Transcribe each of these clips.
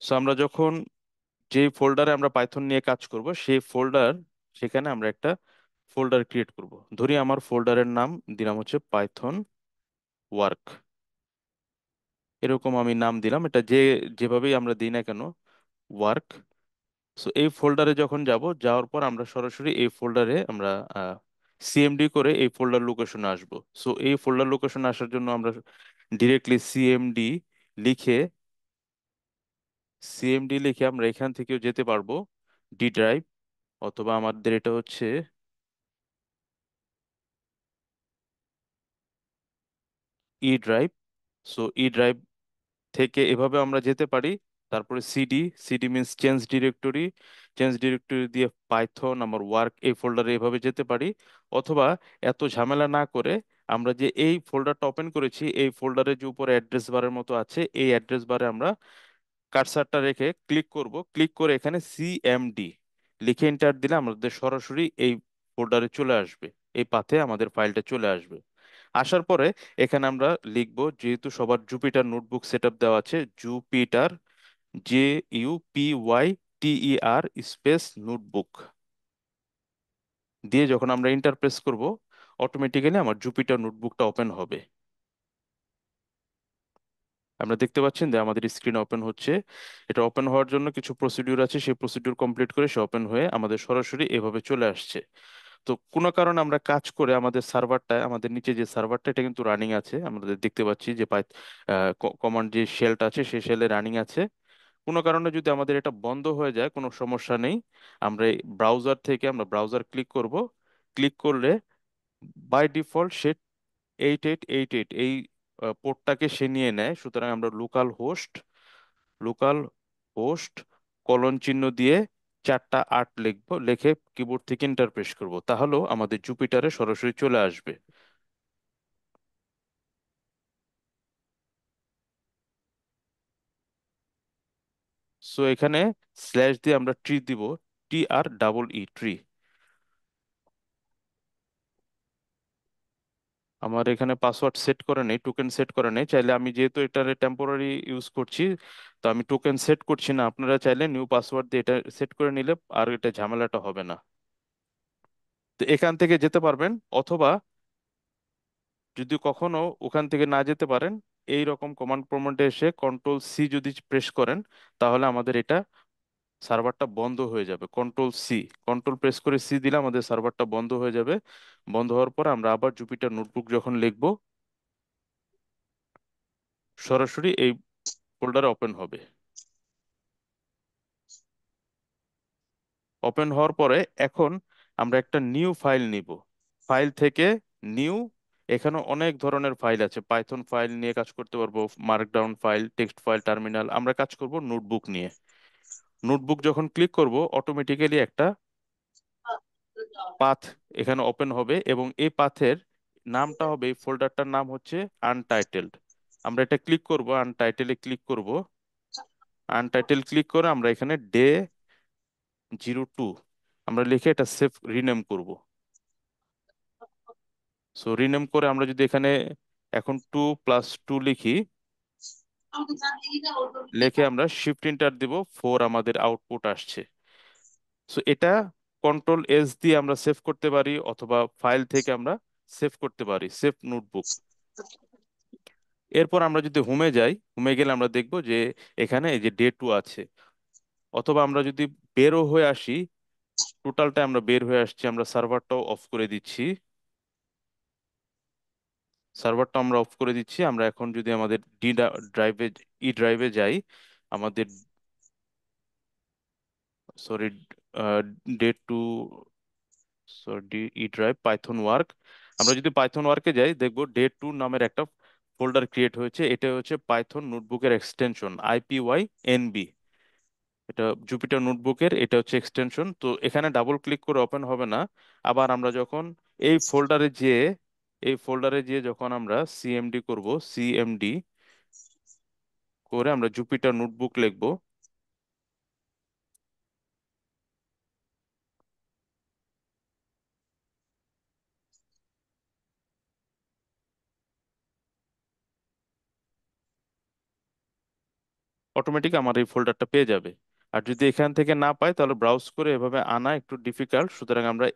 So আমরা যখন যে ফোল্ডারে আমরা পাইথন নিয়ে কাজ করব সেই ফোল্ডার, সেখানে আমরা একটা ফোল্ডার ক্রিয়েট করব। ধরি আমার ফোল্ডারের নাম দিলাম হচ্ছে পাইথন ওয়ার্ক, এরকম আমি নাম দিলাম। এটা যেভাবেই আমরা দিই না কেন, ওয়ার্ক। সো এই ফোল্ডারে যখন যাব, যাওয়ার পর আমরা সরাসরি এই ফোল্ডারে আমরা সিএমডি করে এই ফোল্ডার লোকেশনে আসব। সো এই ফোল্ডার লোকেশনে আসার জন্য আমরা ডিরেক্টলি লিখে সিএমডি লিখে আমরা এখান থেকেও যেতে পারবো ডি ড্রাইভ, অথবা আমাদের এটা হচ্ছে ই ড্রাইভ। সো ই ড্রাইভ থেকে এভাবে আমরা যেতে পারি। তারপরে CD, CD means change directory দিয়ে পাইথন আমার ওয়ার্ক এই ফোল্ডারে এভাবে যেতে পারি। অথবা এত ঝামেলা না করে আমরা যে এই ফোল্ডারটা ওপেন করেছি, এই ফোল্ডারের যে উপরে অ্যাড্রেস বারের মতো আছে, এই অ্যাড্রেস বারে আমরা কার্সারটা রেখে ক্লিক করব। ক্লিক করে এখানে সিএমডি লিখে এন্টার দিলে আমাদের সরাসরি এই ফোল্ডারে চলে আসবে, এই পাথে আমাদের ফাইলটা চলে আসবে। আসার পরে এখানে আমরা লিখব, যেহেতু সবার জুপিটার নোটবুক সেটআপ দেওয়া আছে, জুপিটার, JUPYTER স্পেস নোটবুক দিয়ে যখন আমরা এন্টার প্রেস করব, অটোমেটিক্যালি আমার জুপিটার নোটবুকটা ওপেন হবে। আমরা দেখতে পাচ্ছেন যে আমাদের স্ক্রিন ওপেন হচ্ছে। এটা ওপেন হওয়ার জন্য কিছু প্রসিডিউর আছে, সেই প্রসিডিউর কমপ্লিট করে সে ওপেন হয়ে আমাদের সরাসরি এভাবে চলে আসছে। তো কোনো কারণে আমরা কাজ করে আমাদের সার্ভারটা, আমাদের নিচে যে সার্ভারটা, এটা কিন্তু রানিং আছে। আমরা দেখতে পাচ্ছি যে কমান্ড যে শেলটা আছে সেই শেলে রানিং আছে। কোনো কারণে যদি আমাদের এটা বন্ধ হয়ে যায়, কোনো সমস্যা নেই। আমরা ব্রাউজার থেকে আমরা ব্রাউজার ক্লিক করব। ক্লিক করলে বাই ডিফল্ট সে 8888 এই পোর্টটাকে সে নিয়ে নেয়। সুতরাং আমরা লোকাল হোস্ট কলন চিহ্ন দিয়ে 4টা 8 লিখবো, লিখে কিবোর্ড থেকে এন্টার প্রেস করব, তাহলেও আমাদের জুপিটারে সরাসরি চলে আসবে। সো এখানে স্ল্যাশ দিয়ে আমরা ট্রি দিব, TREE ট্রি। আমার এখানে পাসওয়ার্ড সেট করা নেই, টোকেন সেট করা নেই। চাইলে আমি, যেহেতু এটা টেম্পোরারি ইউজ করছি, তো আমি টোকেন সেট করছি না। আপনারা চাইলে নিউ পাসওয়ার্ড দিয়ে এটা সেট করে নিলে আর এটা ঝামেলাটা হবে না। তো এখান থেকে যেতে পারবেন, অথবা যদি কখনো ওখান থেকে না যেতে পারেন, এই রকম কমান্ড প্রম্পটে এসে কন্ট্রোল C যদি প্রেস করেন, তাহলে আমাদের এটা সার্ভারটা বন্ধ হয়ে যাবে। কন্ট্রোল প্রেস করে সি দিলে আমাদের সার্ভারটা বন্ধ হয়ে যাবে। বন্ধ হওয়ার পর আমরা আবার জুপিটার নোটবুক যখন লিখবো, সরাসরি এই ফোল্ডারে ওপেন হবে। ওপেন হওয়ার পরে এখন আমরা একটা নিউ ফাইল নিব। ফাইল থেকে নিউ, এখানে অনেক ধরনের ফাইল আছে। পাইথন ফাইল নিয়ে কাজ করতে পারবো, Markdown file, text file, terminal. আমরা কাজ করব নোটবুক নিয়ে। নোটবুক যখন ক্লিক করব, অটোমেটিক্যালি একটা পাথ এখানে ওপেন হবে, এবং এই পাথের নামটা হবে, এই ফোল্ডারটার নাম হচ্ছে আনটাইটেলড। আমরা এটা ক্লিক করব, আনটাইটেলে ক্লিক করব। আনটাইটেল ক্লিক করে আমরা এখানে Day 02 আমরা লিখে এটা সেভ রিনেম করব। সো রিনেম করে আমরা যদি এখানে এখন 2+2 লিখি, লিখে আমরা শিফট এন্টার দিব, 4 আমাদের আউটপুট আসছে। সো এটা কন্ট্রোল S দিয়ে আমরা সেভ করতে পারি, অথবা ফাইল থেকে আমরা সেভ করতে পারি, সেভ নোটবুক। এরপর আমরা যদি হোমে যাই, হোমে গেলে আমরা দেখব যে এখানে এই যে Day 2 আছে। অথবা আমরা যদি বেরো হয়ে আসি, টোটালটা আমরা বের হয়ে আসছি, আমরা সার্ভারটাও অফ করে দিচ্ছি। সার্ভারটা আমরা অফ করে দিচ্ছি। আমরা এখন যদি আমাদের ড্রাইভে ই ড্রাইভে যাই, আমাদের, সরি, Day 2, সরি, ই ড্রাইভ পাইথন ওয়ার্ক। আমরা যদি পাইথন ওয়ার্কে যাই, দেখবো Day 2 নামের একটা ফোল্ডার ক্রিয়েট হয়েছে। এটা হচ্ছে পাইথন নোটবুকের এক্সটেনশন, IPYNB। এটা জুপিটার নোটবুকের, এটা হচ্ছে এক্সটেনশন। তো এখানে ডাবল ক্লিক করে ওপেন হবে না। আবার আমরা যখন এই ফোল্ডারে যেয়ে যখন আমরা সিএমডি করব, সিএমডি করে আমরা জুপিটার নোটবুক লিখব, অটোমেটিক আমার এই ফোল্ডারটা পেয়ে যাবে। আর যদি এখান থেকে না পাই তাহলে ব্রাউজ করে এভাবে আনা একটু ডিফিকাল্ট, সুতরাং আমরা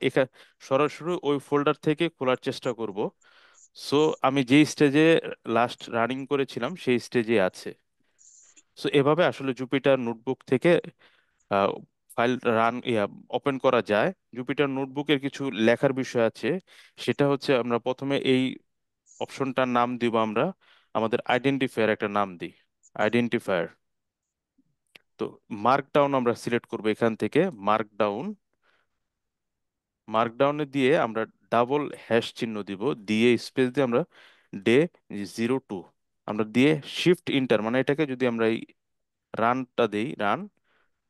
সরাসরি ওই ফোল্ডার থেকে খোলার চেষ্টা করব। সো আমি যেই স্টেজে লাস্ট রানিং করেছিলাম সেই স্টেজে আছে। সো এভাবে আসলে জুপিটার নোটবুক থেকে ফাইল রান ওপেন করা যায়। জুপিটার নোটবুকের কিছু লেখার বিষয় আছে। সেটা হচ্ছে আমরা প্রথমে এই অপশনটার নাম দিব আমরা আমাদের আইডেন্টিফায়ার একটা নাম দিই, আইডেন্টিফায়ার। তো মার্কডাউন আমরা সিলেক্ট করব এখান থেকে, মার্কডাউন। মার্কডাউনে দিয়ে আমরা ডাবল হ্যাশ চিহ্ন দিব, দিয়ে স্পেস দিয়ে আমরা ডে 02 আমরা দিয়ে শিফট ইন্টার, মানে এটাকে যদি আমরা এই রানটা দেই, রান,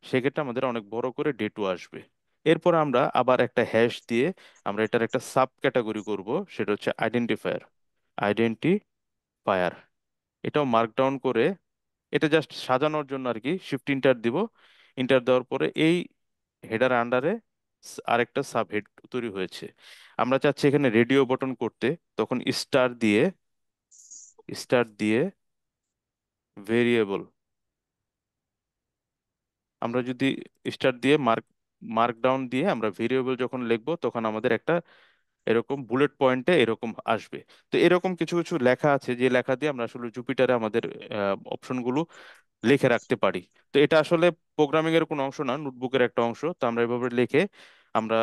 সেক্ষেত্রে আমাদের অনেক বড় করে ডে 2 আসবে। এরপর আমরা আবার একটা হ্যাশ দিয়ে আমরা এটার একটা সাব ক্যাটাগরি করব, সেটা হচ্ছে আইডেন্টিফায়ার, আইডেন্টিফায়ার। এটাও মার্কডাউন করে, এটা জাস্ট সাজানোর জন্য আর কি, শিফট ইন্টার দিব। ইন্টার দেওয়ার পরে এই হেডার আন্ডারে আরেকটা সাব হেড তৈরি হয়েছে। আমরা চাচ্ছি এখানে রেডিও বটন করতে, তখন স্টার দিয়ে ভেরিয়েবল, আমরা যদি স্টার দিয়ে মার্কডাউন দিয়ে আমরা ভেরিয়েবল যখন লিখবো তখন আমাদের একটা এরকম বুলেট পয়েন্টে এরকম আসবে। তো এরকম কিছু কিছু লেখা আছে যে লেখা দিয়ে আমরা আসলে জুপিটারে আমাদের অপশনগুলো লিখে রাখতে পারি। তো এটা আসলে প্রোগ্রামিং এর কোনো অংশ না, নোটবুকের একটা অংশ। তো আমরা এভাবে লিখে আমরা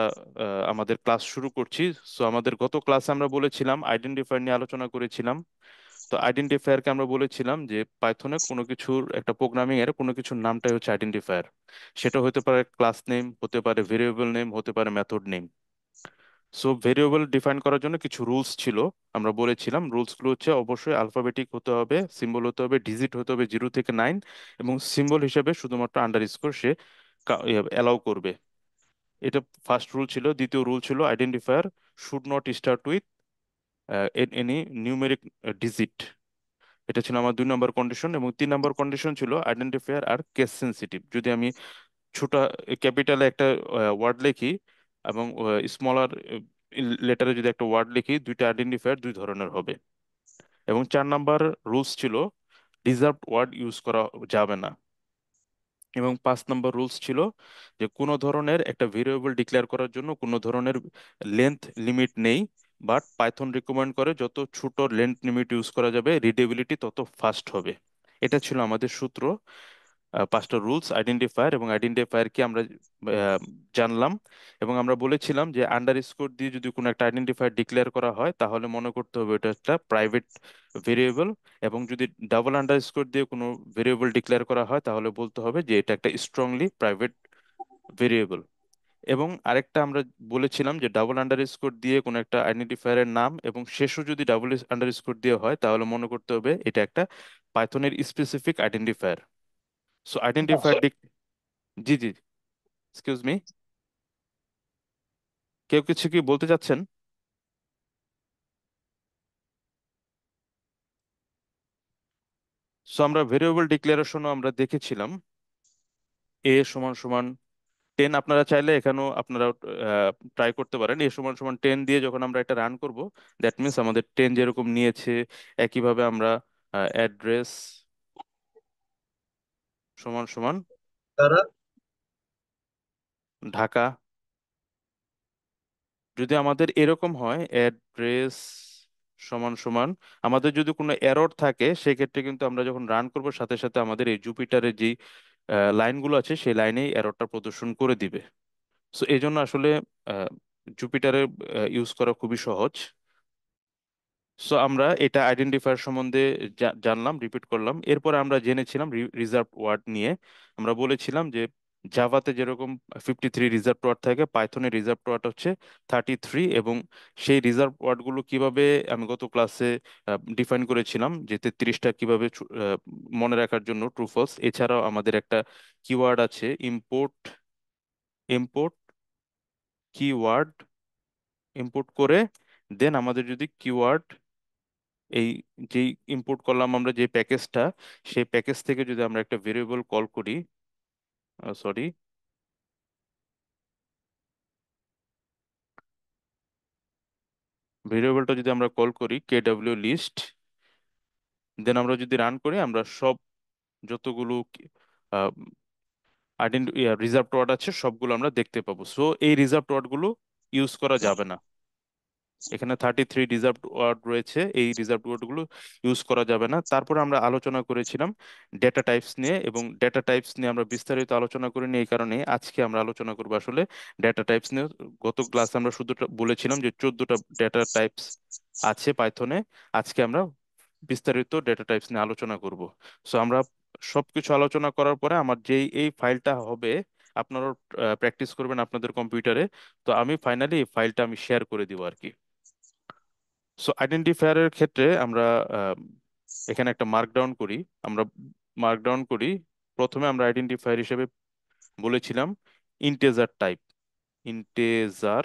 আমাদের ক্লাস শুরু করছি। সো আমাদের গত ক্লাসে আমরা বলেছিলাম আইডেন্টিফায়ার নিয়ে আলোচনা করেছিলাম। তো আইডেন্টিফায়ারকে আমরা বলেছিলাম যে পাইথনে কোনো কিছুর একটা প্রোগ্রামিং এর কোনো কিছুর নামটাই হচ্ছে আইডেন্টিফায়ার। সেটা হতে পারে ক্লাস নেম, হতে পারে ভেরিয়েবল নেম, হতে পারে method name. So variable define করার জন্য কিছু রুলস ছিল। আমরা বলেছিলাম রুলসগুলো হচ্ছে অবশ্যই আলফাবেটিক হতে হবে, সিম্বল হতে হবে, ডিজিট হতে হবে 0 থেকে 9, এবং সিম্বল হিসেবে শুধুমাত্র আন্ডারস্কোর সে অ্যালাউ করবে। এটা ফার্স্ট রুল ছিল। দ্বিতীয় রুল ছিল identifier should not start with any numeric digit. এটা ছিল আমার 2 নম্বর কন্ডিশন। এবং 3 নম্বর কন্ডিশন ছিল আইডেন্টিফায়ার আর কেস সেন্সিটিভ। যদি আমি ছোট ক্যাপিটালে একটা ওয়ার্ড লিখি এবং স্মলার লেটারে যদি একটা ওয়ার্ড লিখি, দুইটা আইডেন্টিফায়ার দুই ধরনের হবে। এবং 4 নম্বর রুলস ছিল রিজার্ভড ওয়ার্ড ইউজ করা যাবে না। এবং 5 নম্বর রুলস ছিল যে কোনো ধরনের একটা ভেরিয়েবল ডিক্লেয়ার করার জন্য কোনো ধরনের লেন্থ লিমিট নেই, বাট পাইথন রিকমেন্ড করে যত ছোট লেন্থ লিমিট ইউজ করা যাবে রিডেবিলিটি তত ফাস্ট হবে। এটা ছিল আমাদের সূত্র। 5টা রুলস আইডেন্টিফায়ার, এবং আইডেন্টিফায়ার কি আমরা আহ, জানলাম। এবং আমরা বলেছিলাম যে আন্ডারস্কোর দিয়ে যদি কোনো একটা আইডেন্টিফায়ার ডিক্লেয়ার করা হয় তাহলে মনে করতে হবে এটা একটা প্রাইভেট ভেরিয়েবল, এবং যদি ডাবল আন্ডারস্কোর দিয়ে কোনো ভেরিয়েবল ডিক্লেয়ার করা হয় তাহলে বলতে হবে যে এটা একটা স্ট্রংলি প্রাইভেট ভেরিয়েবল। এবং আরেকটা আমরা বলেছিলাম যে ডাবল আন্ডারস্কোর দিয়ে কোনো একটা আইডেন্টিফায়ারের নাম এবং শেষও যদি ডাবল আন্ডারস্কোর দিয়ে হয় তাহলে মনে করতে হবে এটা একটা পাইথনের স্পেসিফিক আইডেন্টিফায়ার। সো আইডেন্টিফায়ার জি জি, এক্সকিউজ মি, কেউ কিছু কি বলতে চাচ্ছেন? সো আমরা ভেরিয়েবল ডিক্লারেশনও আমরা দেখেছিলাম। A=10, আপনারা চাইলে এখানেও আপনারা ট্রাই করতে পারেন। A=10 দিয়ে যখন আমরা এটা রান করব, দ্যাট মিন্স আমাদের 10 যেরকম নিয়েছে, একইভাবে আমরা অ্যাড্রেস সমান সমান তারা ঢাকা, যদি আমাদের এরকম হয় অ্যাড্রেস সমান সমান, আমাদের যদি কোনো এরর থাকে সেক্ষেত্রে কিন্তু আমরা যখন রান করব সাথে সাথে আমাদের এই জুপিটারের যেই লাইনগুলো আছে সেই লাইনেই এররটা প্রদর্শন করে দিবে। সো এই জন্য আসলে জুপিটারে ইউজ করা খুবই সহজ। সো আমরা এটা আইডেন্টিফায়ার সম্বন্ধে জানলাম, রিপিট করলাম। এরপরে আমরা জেনেছিলাম রিজার্ভ ওয়ার্ড নিয়ে। আমরা বলেছিলাম যে জাভাতে যেরকম 53 রিজার্ভ ওয়ার্ড থাকে, পাইথনে রিজার্ভ ওয়ার্ড হচ্ছে 33। এবং সেই রিজার্ভ ওয়ার্ডগুলো কিভাবে আমি গত ক্লাসে ডিফাইন করেছিলাম যে 33টা কিভাবে মনে রাখার জন্য ট্রু ফলস। এছাড়াও আমাদের একটা কিওয়ার্ড আছে ইম্পোর্ট, ইম্পোর্ট কিওয়ার্ড, ইম্পোর্ট করে দেন আমাদের যদি কিওয়ার্ড এই যেই ইম্পোর্ট করলাম আমরা যে প্যাকেজটা, সেই প্যাকেজ থেকে যদি আমরা একটা ভেরিয়েবল কল করি, সরি, ভেরিয়েবলটা যদি আমরা কল করি KW লিস্ট, দেন আমরা যদি রান করি আমরা সব যতগুলো আইডেন্টি রিজার্ভ ওয়ার্ড আছে সবগুলো আমরা দেখতে পাবো। সো এই রিজার্ভ ওয়ার্ড গুলো ইউজ করা যাবে না। এখানে 33 রিজার্ভ ওয়ার্ড রয়েছে, এই রিজার্ভ ওয়ার্ড গুলো ইউজ করা যাবে না। তারপরে আমরা আলোচনা করেছিলাম ডেটা টাইপস নিয়ে, এবং ডেটা টাইপস নিয়ে আমরা বিস্তারিত আলোচনা করিনি, এই কারণে আজকে আমরা আলোচনা করবো আসলে ডেটা টাইপস নিয়ে। গত ক্লাসে আমরা শুধু বলেছিলাম যে 14টা ডেটা টাইপস আছে পাইথনে। আজকে আমরা বিস্তারিত ডেটা টাইপস নিয়ে আলোচনা করব। সো আমরা সবকিছু আলোচনা করার পরে আমার যেই এই ফাইলটা হবে, আপনারাও প্র্যাকটিস করবেন আপনাদের কম্পিউটারে। তো আমি ফাইনালি এই ফাইলটা আমি শেয়ার করে দিব আর কি। সো আইডেন্টিফায়ারের ক্ষেত্রে আমরা আহ, এখানে একটা মার্কডাউন করি। আমরা মার্কডাউন করি, প্রথমে আমরা আইডেন্টিফায়ার হিসেবে বলেছিলাম integer type, integer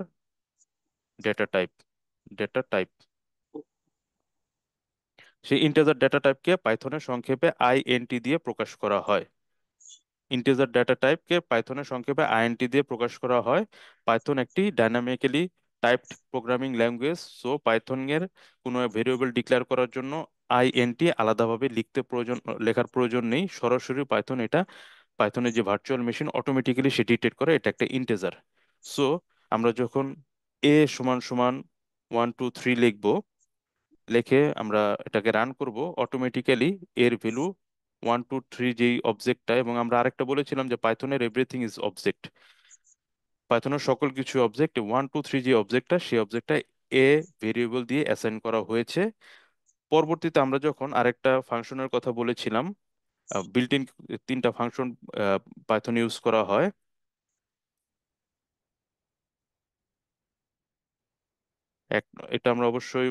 data type, data type. সেই ইন্টেজার ডেটা টাইপকে পাইথনের সংক্ষেপে আইএনটি দিয়ে প্রকাশ করা হয়। ইন্টিজার ডেটা টাইপকে পাইথনের সংক্ষেপে আইএনটি দিয়ে প্রকাশ করা হয়। পাইথন একটি dynamically typed programming language. So পাইথনের কোনো ভেরিয়েবল ডিক্লেয়ার করার জন্য আইএনটি আলাদাভাবে লেখার প্রয়োজন নেই। সরাসরি পাইথন এটা, পাইথনের যে ভার্চুয়াল মেশিন অটোমেটিক্যালি সে ডিটেক্ট করে এটা একটা ইন্টিজার। সো আমরা যখন এ সমান সমান 1 2 3 লিখবো, লিখে আমরা এটাকে রান করব, অটোমেটিক্যালি এর ভ্যালু 1 2 3 যেই অবজেক্টটা, এবং আমরা আরেকটা বলেছিলাম যে পাইথনের এভরিথিং ইজ অবজেক্ট, পাইথনের সকল কিছু অবজেক্ট। 1 2 3 যে অবজেক্টটা, সেই অবজেক্টটা এ ভেরিয়েবল দিয়ে অ্যাসাইন করা হয়েছে। পরবর্তীতে আমরা যখন আরেকটা ফাংশনের কথা বলেছিলাম, বিল্ট ইন 3টা ফাংশন পাইথন ইউজ করা হয়। এক, এটা আমরা অবশ্যই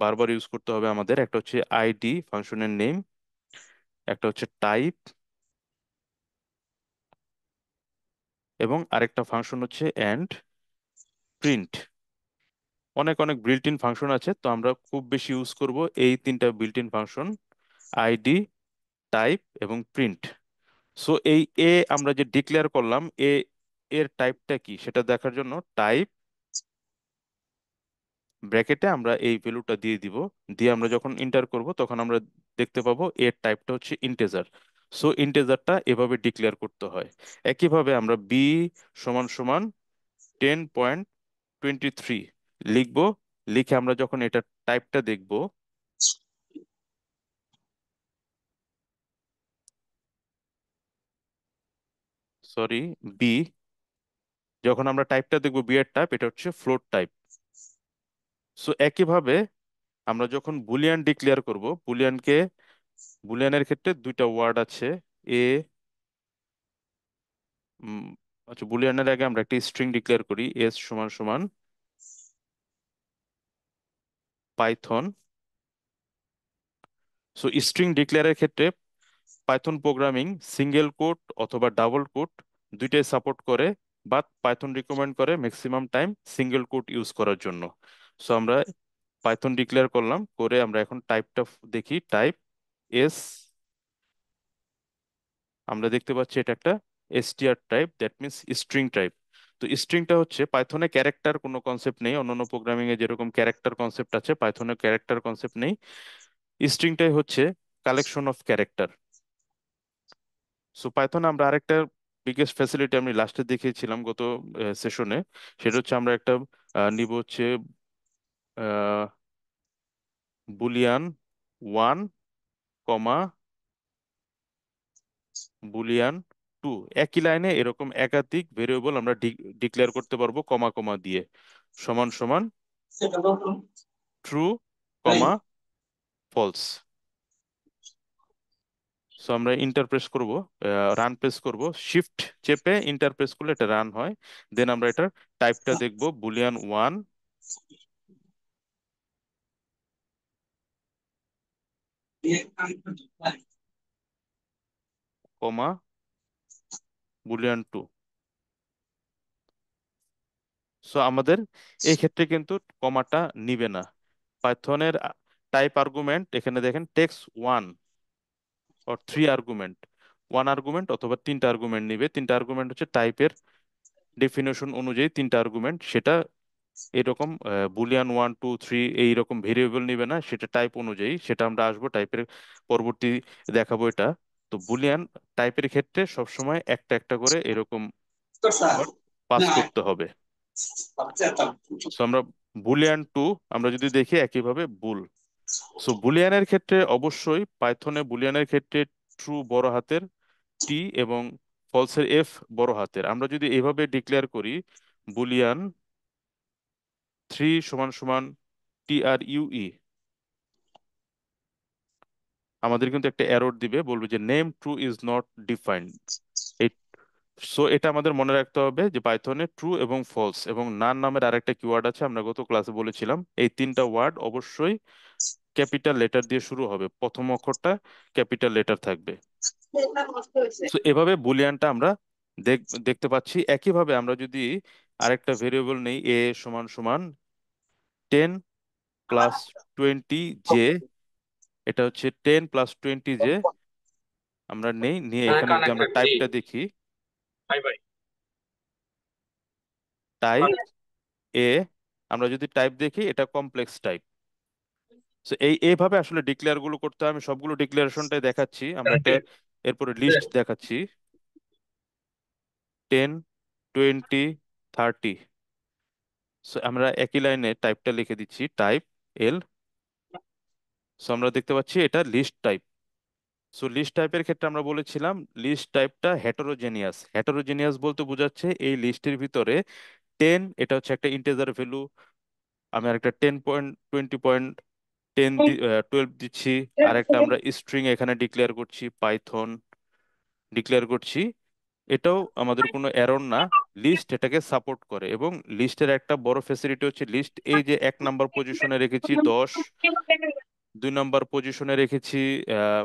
বারবার ইউজ করতে হবে আমাদের। একটা হচ্ছে আইডি ফাংশনের নেম, একটা হচ্ছে টাইপ, এবং আরেকটা ফাংশন হচ্ছে এন্ড প্রিন্ট। অনেক অনেক বিল্ট ইন ফাংশন আছে, তো আমরা খুব বেশি ইউজ করব এই 3টা built in function, ID, type এবং প্রিন্ট। সো এই এ আমরা যে ডিক্লেয়ার করলাম, এর টাইপটা কি সেটা দেখার জন্য টাইপ ব্র্যাকেটে আমরা এই ভ্যালুটা দিয়ে দিব। দিয়ে আমরা যখন ইন্টার করব তখন আমরা দেখতে পাবো এর টাইপটা হচ্ছে ইন্টেজার। সো ইন্টেজারটা এভাবে ডিক্লেয়ার করতে হয়। একইভাবে আমরা বি সমান সমান 10.23 লিখবো। লিখে আমরা যখন এটা টাইপটা দেখব, সরি, বি, যখন আমরা টাইপটা দেখব বি এর টাইপ এটা হচ্ছে ফ্লোট টাইপ। সো একইভাবে আমরা যখন বুলিয়ান ডিক্লেয়ার করব, বুলিয়ানের ক্ষেত্রে 2টা ওয়ার্ড আছে, এ, উম, আচ্ছা, বুলিয়ানের আগে আমরা একটা স্ট্রিং ডিক্লেয়ার করি, এস সমান সমান পাইথন। সো স্ট্রিং ডিক্লেয়ারের ক্ষেত্রে পাইথন প্রোগ্রামিং সিঙ্গেল কোট অথবা ডাবল কোট দুইটাই সাপোর্ট করে, বাট পাইথন রিকমেন্ড করে maximum time single quote use করার জন্য। সো আমরা পাইথন ডিক্লেয়ার করলাম, করে আমরা এখন টাইপটা দেখি, টাইপ এস, আমরা দেখতে পাচ্ছি এটা একটা STR type, that means string type. তো স্ট্রিংটা হচ্ছে, পাইথনে ক্যারেক্টার কোনো কনসেপ্ট নেই, অন্যান্য প্রোগ্রামিং এ যেরকম ক্যারেক্টার কনসেপ্ট আছে পাইথনে ক্যারেক্টার কনসেপ্ট নেই। স্ট্রিংটাই হচ্ছে কালেকশন অফ ক্যারেক্টার। সো পাইথনে আমরা আরেকটা বিগেস্ট ফ্যাসিলিটি আমি লাস্টে দেখিয়েছিলাম গত সেশনে, সেটা হচ্ছে আমরা একটা নিব হচ্ছে বুলিয়ান 1, বুলিয়ান 2। একই লাইনে এরকম একাধিক ভেরিয়েবল আমরা ডিক্লেয়ার করতে পারবো কমা কমা দিয়ে, সমান সমান ট্রু, কমা ফলস। সো আমরা ইন্টার প্রেস করবো, রান প্রেস করব, শিফট চেপে ইন্টার প্রেস করলে এটা রান হয়। দেন আমরা এটা টাইপটা দেখবো, বুলিয়ান 1, কমা বুলিয়ান 2। সো আমাদের এই ক্ষেত্রে কিন্তু কমাটা নিবে না। পাইথনের টাইপ আর্গুমেন্ট এখানে দেখেন টেক্স 1 or 3 আর্গুমেন্ট, 1 আর্গুমেন্ট অথবা 3টা আর্গুমেন্ট নিবে। 3টা আর্গুমেন্ট হচ্ছে টাইপের ডেফিনেশন অনুযায়ী 3টা আর্গুমেন্ট, সেটা এরকম বুলিয়ান 1 2 3 এইরকম ভেরিয়েবল নিবে না, সেটা টাইপ অনুযায়ী, সেটা আমরা আসবো টাইপের পরবর্তী দেখাবো এটা। তো বুলিয়ান টাইপের ক্ষেত্রে সবসময় একটা একটা করে এরকম পাস করতে হবে। সো আমরা বুলিয়ান 2 আমরা যদি দেখি একইভাবে বুল। সো বুলিয়ানের ক্ষেত্রে অবশ্যই পাইথনে বুলিয়ানের ক্ষেত্রে ট্রু বড় হাতের, টি, এবং ফলসের এফ বড় হাতের। আমরা যদি এভাবে ডিক্লেয়ার করি বুলিয়ান 3 = TRUE, আমাদের কিন্তু একটা এরর দিবে, বলবে যে name true is not defined. এই সো এটা আমাদের মনে রাখতে হবে যে পাইথনে ট্রু এবং ফলস এবং নান নামের আরেকটা কিওয়ার্ড আছে, আমরা গত ক্লাসে বলেছিলাম। এই তিনটা ওয়ার্ড অবশ্যই ক্যাপিটাল লেটার দিয়ে শুরু হবে, প্রথম অক্ষরটা ক্যাপিটাল লেটার থাকবে। তো এভাবে বুলিয়ানটা আমরা দেখতে পাচ্ছি। একইভাবে আমরা যদি আরেকটা ভেরিয়েবল নেই, a = 10 + 20 জে, এটা হচ্ছে 10 + 20 জে, আমরা নেই নিয়ে এখানে যদি আমরা টাইপটা দেখি, টাইপ এ, আমরা যদি টাইপ দেখি এটা কমপ্লেক্স টাইপ। তো এইভাবে আসলে ডিক্লেয়ার গুলো করতে হয়। আমি সবগুলো ডিক্লারেশনটাই দেখাচ্ছি, আমরা একটা এরপরে লিস্ট দেখাচ্ছি। 10 20 30। সো আমরা একই লাইনে টাইপটা লিখে দিচ্ছি, টাইপ এল। সো আমরা দেখতে পাচ্ছি এটা লিস্ট টাইপ। সো লিস্ট টাইপের ক্ষেত্রে আমরা বলেছিলাম লিস্ট টাইপটা হেটারোজেনিয়াস। হেটারোজেনিয়াস বলতে বোঝাচ্ছে এই লিস্টের ভিতরে 10 এটা হচ্ছে একটা ইন্টিজার ভ্যালু, আমি আরেকটা 10.20.10 12 দিচ্ছি, আরেকটা আমরা স্ট্রিং এখানে ডিক্লেয়ার করছি, পাইথন ডিক্লেয়ার করছি। এটাও আমাদের কোনো এরর না, লিস্ট এটাকে সাপোর্ট করে। এবং লিস্টের একটা বড় ফ্যাসিলিটি হচ্ছে লিস্ট এই যে 1 নম্বর পজিশনে রেখেছি 10, 2 নম্বর পজিশনে রেখেছি আহ,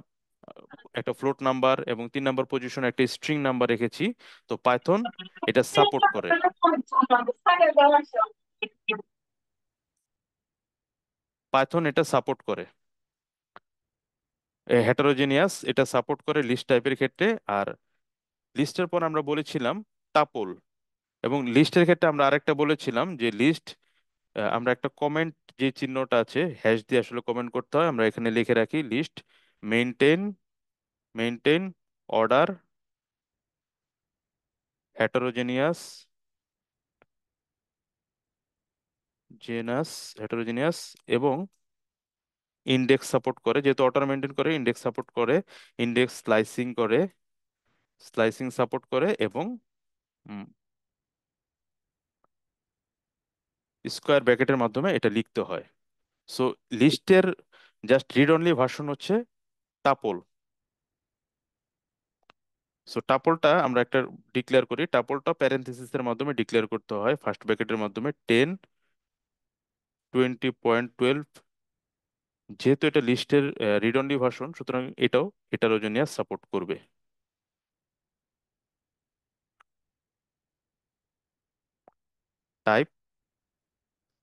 একটা ফ্লোট নাম্বার, এবং 3 নম্বর পজিশনে একটা স্ট্রিং নাম্বার রেখেছি। তো পাইথন এটা সাপোর্ট করে, পাইথন এটা সাপোর্ট করে, হেটারোজেনিয়াস এটা সাপোর্ট করে লিস্ট টাইপের ক্ষেত্রে। আর লিস্টের পর আমরা বলেছিলাম টাপল, এবং লিস্টের ক্ষেত্রে আমরা আরেকটা বলেছিলাম যে লিস্ট আমরা একটা কমেন্ট, যে চিহ্নটা আছে হ্যাশ দিয়ে আসলে কমেন্ট করতে হয়, আমরা এখানে লিখে রাখি list maintain maintain order heterogeneous heterogeneous, এবং ইন্ডেক্স সাপোর্ট করে, যেহেতু অর্ডার মেনটেন করে ইন্ডেক্স সাপোর্ট করে, ইন্ডেক্স স্লাইসিং করে, স্লাইসিং সাপোর্ট করে, এবং স্কোয়ার ব্র্যাকেটের মাধ্যমে এটা লিখতে হয়। সো লিস্টের জাস্ট রিড অনলি ভার্সন হচ্ছে টাপল। সো টাপলটা আমরা একটা ডিক্লেয়ার করি, টাপলটা প্যারেন্থেসিসের মাধ্যমে ডিক্লেয়ার করতে হয়, ফার্স্ট ব্র্যাকেটের মাধ্যমে 10 20.12। যেহেতু এটা লিস্টের রিড অনলি ভার্সন, সুতরাং এটাও হেটারোজেনিয়াস সাপোর্ট করবে। টাইপ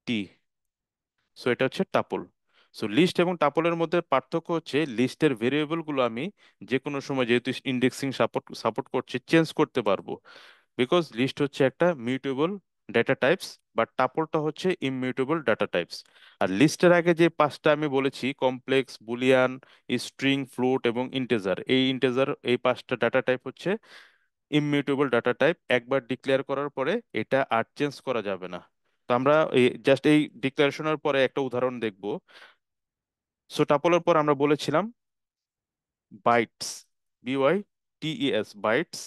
টি। সো এটা হচ্ছে টাপল। সো লিস্ট এবং টাপলের মধ্যে পার্থক্য হচ্ছে লিস্টের ভেরিয়েবল গুলো আমি যে কোনো সময়, যেহেতু ইন্ডেক্সিং সাপোর্ট সাপোর্ট করছে, চেঞ্জ করতে পারবো, বিকজ লিস্ট হচ্ছে একটা মিউটেবল ডেটা টাইপস, বাট টাপলটা হচ্ছে ইমিউটেবল ডাটা টাইপস। আর লিস্টের আগে যে পাঁচটা আমি বলেছি, কমপ্লেক্স, বুলিয়ান, স্ট্রিং, ফ্লোট এবং ইন্টেজার, এই পাঁচটা ডাটা টাইপ হচ্ছে ইমিউটেবল ডাটা টাইপ। একবার ডিক্লেয়ার করার পরে এটা আর চেঞ্জ করা যাবে না। তো আমরা জাস্ট এই ডিক্লারেশনের পরে একটা উদাহরণ দেখব। সো টাপলের পর আমরা বলেছিলাম বাইটস, BYTES, বাইটস।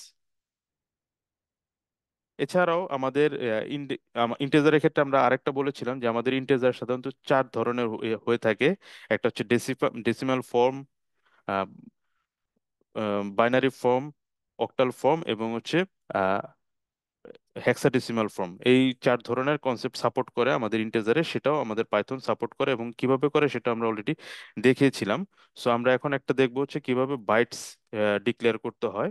এছাড়াও আমাদের ইন্টেজারের ক্ষেত্রে আমরা আরেকটা বলেছিলাম যে আমাদের ইন্টেজার সাধারণত 4 ধরনের হয়ে থাকে। একটা হচ্ছে decimal form, binary form, octal form, এবং হচ্ছে হেক্সাডেসিমাল ফর্ম। এই 4 ধরনের কনসেপ্ট সাপোর্ট করে আমাদের ইন্টেজারে, সেটাও আমাদের পাইথন সাপোর্ট করে, এবং কিভাবে করে সেটা আমরা অলরেডি দেখিয়েছিলাম। সো আমরা এখন একটা দেখবো হচ্ছে কিভাবে বাইটস ডিক্লেয়ার করতে হয়।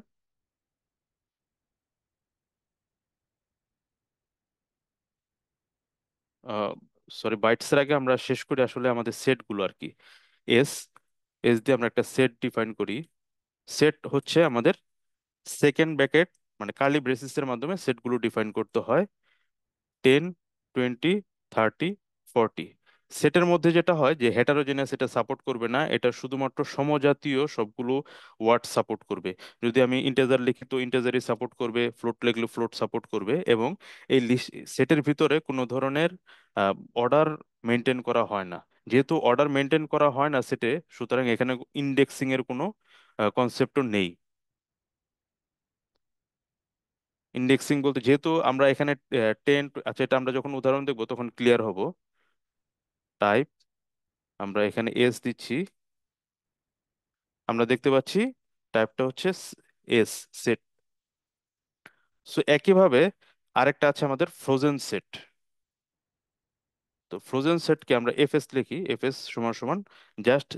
সরি, বাইটসের আগে আমরা শেষ করি আসলে আমাদের সেটগুলো আর কি। এস এস দিয়ে আমরা একটা সেট ডিফাইন করি। সেট হচ্ছে আমাদের সেকেন্ড ব্র্যাকেট, মানে কার্লি ব্রেসিসের মাধ্যমে সেটগুলো ডিফাইন করতে হয়। 10 20 30, 40। সেটের মধ্যে যেটা হয় যে হেটারোজেনাস এটা সাপোর্ট করবে না, এটা শুধুমাত্র সমজাতীয় সবগুলো ওয়ার্ড সাপোর্ট করবে। যদি আমি ইন্টিজার লিখি তো ইন্টিজারই সাপোর্ট করবে, ফ্লোট লিখলে ফ্লোট সাপোর্ট করবে। এবং এই সেটের ভিতরে কোনো ধরনের অর্ডার মেনটেন করা হয় না। যেহেতু অর্ডার মেনটেন করা হয় না সেটে, সুতরাং এখানে ইন্ডেক্সিং এর কোনো কনসেপ্টও নেই। ইন্ডেক্সিং বলতে যেহেতু আমরা এখানে 10, আচ্ছা এটা আমরা যখন উদাহরণ দেখবো তখন ক্লিয়ার হব। টাইপ, আমরা এখানে এস দিচ্ছি, আমরা দেখতে পাচ্ছি টাইপটা হচ্ছে এস, সেট। সো একইভাবে আরেকটা আছে আমাদের ফ্রোজেন সেট। তো ফ্রোজেন সেটকে আমরা এফএস লিখি, এফএস সমান সমান জাস্ট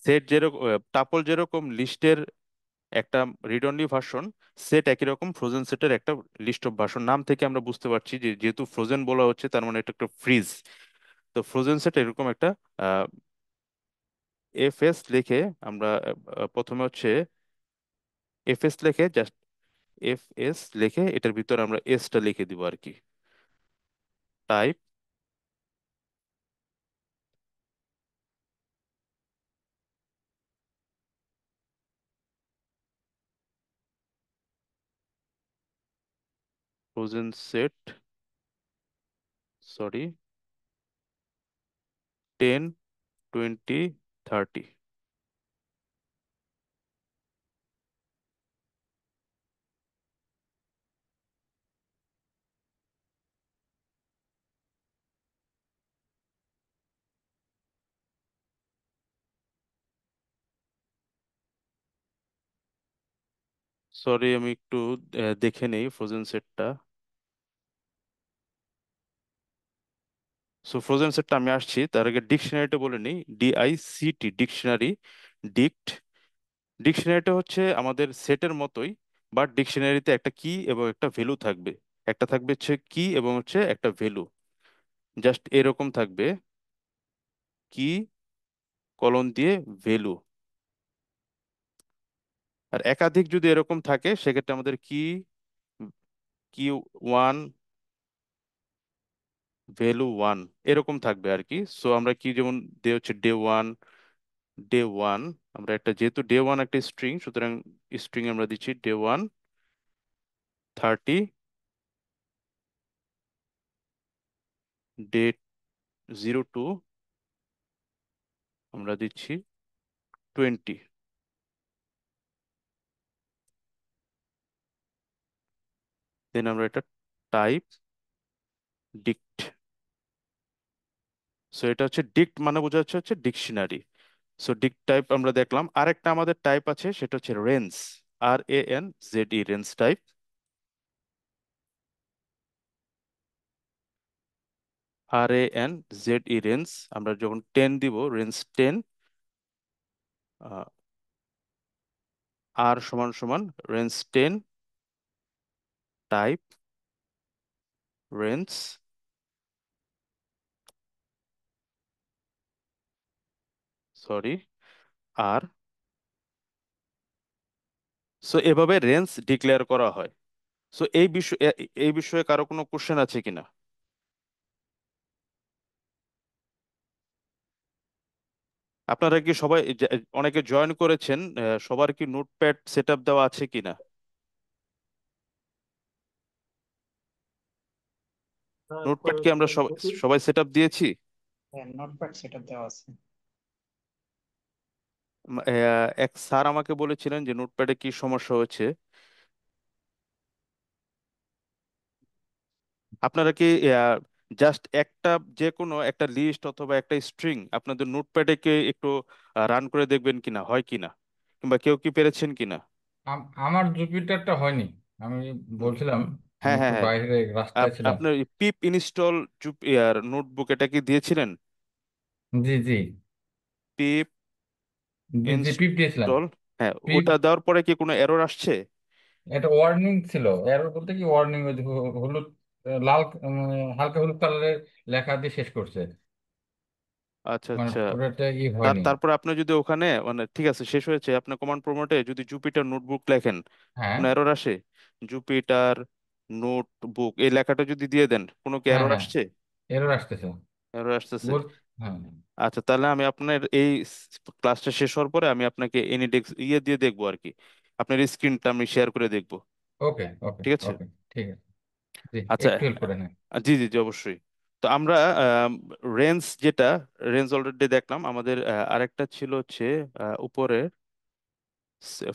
সেট যেরকম, টাপল যেরকম লিস্টের একটা রিড অনলি ভার্সন, সেট একই রকম ফ্রোজেন সেটের একটা লিস্ট অফ ভার্সন। নাম থেকে আমরা বুঝতে পারছি যে যেহেতু ফ্রোজেন বলা হচ্ছে তার মানে এটা একটা ফ্রিজ। তো ফ্রোজেন সেট এরকম একটা এফএস লিখে আমরা প্রথমে হচ্ছে এফএস লিখে জাস্ট এফএস লিখে এটার ভিতরে আমরা এসটা লিখে দিব আর কি। Type, frozen set, sorry, 10, 20, 30। Sorry, আমি একটু দেখে নেই ফ্রোজেন সেটটা। সো ফ্রোজেন সেটটা আমি আসছি, তার আগে ডিকশনারিটা বলে নিই। DICT, dictionary. ডিক্ট, ডিকশনারিটা হচ্ছে আমাদের সেটের মতোই, বাট ডিকশনারিতে একটা কি এবং একটা ভ্যালু থাকবে। একটা থাকবে হচ্ছে কি এবং হচ্ছে একটা ভ্যালু, জাস্ট এরকম থাকবে, কি কলন দিয়ে ভ্যালু। আর একাধিক যদি এরকম থাকে সেক্ষেত্রে আমাদের কি, কি ওয়ান, ভ্যালু ওয়ান, এরকম থাকবে আর কি। সো আমরা কি যেমন ডে হচ্ছে ডে ওয়ান, ডে ওয়ান, আমরা একটা যেহেতু ডে ওয়ান একটা স্ট্রিং, সুতরাং স্ট্রিং আমরা দিচ্ছি ডে ওয়ান, 30, ডে 02 আমরা দিচ্ছি 20। দেন আমরা এটা টাইপ ডিক্ট। সো এটা হচ্ছে ডিক্ট মানে বোঝা যাচ্ছে হচ্ছে ডিকশনারি। সো ডিক্ট টাইপ আমরা দেখলাম। আরেকটা আমাদের টাইপ আছে সেটা হচ্ছে range, RANZE, range type. RANZE, range, আমরা যখন 10 দিব রেঞ্জ 10, আর সমান সমান রেঞ্জ 10, টাইপ রেঞ্জ, সরি, আর। সো এভাবে রেঞ্জ ডিক্লেয়ার করা হয়। সো এই বিষয়ে কারো কোনো কোশ্চেন আছে কিনা? আপনারা কি সবাই অনেকে জয়েন করেছেন, সবার কি নোটপ্যাড সেট আপ দেওয়া আছে কিনা? নোটপ্যাড কি আমরা সবাই সবাই সেট আপ দিয়েছি? হ্যাঁ, নোটপ্যাড সেটআপ দেওয়া আছে। এক স্যার আমাকে বলেছিলেন যে নোটপ্যাডে কি সমস্যা হচ্ছে। আপনারা কি জাস্ট একটা যে কোনো একটা লিস্ট অথবা একটা স্ট্রিং আপনাদের নোটপ্যাডে কে একটু রান করে দেখবেন কিনা, হয় কিনা, কিংবা কেউ কি পেরেছেন কিনা? আমার জুপিটারটা হয়নি। আমি উম, বলছিলাম, আমি হ্যাঁ, হ্যাঁ, একটু হ্যাঁ। বাইরে রাস্তায় ছিলাম। আপনার পিপ ইনস্টল নোটবুক এটা কি দিয়েছিলেন? জি জি। পিপ জি জি, পিপ দিয়েছিলাম। ইনস্টল, হ্যাঁ, পিপ, ওটা দেওয়ার পরে কি কোনো এরর আসছে? একটা ওয়ার্নিং ছিল। এর বলতে কি, ওয়ার্নিং ওই যে হলুদ, লাল, হালকা হলুদ কালারের লেখা দিয়ে শেষ করছে। আচ্ছা, মানে আচ্ছা। পুরোটা হয়নি। তারপরে আপনি যদি ওখানে মানে ঠিক আছে শেষ হয়েছে, আপনি কমান্ড প্রম্পটে যদি জুপিটার নোটবুক লেখেন, হ্যাঁ কোনো এরর আসে? জুপিটার নোটবুক এই লেখাটা যদি দিয়ে দেন, কোনো কি হ্যাঁ এরর হ্যাঁ, আসছে? এরর আসতেছে। এরর আসতেছে? বল। হ্যাঁ। আচ্ছা, তাহলে আমি আপনার এই ক্লাসটা শেষ হওয়ার পরে আমি আপনাকে এনিডেক্স ইয়ে দিয়ে দেখবো আর কি, আপনার স্ক্রিনটা আমি শেয়ার করে দেখবো। ওকে ওকে ঠিক আছে? ওকে, ঠিক আছে। জি, আচ্ছা। একটু হেল্প করে নেন। জি জি জি, অবশ্যই। তো আমরা রেঞ্জ যেটা, রেঞ্জ অলরেডি দেখলাম। আমাদের আরেকটা ছিল হচ্ছে উপরে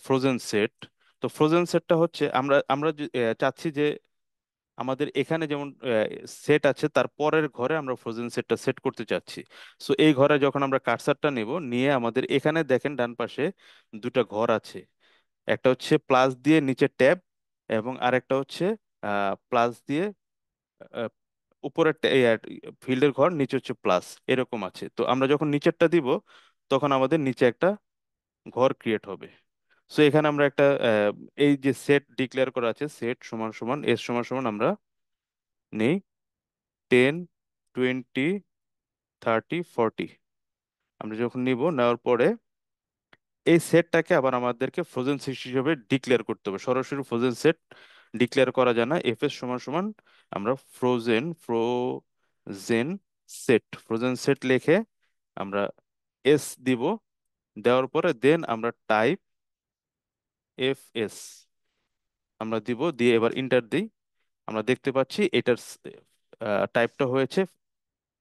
ফ্রোজেন সেট। তো ফ্রোজেন সেটটা হচ্ছে আমরা আমরা চাচ্ছি যে আমাদের এখানে যেমন সেট আছে, তার পরের ঘরে আমরা ফ্রোজেন সেটটা সেট করতে চাচ্ছি। সো এই ঘরে যখন আমরা কার্সারটা নেব, নিয়ে আমাদের এখানে দেখেন ডান পাশে দুটা ঘর আছে। একটা হচ্ছে প্লাস দিয়ে নিচে ট্যাব, এবং আরেকটা হচ্ছে প্লাস দিয়ে আহ, উপরে ফিল্ডের ঘর, নিচে হচ্ছে প্লাস, এরকম আছে। তো আমরা যখন নিচেরটা দিব, তখন আমাদের নিচে একটা ঘর ক্রিয়েট হবে। সো এখানে আমরা একটা এই যে সেট ডিক্লেয়ার করা আছে, সেট সমান সমান এস সমান সমান আমরা নেই 10, 20, 30, 40। আমরা যখন নিব, নেওয়ার পরে এই সেটটাকে আবার আমাদেরকে ফ্রোজেন সেট হিসেবে ডিক্লেয়ার করতে হবে। সরাসরি ফ্রোজেন সেট ডিক্লেয়ার করা যায় না। এফএস সমান সমান আমরা ফ্রোজেন ফ্রোজেন সেট লিখে আমরা এস দিব। দেওয়ার পরে দেন আমরা টাইপ এফ এস আমরা দিব, দিয়ে এবার ইন্টার দিই। আমরা দেখতে পাচ্ছি এটার টাইপটা হয়েছে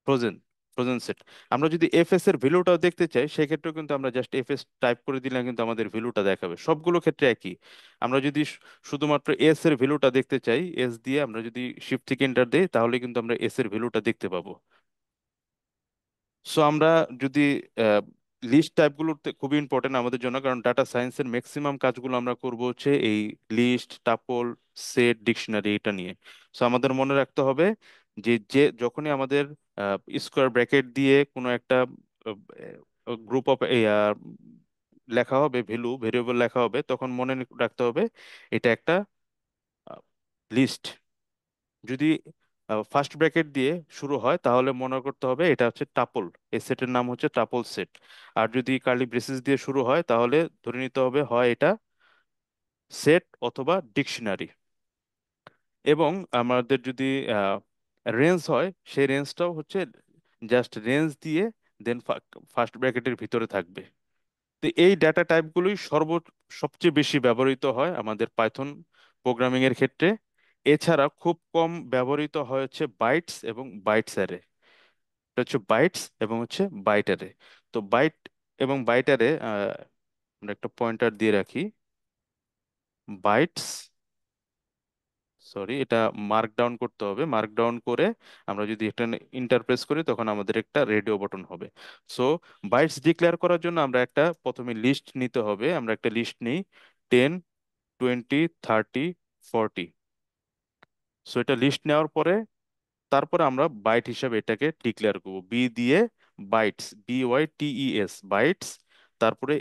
ফ্রোজেন ফ্রোজেন সেট। আমরা যদি এফএস এর ভ্যালুটাও দেখতে চাই, সেক্ষেত্রেও কিন্তু আমরা জাস্ট এফএস টাইপ করে দিলে কিন্তু আমাদের ভ্যালুটা দেখাবে। সবগুলো ক্ষেত্রে একই। আমরা যদি শুধুমাত্র এস এর ভ্যালুটা দেখতে চাই, এস দিয়ে আমরা যদি শিফট থেকে এন্টার দিই, তাহলে কিন্তু আমরা এস এর ভ্যালুটা দেখতে পাবো। সো আমরা যদি লিস্ট টাইপগুলোতে খুবই ইম্পর্টেন্ট আমাদের জন্য, কারণ ডাটা সায়েন্সের ম্যাক্সিমাম কাজগুলো আমরা করব হচ্ছে এই লিস্ট, টাপল, সেট, ডিকশনারি এটা নিয়ে। সো আমাদের মনে রাখতে হবে যে যে যখনই আমাদের স্কোয়ার ব্র্যাকেট দিয়ে কোনো একটা গ্রুপ অফ লেখা হবে, ভেরিয়েবল লেখা হবে, তখন মনে রাখতে হবে এটা একটা লিস্ট। যদি ফার্স্ট ব্র্যাকেট দিয়ে শুরু হয়, তাহলে মনে করতে হবে এটা হচ্ছে টাপল, এই সেটের নাম হচ্ছে টাপল সেট। আর যদি কার্লি ব্রেসিস দিয়ে শুরু হয়, তাহলে ধরে নিতে হবে হয় এটা সেট অথবা ডিকশনারি। এবং আমাদের যদি রেঞ্জ হয়, সেই রেঞ্জটাও হচ্ছে জাস্ট রেঞ্জ দিয়ে দেন ফার্স্ট ব্র্যাকেটের ভিতরে থাকবে। তো এই ডেটা টাইপগুলোই সবচেয়ে বেশি ব্যবহৃত হয় আমাদের পাইথন প্রোগ্রামিং এর ক্ষেত্রে। এছাড়া খুব কম ব্যবহৃত হয় হচ্ছে বাইটস এবং বাইটস অ্যারে। এটা হচ্ছে বাইটস এবং হচ্ছে বাইট অ্যারে। তো বাইট এবং বাইট অ্যারে আমরা একটা পয়েন্টার দিয়ে রাখি। বাইটস, সরি, এটা মার্ক ডাউন করতে হবে। মার্ক ডাউন করে আমরা যদি এটা ইন্টারপ্রেস করি, তখন আমাদের একটা রেডিও বাটন হবে। সো বাইটস ডিক্লেয়ার করার জন্য আমরা একটা প্রথমে লিস্ট নিতে হবে। আমরা একটা লিস্ট নিই 10, 20, 30, 40। সো এটা লিস্ট নেওয়ার পরে তারপরে আমরা বাইট হিসাবে এটাকে ডিক্লেয়ার করব, বি দিয়ে বাইটস, BYTES বাইটস। তারপরে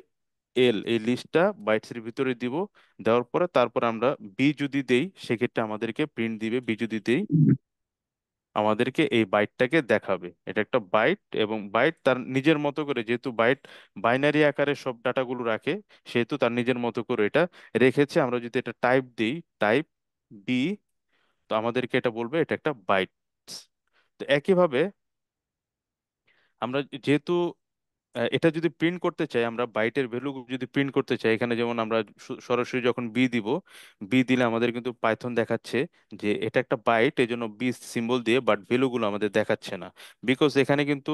এল, এই লিস্টটা বাইটস এর ভিতরে দিব। দেওয়ার পরে তারপর আমরা বি যদি দেই, সেক্ষেত্রে আমাদেরকে প্রিন্ট দিবে। বি যদি দেই, আমাদেরকে এই বাইটটাকে দেখাবে। এটা একটা বাইট, এবং বাইট তার নিজের মতো করে, যেহেতু বাইট বাইনারি আকারে সব ডাটাগুলো রাখে, সেহেতু তার নিজের মতো করে এটা রেখেছে। আমরা যদি এটা টাইপ দিই, টাইপ বি, তো আমাদেরকে এটা বলবে এটা একটা বাইট। তো একইভাবে আমরা যেহেতু এটা যদি প্রিন্ট করতে চাই, আমরা বাইটের ভ্যালু যদি প্রিন্ট করতে চাই, এখানে যেমন আমরা সরাসরি যখন বি দিব, বি দিলে আমাদের কিন্তু পাইথন দেখাচ্ছে যে এটা একটা বাইট, এই জন্য বি সিম্বল দিয়ে, বাট ভ্যালুগুলো আমাদের দেখাচ্ছে না। বিকজ এখানে কিন্তু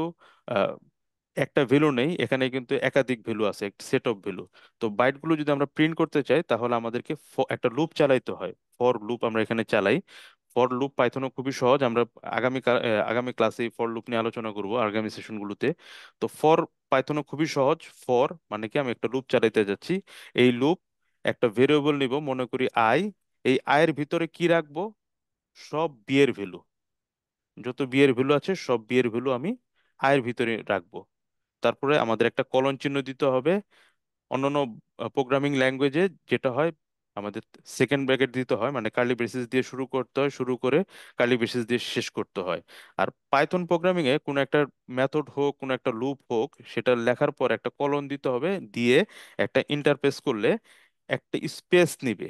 একটা ভ্যালু নেই, এখানে কিন্তু একাধিক ভ্যালু আছে, একটা সেট অফ ভ্যালু। তো বাইটগুলো যদি আমরা প্রিন্ট করতে চাই, তাহলে আমাদেরকে একটা লুপ চালাইতে হয়। ফর লুপ আমরা এখানে চালাই। ফর লুপ পাইথনও খুবই সহজ। আমরা আগামী ক্লাসে ফর লুপ নিয়ে আলোচনা করব আগামী সেশনগুলোতে। তো ফর পাইথনও খুবই সহজ। ফর মানে কি, আমি একটা লুপ চালাইতে যাচ্ছি। এই লুপ একটা ভেরিয়েবল নিব, মনে করি আই। এই আয়ের ভিতরে কি রাখবো? সব বিয়ের ভ্যালু, যত বিয়ের ভ্যালু আছে সব বিয়ের ভ্যালু আমি আয়ের ভিতরে রাখবো। তারপরে আমাদের একটা কলন চিহ্ন দিতে হবে। অন্যান্য প্রোগ্রামিং ল্যাঙ্গুয়েজে যেটা হয়, আমাদের সেকেন্ড ব্র্যাকেট দিতে হয়, মানে কার্লি ব্রেসিস দিয়ে শুরু করতে হয়, শুরু করে কার্লি ব্রেসিস দিয়ে শেষ করতে হয়। আর পাইথন প্রোগ্রামিং এ কোনো একটা মেথড হোক, কোনো একটা লুপ হোক, সেটা লেখার পর একটা কলন দিতে হবে, দিয়ে একটা ইন্টারফেস করলে একটা স্পেস নিবে।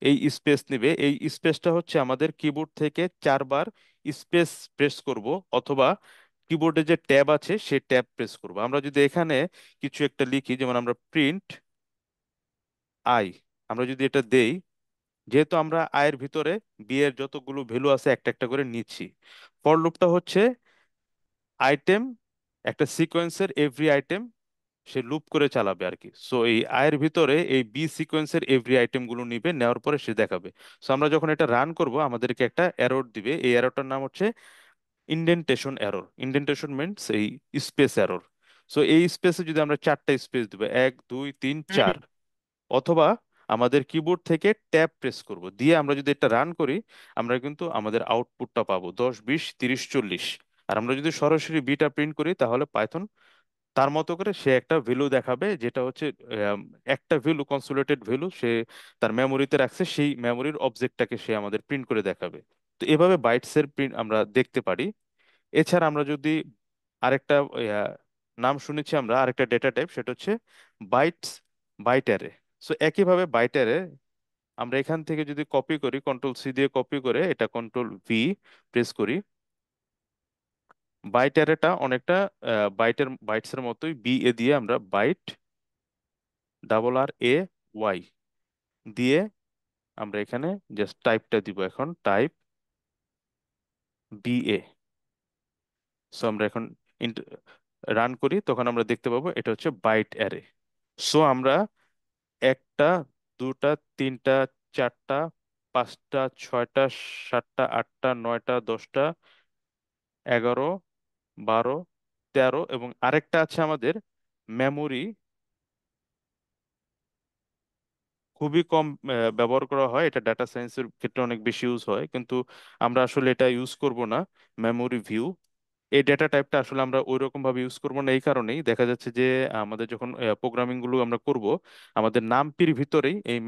এই স্পেস নিবে, এই স্পেসটা হচ্ছে আমাদের কিবোর্ড থেকে 4 বার স্পেস প্রেস করব, অথবা কিবোর্ডে যে ট্যাব আছে সেই ট্যাব প্রেস করব। আমরা যদি এখানে কিছু একটা লিখি, যেমন আমরা প্রিন্ট আই, আমরা যদি এটা দেই, যেহেতু আমরা আয়ের ভিতরে বি এর যতগুলো ভ্যালু আছে একটা একটা করে নিচ্ছি, ফর লুপটা হচ্ছে আইটেম, একটা সিকোয়েন্সের এভরি আইটেম সে লুপ করে চালাবে আর কি। সো এই আয়ের ভিতরে এই বি সিকোয়েন্সের এভরি আইটেম গুলো নিবে, নেওয়ার পরে সে দেখাবে। সো আমরা যখন এটা রান করব আমাদেরকে একটা এরর দিবে, এই এররটার নাম হচ্ছে ইন্ডেন্টেশন এরর। ইন্ডেন্টেশন মিনস এই স্পেস এরর। সো এই স্পেসে যদি আমরা 4টা স্পেস দিব, 1 2 3 4, অথবা আমাদের কিবোর্ড থেকে ট্যাব প্রেস করব, দিয়ে আমরা যদি এটা রান করি, আমরা কিন্তু আমাদের আউটপুটটা পাবো 10 20 30 40। আর আমরা যদি সরাসরি বিটা প্রিন্ট করি, তাহলে পাইথন তার মতো করে সে একটা ভ্যালু দেখাবে, যেটা হচ্ছে আম, একটা ভ্যালু, কনসোলিডেটেড ভ্যালু সে তার মেমোরিতে রাখছে, সেই মেমোরির অবজেক্টটাকে সে আমাদের প্রিন্ট করে দেখাবে। তো এভাবে বাইটসের প্রিন্ট আমরা দেখতে পারি। এছাড়া আমরা যদি আরেকটা নাম শুনেছি, আমরা আরেকটা ডেটা টাইপ, সেটা হচ্ছে বাইটস, বাইট অ্যারে। সো একইভাবে বাইট অ্যারে আমরা এখান থেকে যদি কপি করি, কন্ট্রোল সি দিয়ে কপি করে এটা কন্ট্রোল ভি প্রেস করি, বাইট অ্যারেটা অনেকটা বাইটসের মতোই, বি এ দিয়ে আমরা বাইট, RRAY দিয়ে আমরা এখানে জাস্ট টাইপটা দিব, এখন টাইপ BA। সো আমরা এখন রান করি, তখন আমরা দেখতে পাবো এটা হচ্ছে বাইট অ্যারে। সো আমরা 1টা 2টা 3টা 4টা 5টা 6টা 7টা 8টা 9টা 10টা 11 12 13, এবং আরেকটা আছে আমাদের মেমোরি, খুবই কম ব্যবহার করা হয়, এটা ডাটা সায়েন্সের ক্ষেত্রে অনেক বেশি ইউজ হয়, কিন্তু আমরা আসলে এটা ইউজ করব না, মেমোরি ভিউ। এই ডেটা টাইপটা আসলে আমরা ওই রকম ভাবে ইউজ করব না, এই কারণেই দেখা যাচ্ছে যে আমাদের যখন প্রোগ্রামিং গুলো আমরা করব, আমাদের নামপির ভিতরেই এই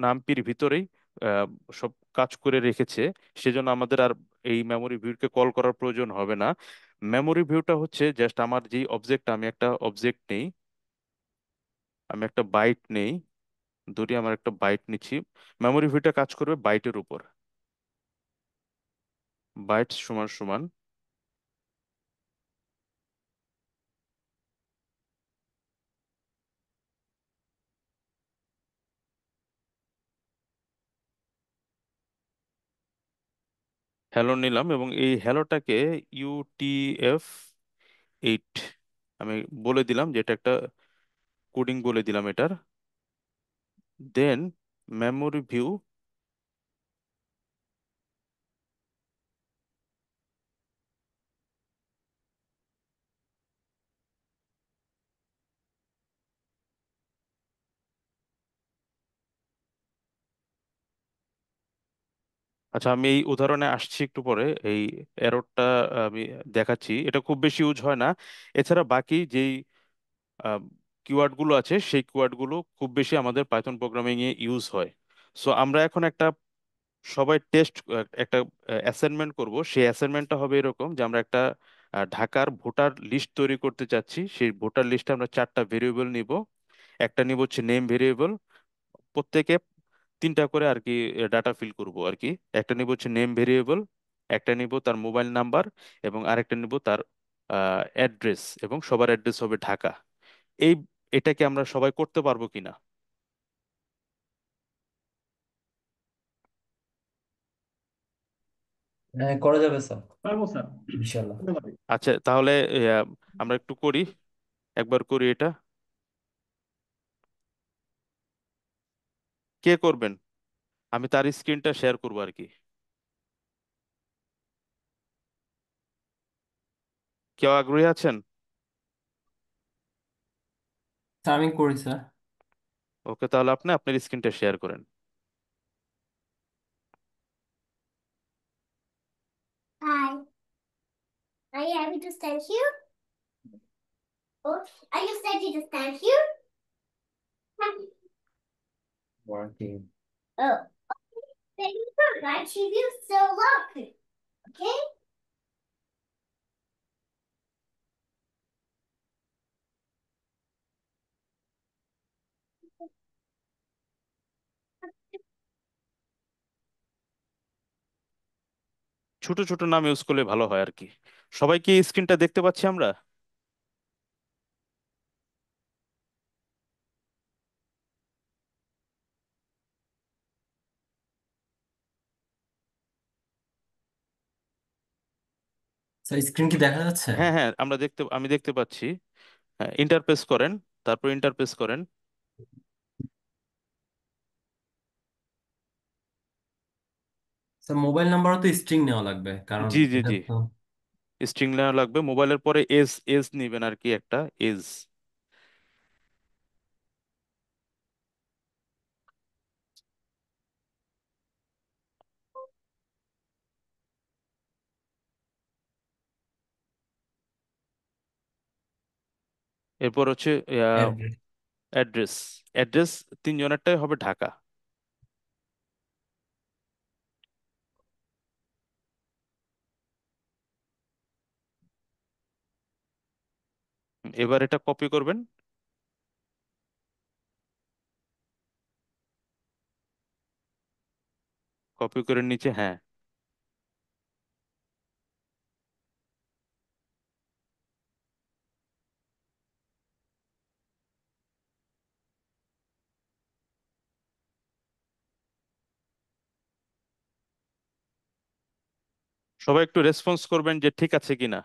নামপির ভিতরেই আহ, সব কাজ করে রেখেছে। সেজন্য আমাদের আর এই মেমোরি ভিউকে কল করার প্রয়োজন হবে না। মেমোরি ভিউটা হচ্ছে জাস্ট আমার যেই অবজেক্ট, আমি একটা অবজেক্ট নেই, আমি একটা বাইট নেই, ধরি আমার একটা বাইট নিচ্ছি, মেমোরি ভিউটা কাজ করবে বাইটের উপর। বাইট সমান সমান হ্যালো নিলাম, এবং এই হ্যালোটাকে UTF-8 আমি বলে দিলাম, যে এটা একটা কোডিং বলে দিলাম এটার। দেন মেমোরি ভিউ, আচ্ছা আমি এই উদাহরণে আসছি একটু পরে, এই এররটা আমি দেখাচ্ছি, এটা খুব বেশি ইউজ হয় না। এছাড়া বাকি যেই কিওয়ার্ড গুলো আছে সেই কিওয়ার্ড গুলো খুব বেশি আমাদের পাইথন প্রোগ্রামিং এ ইউজ হয়। সো আমরা এখন একটা সবাই টেস্ট, একটা অ্যাসাইনমেন্ট করব। সেই অ্যাসাইনমেন্টটা হবে এরকম, যে আমরা একটা ঢাকার ভোটার লিস্ট তৈরি করতে চাচ্ছি। সেই ভোটার লিস্টে আমরা 4টা ভেরিয়েবল নিব। একটা নিব হচ্ছে নেম ভেরিয়েবল, প্রত্যেকে 3টা করে আর কি ডাটা ফিল করব আর কি। একটা নিব হচ্ছে নেম ভেরিয়েবল, একটা নিব তার মোবাইল নাম্বার, এবং আরেকটা নিব তার অ্যাড্রেস, এবং সবার অ্যাড্রেস হবে ঢাকা। এই এটাকে আমরা সবাই করতে পারবো কিনা? হ্যাঁ, করা যাবে স্যার, পারবো স্যার, ইনশাল্লাহ। আচ্ছা তাহলে আমরা একটু করি, একবার করি এটা। কে করবেন? আমি তার স্ক্রিনটা শেয়ার করবো আর কি। কেউ আগ্রহী আছেন? স্যার আমি করি স্যার। ওকে, তাহলে আপনি আপনার স্ক্রিনটা শেয়ার করেন। Hi, are you happy to stand here? Oh, are you ready to stand here? Working. Oh, then you forgot to use so look. Okay? ছোট ছোট নাম ইউজ করলে ভালো হয় আর কি। সবাই কি স্ক্রিনটা দেখতে পাচ্ছি আমরা? স্যার স্ক্রিন কি দেখা যাচ্ছে? হ্যাঁ হ্যাঁ, আমি দেখতে পাচ্ছি। হ্যাঁ, ইন্টারপেস করেন, তারপর ইন্টারপেস করেন। স্যার মোবাইল নাম্বারও তো স্ট্রিং নেওয়া লাগবে, কারণ জি জি এটা জি, তো। স্ট্রিং নেওয়া লাগবে। মোবাইলের পরে এজ এজ নিবেন আর কি, একটা এজ। এরপর হচ্ছে অ্যাড্রেস। অ্যাড্রেস। অ্যাড্রেস তিনজনেরটাই হবে ঢাকা। এবার এটা কপি করবেন। কপি করে নিচে, হ্যাঁ। সবাই একটু রেসপন্স করবেন যে ঠিক আছে কিনা।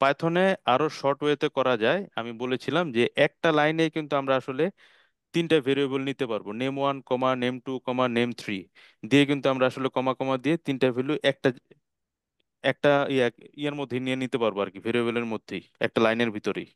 পাইথনে আরো শর্ট ওয়েতে করা যায়। আমি বলেছিলাম যে একটা লাইনে কিন্তু আমরা আসলে তিনটা ভেরিয়েবল নিতে পারবো, name one comma name two comma name three দিয়ে, কিন্তু আমরা আসলে কমা কমা দিয়ে তিনটা ভ্যালু একটা একটা ইয়ার মধ্যে নিয়ে নিতে পারবো আর কি, ভেরিয়েবলের মধ্যেই, একটা লাইনের ভিতরেই।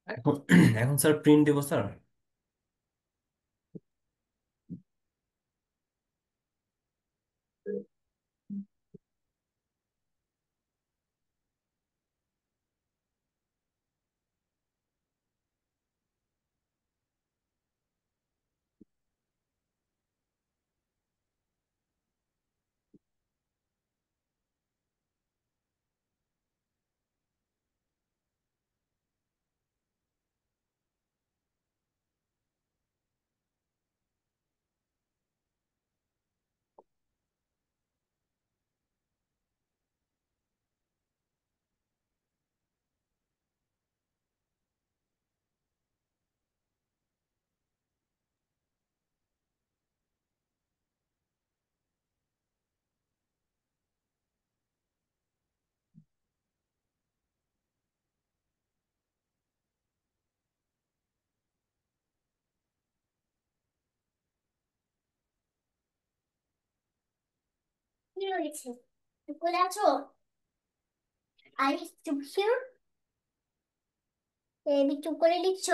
এখন এখন স্যার প্রিন্ট দেবো স্যার। কি রয়েছে? বলে আছো আই চুপ হিউর, বেবি চুপ করে দিচ্ছ।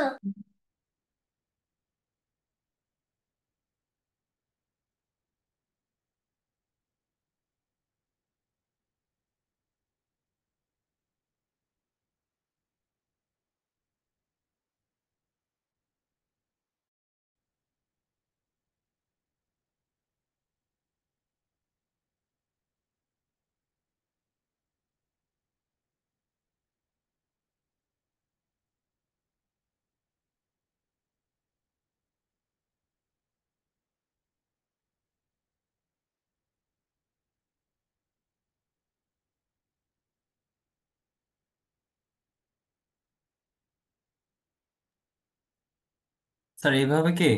স্যার এইভাবে কি?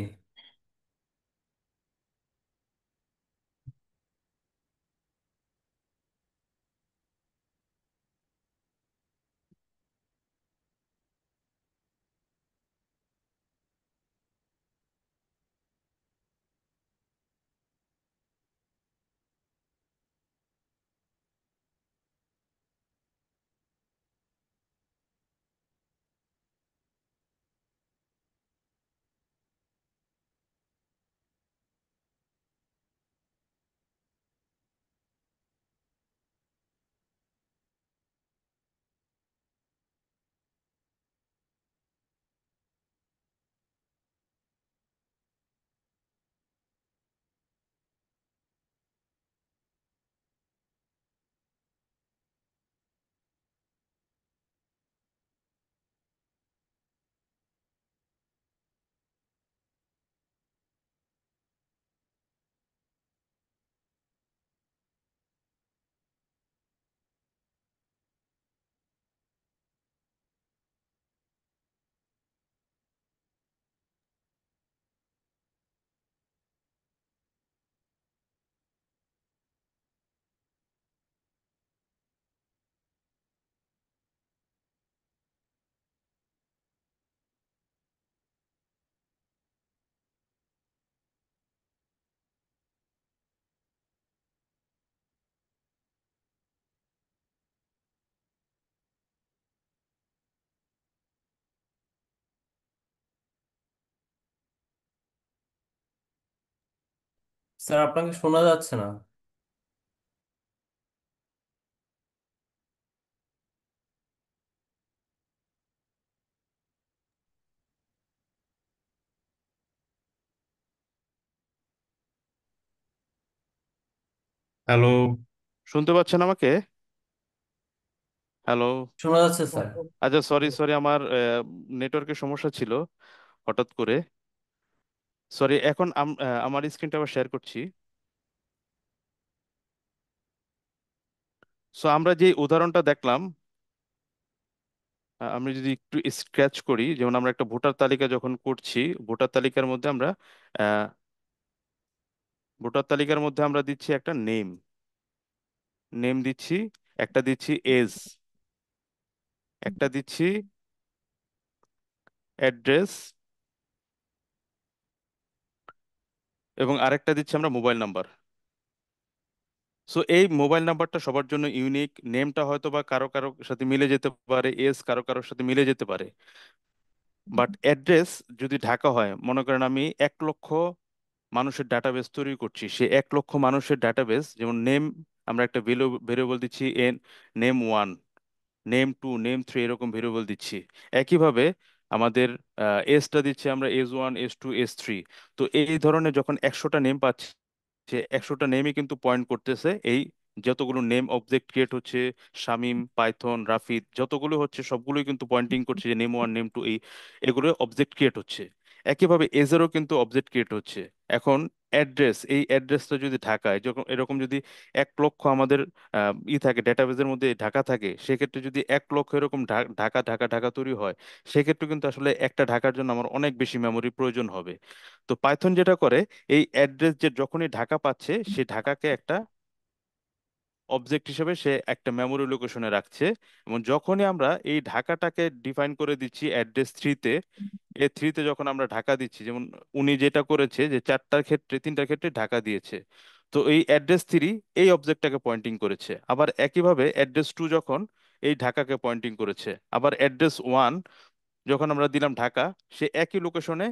স্যার আপনাকে শোনা যাচ্ছে না। হ্যালো, শুনতে পাচ্ছেন আমাকে? হ্যালো। শোনা যাচ্ছে স্যার। আচ্ছা, সরি সরি, আমার নেটওয়ার্কের সমস্যা ছিল হঠাৎ করে। সরি, এখন আমার স্ক্রিনটা আবার শেয়ার করছি। সো আমরা যে উদাহরণটা দেখলাম, আমরা যদি একটু স্ক্র্যাচ করি, যেমন আমরা একটা ভোটার তালিকা যখন করছি, ভোটার তালিকার মধ্যে আমরা আহ, ভোটার তালিকার মধ্যে আমরা দিচ্ছি একটা নেম, নেম দিচ্ছি, একটা দিচ্ছি এজ, একটা দিচ্ছি অ্যাড্রেস, এবং আরেকটা দিচ্ছি আমরা মোবাইল নাম্বার। সো এই মোবাইল নাম্বারটা সবার জন্য ইউনিক, নেমটা হয়তো বা কারো কারো সাথে মিলে যেতে পারে, এজ কারো কারোর সাথে মিলে যেতে পারে, বাট অ্যাড্রেস যদি ঢাকা হয়, মনে করেন আমি 1 লক্ষ মানুষের ডাটাবেস তৈরি করছি, সে 1 লক্ষ মানুষের ডাটাবেস, যেমন নেম আমরা একটা ভেরিয়েবল দিচ্ছি, name one, name two, name three, এরকম ভেরিয়েবল দিচ্ছি। একইভাবে আমাদের এজটা দিচ্ছি আমরা এজ 1, এজ 2, এজ 3। তো এই ধরনের যখন 100টা নেম পাচ্ছি, সে 100টা নেমই কিন্তু পয়েন্ট করতেছে এই যতগুলো নেম অবজেক্ট ক্রিয়েট হচ্ছে, শামিম, পাইথন, রাফিদ, যতগুলো হচ্ছে সবগুলোই কিন্তু পয়েন্টিং করছে যে নেম 1, নেম 2, এগুলো অবজেক্ট ক্রিয়েট হচ্ছে। একইভাবে এজেরও কিন্তু অবজেক্ট ক্রিয়েট হচ্ছে। এখন অ্যাড্রেস, এই অ্যাড্রেসটা যদি ঢাকায়, যখন এরকম যদি 1 লক্ষ আমাদের থাকে ডেটাবেজের মধ্যে ঢাকা থাকে, সেক্ষেত্রে যদি 1 লক্ষ এরকম ঢাকা ঢাকা ঢাকা তৈরি হয়, সেক্ষেত্রে কিন্তু আসলে একটা ঢাকার জন্য আমার অনেক বেশি মেমোরি প্রয়োজন হবে। তো পাইথন যেটা করে, এই অ্যাড্রেস যে যখনই ঢাকা পাচ্ছে, সে ঢাকাকে একটা অবজেক্ট হিসেবে সে একটা মেমোরি লোকেশনে রাখছে, এবং যখনই আমরা এই ঢাকাটাকে ডিফাইন করে দিচ্ছি অ্যাড্রেস 3-তে, এ 3-তে যখন আমরা ঢাকা দিচ্ছি, যেমন উনি যেটা করেছে যে 3টার ক্ষেত্রে ঢাকা দিয়েছে, তো এই অ্যাড্রেস 3 এই অবজেক্টটাকে পয়েন্টিং করেছে। আবার একইভাবে অ্যাড্রেস 2 যখন এই ঢাকাকে পয়েন্টিং করেছে, আবার অ্যাড্রেস 1 যখন আমরা দিলাম ঢাকা, সে একই লোকেশনে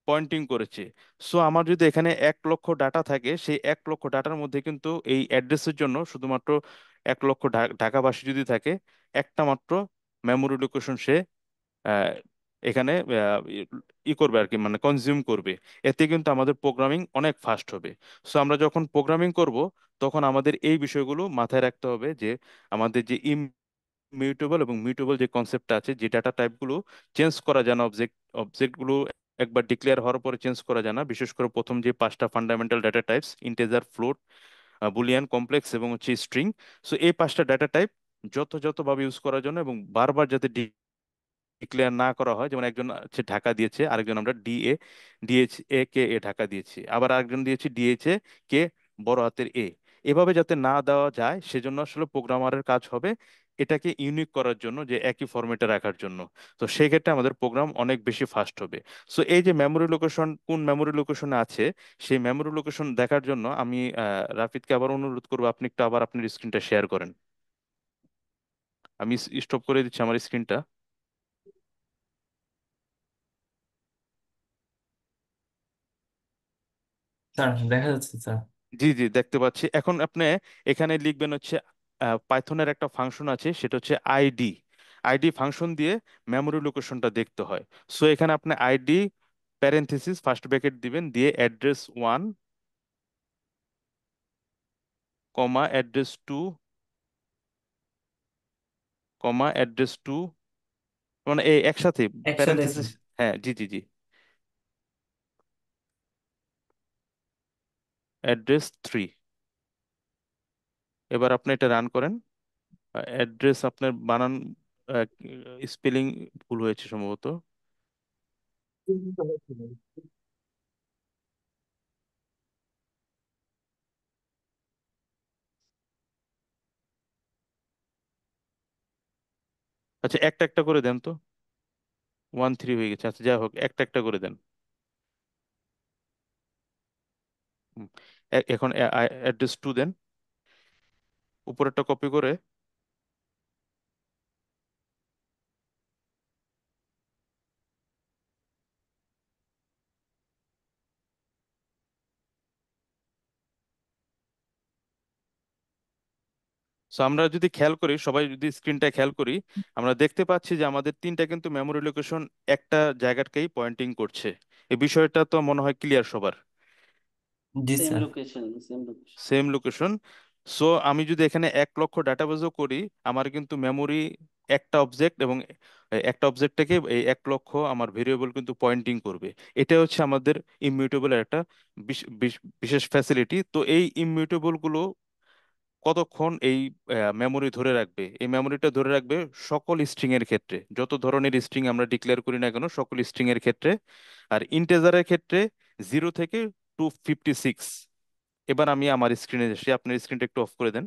পয়েন্টিং করেছে। সো আমার যদি এখানে 1 লক্ষ ডাটা থাকে, সেই 1 লক্ষ ডাটার মধ্যে কিন্তু এই অ্যাড্রেসের জন্য শুধুমাত্র 1 লক্ষ ঢাকাবাসী যদি থাকে, একটা মাত্র মেমোরি লোকেশন সে আহ, এখানে করবে আর কি, মানে কনজিউম করবে। এতে কিন্তু আমাদের প্রোগ্রামিং অনেক ফাস্ট হবে। সো আমরা যখন প্রোগ্রামিং করব, তখন আমাদের এই বিষয়গুলো মাথায় রাখতে হবে যে আমাদের যে মিউটেবল এবং মিউটেবল যে কনসেপ্টটা আছে, যে ডাটা টাইপগুলো চেঞ্জ করা যায় না, অবজেক্টগুলো একবার ডিক্লেয়ার হওয়ার পরে চেঞ্জ করা যায় না, বিশেষ করে প্রথম যে 5টা fundamental data types, integer, float, Boolean, complex এবং হচ্ছে স্ট্রিং। সো এই 5টা ডাটা টাইপ যথাযথভাবে ইউজ করার জন্য, এবং বারবার যাতে ডিক্লেয়ার না করা হয়, যেমন একজন হচ্ছে ঢাকা দিয়েছে, আরেকজন আমরা ডিএইচ এ কে ঢাকা দিয়েছি, আবার আরেকজন দিয়েছি ডিএইচ এ কে বড় হাতের এ, এভাবে যাতে না দেওয়া যায়, সেজন্য আসলে প্রোগ্রামারের কাজ হবে এটাকে ইউনিক করার জন্য, যে একই ফরম্যাটে রাখার জন্য। তো সেই ক্ষেত্রে আমাদের প্রোগ্রাম অনেক বেশি ফাস্ট হবে। সো এই যে মেমোরি লোকেশন কোন মেমোরি লোকেশনে আছে, সেই মেমোরি লোকেশন দেখার জন্য আমি রাফিদকে আবার অনুরোধ করবো, আপনি একটু আবার আপনার স্ক্রিনটা শেয়ার করেন। আমি স্টপ করে দিচ্ছি আমার স্ক্রিনটা। স্যার দেখা যাচ্ছে স্যার। জি জি, দেখতে পাচ্ছি। এখন আপনি এখানে লিখবেন হচ্ছে পাইথনের একটা ফাংশন আছে, সেটা হচ্ছে আইডি। আইডি ফাংশন দিয়ে মেমোরি লোকেশনটা দেখতে হয়। সো এখানে আপনি আইডি প্যারেন্থেসিস ফার্স্ট ব্র্যাকেট দিবেন, দিয়ে অ্যাড্রেস 1, কমা অ্যাড্রেস 2, অ্যাড্রেস 2, মানে এই একসাথে একসাথে স্যার। প্যারেন্থেসিস। হ্যাঁ, জি জি জি, অ্যাড্রেস 3। এবার আপনি এটা রান করেন। অ্যাড্রেস আপনার বানান, স্পেলিং ভুল হয়েছে সম্ভবত। আচ্ছা, একটা একটা করে দেন তো। 1-3 হয়ে গেছে, আচ্ছা যাই হোক, একটা একটা করে দেন। হুম। এখন অ্যাড্রেস 2 দেন, উপরেরটা কপি করে সো আমরা যদি খেয়াল করি, সবাই যদি স্ক্রিনটা খেয়াল করি, আমরা দেখতে পাচ্ছি যে আমাদের তিনটা কিন্তু মেমোরি লোকেশন একটা জায়গাটাকেই পয়েন্টিং করছে। এই বিষয়টা তো মনে হয় ক্লিয়ার সবার। জি same sir. Location, same location. Same location. So আমি যদি এখানে 1 লক্ষ ডাটাবেজও করি, আমার কিন্তু মেমোরি একটা অবজেক্ট, এবং একটা অবজেক্ট থেকে এই 1 লক্ষ আমার ভেরিয়েবল কিন্তু পয়েন্টিং করবে। এটা হচ্ছে আমাদের ইমিউটেবল একটা বিশেষ ফ্যাসিলিটি। তো এই ইমিউটেবল গুলো কতক্ষণ এই মেমোরি ধরে রাখবে? এই মেমোরিটা ধরে রাখবে সকল স্ট্রিং এর ক্ষেত্রে, যত ধরনের স্ট্রিং আমরা ডিক্লেয়ার করি না কেন সকল স্ট্রিং এর ক্ষেত্রে। আর ইন্টেজারের ক্ষেত্রে 0 থেকে 256। এবার আমি আমার স্ক্রিনে এসে, আপনার স্ক্রিনটা একটু অফ করে দেন।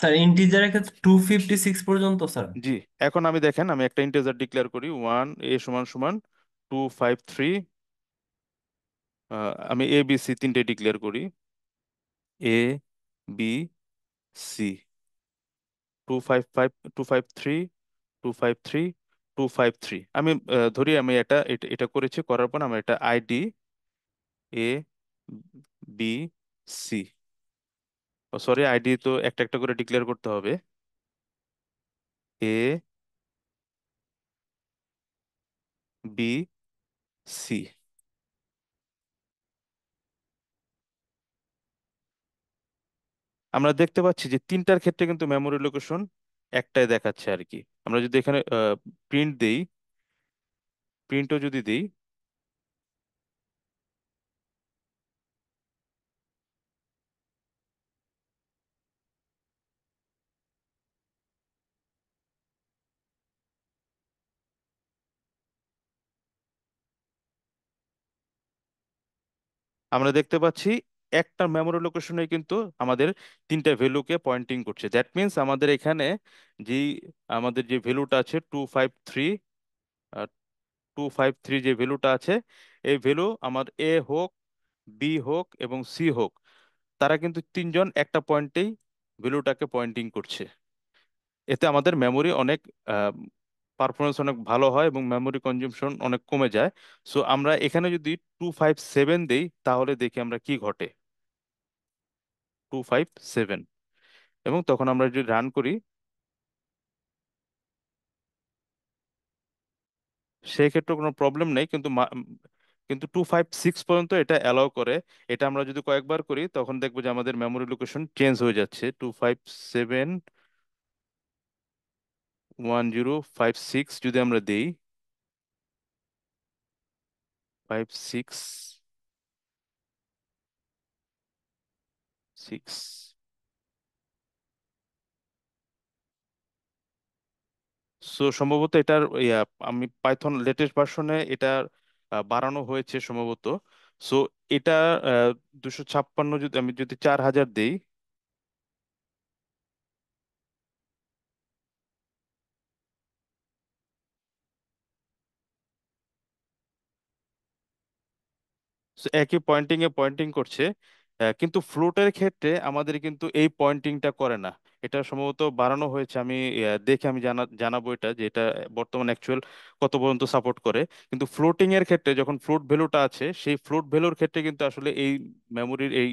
স্যার ইন্টিজারের ক্ষেত্রে 256 পর্যন্ত স্যার। জি। এখন আমি দেখেন, আমি একটা ইন্টেজার ডিক্লেয়ার করি, 1 a = 253। আমি এ বি সি তিনটে ডিক্লেয়ার করি, A B C, 255, 253, 253, 253। আমি ধরি আমি এটা এটা এটা করেছি, করার পর আমার এটা ID A B C, sorry ID তো একটা একটা করে ডিক্লেয়ার করতে হবে। A B C। আমরা দেখতে পাচ্ছি যে তিনটার ক্ষেত্রে কিন্তু মেমোরি লোকেশন একটাই দেখাচ্ছে আর কি। আমরা যদি এখানে প্রিন্ট দেই, প্রিন্টও যদি দেই, আমরা দেখতে পাচ্ছি একটা মেমোরি লোকেশনে কিন্তু আমাদের তিনটা ভ্যালুকে পয়েন্টিং করছে। দ্যাট মিন্স আমাদের এখানে যে আমাদের যে ভ্যালুটা আছে 253, 253 যে ভ্যালুটা আছে, এই ভ্যালু আমার এ হোক, বি হোক এবং সি হোক, তারা কিন্তু তিনজন একটা পয়েন্টেই ভ্যালুটাকে পয়েন্টিং করছে। এতে আমাদের মেমোরি অনেক পারফরমেন্স অনেক ভালো হয় এবং মেমোরি কনজিউমশন অনেক কমে যায়। সো আমরা এখানে যদি 257 দেই, তাহলে দেখি আমরা কি ঘটে। 257, এবং তখন আমরা যদি রান করি, সেই ক্ষেত্রে কোনো প্রবলেম নেই, কিন্তু কিন্তু 256 পর্যন্ত এটা অ্যালাউ করে। এটা আমরা যদি কয়েকবার করি, তখন দেখবো যে আমাদের মেমোরি লোকেশন চেঞ্জ হয়ে যাচ্ছে। 257 1056 যদি আমরা দিই, 566। সো সম্ভবত এটার আমি পাইথন লেটেস্ট ভার্সনে এটা বাড়ানো হয়েছে সম্ভবত। সো এটা 256, যদি আমি যদি 4000 দেই, so একই পয়েন্টিং এ পয়েন্টিং করছে। কিন্তু ফ্লোটের ক্ষেত্রে আমাদের কিন্তু এই পয়েন্টিংটা করে না। এটা সম্ভবত বাড়ানো হয়েছে। আমি দেখে আমি জানাবো এটা, যে এটা বর্তমান অ্যাকচুয়াল কত পর্যন্ত সাপোর্ট করে। কিন্তু ফ্লোটিং এর ক্ষেত্রে যখন ফ্লোট ভ্যালুটা আছে, সেই ফ্লোট ভ্যালুর ক্ষেত্রে কিন্তু আসলে এই মেমোরির এই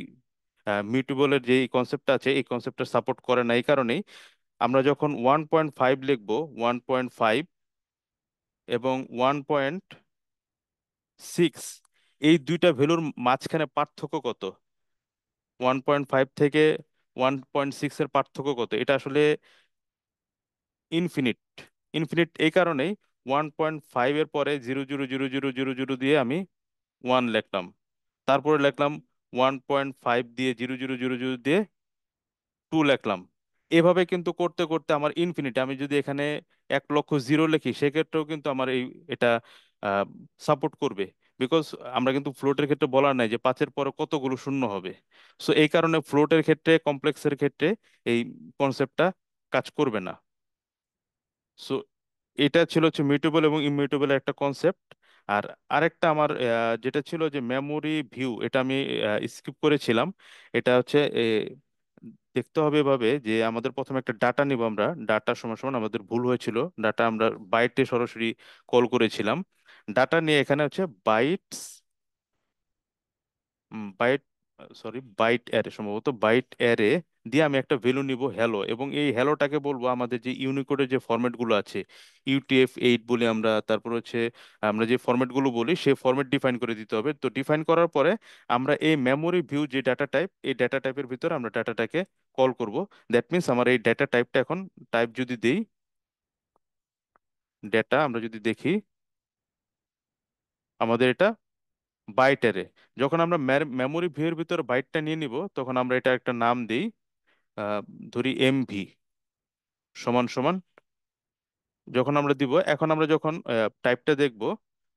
মিউটেবলের যে কনসেপ্টটা আছে, এই কনসেপ্টটা সাপোর্ট করে না। এই কারণেই আমরা যখন 1.5 লিখবো, 1.5 এবং 1.6, এই দুইটা ভ্যালুর মাঝখানে পার্থক্য কত? 1.5 থেকে 1.6 এর পার্থক্য কত? এটা আসলে ইনফিনিট। ইনফিনিট এই কারণেই 1.5 এর পরে 0 0 0 0 0 0 দিয়ে আমি 1 লিখলাম, তারপরে লিখলাম 1.5 দিয়ে 0 0 0 0 দিয়ে 2 লিখলাম। এভাবে কিন্তু করতে করতে আমার ইনফিনিট, আমি যদি এখানে 1 লক্ষ জিরো লিখি, সেক্ষেত্রেও কিন্তু আমার এটা সাপোর্ট করবে। বিকজ আমরা কিন্তু ফ্লোটের ক্ষেত্রে বলার নাই যে 5-এর পরে কতগুলো শূন্য হবে। সো এই কারণে ফ্লোটের ক্ষেত্রে, কমপ্লেক্সের ক্ষেত্রে এই কনসেপ্টটা কাজ করবে না। সো এটা ছিল হচ্ছে মিউটেবল এবং ইমিউটেবল একটা কনসেপ্ট। আর আরেকটা আমার যেটা ছিল যে মেমোরি ভিউ, এটা আমি স্কিপ করেছিলাম। এটা হচ্ছে দেখতে হবে এভাবে যে আমাদের প্রথমে একটা ডাটা নিব। আমরা ডাটা সমান সমান, আমাদের ভুল হয়েছিল, ডাটা আমরা বাইটে সরাসরি কল করেছিলাম। ডাটা নিয়ে এখানে হচ্ছে bytes byte, sorry byte array, সম্ভবত বাইট অ্যারে দিয়ে আমি একটা ভ্যালু নিব হ্যালো, এবং এই হ্যালোটাকে বলবো আমাদের যে ইউনিকোডের যে ফরম্যাট গুলো আছে, UTF-8 বলি আমরা, তারপর হচ্ছে আমরা যে ফরম্যাট গুলো বলি সেই ফরম্যাট ডিফাইন করে দিতে হবে। তো ডিফাইন করার পরে আমরা এই মেমোরি ভিউ যে ডাটা টাইপ, এই ডাটা টাইপের ভিতরে আমরা ডাটাটাকে কল করব। দ্যাট মিনস আমার এই ডাটা টাইপটা এখন টাইপ যদি দেই, ডেটা আমরা যদি দেখি, আমাদের এটা বাইট অ্যারে। যখন আমরা মেমোরি ভিউয়ের ভিতরে বাইটটা নিয়ে নিব, তখন আমরা এটা একটা নাম দিই, আহ, ধরি MV সমান সমান। যখন আমরা দিব, এখন আমরা যখন টাইপটা দেখব,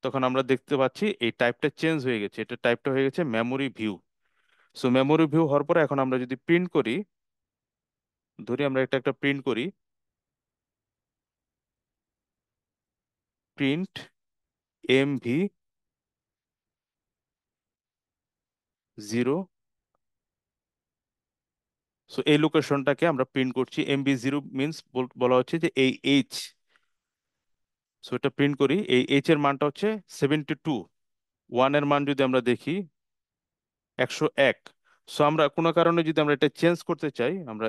তখন আমরা দেখতে পাচ্ছি এই টাইপটা চেঞ্জ হয়ে গেছে, এটা টাইপটা হয়ে গেছে memory view. So memory view হওয়ার পরে এখন আমরা যদি প্রিন্ট করি, ধরি আমরা একটা একটা প্রিন্ট করি, প্রিন্ট MV0। সো এই লোকেশনটাকে আমরা প্রিন্ট করছি, MV0 মিনস বলা হচ্ছে যে এই এইচ। সো এটা প্রিন্ট করি, এই এইচ এর মানটা হচ্ছে 72। ওয়ানের মান যদি আমরা দেখি 101। সো আমরা কোনো কারণে যদি আমরা এটা চেঞ্জ করতে চাই, আমরা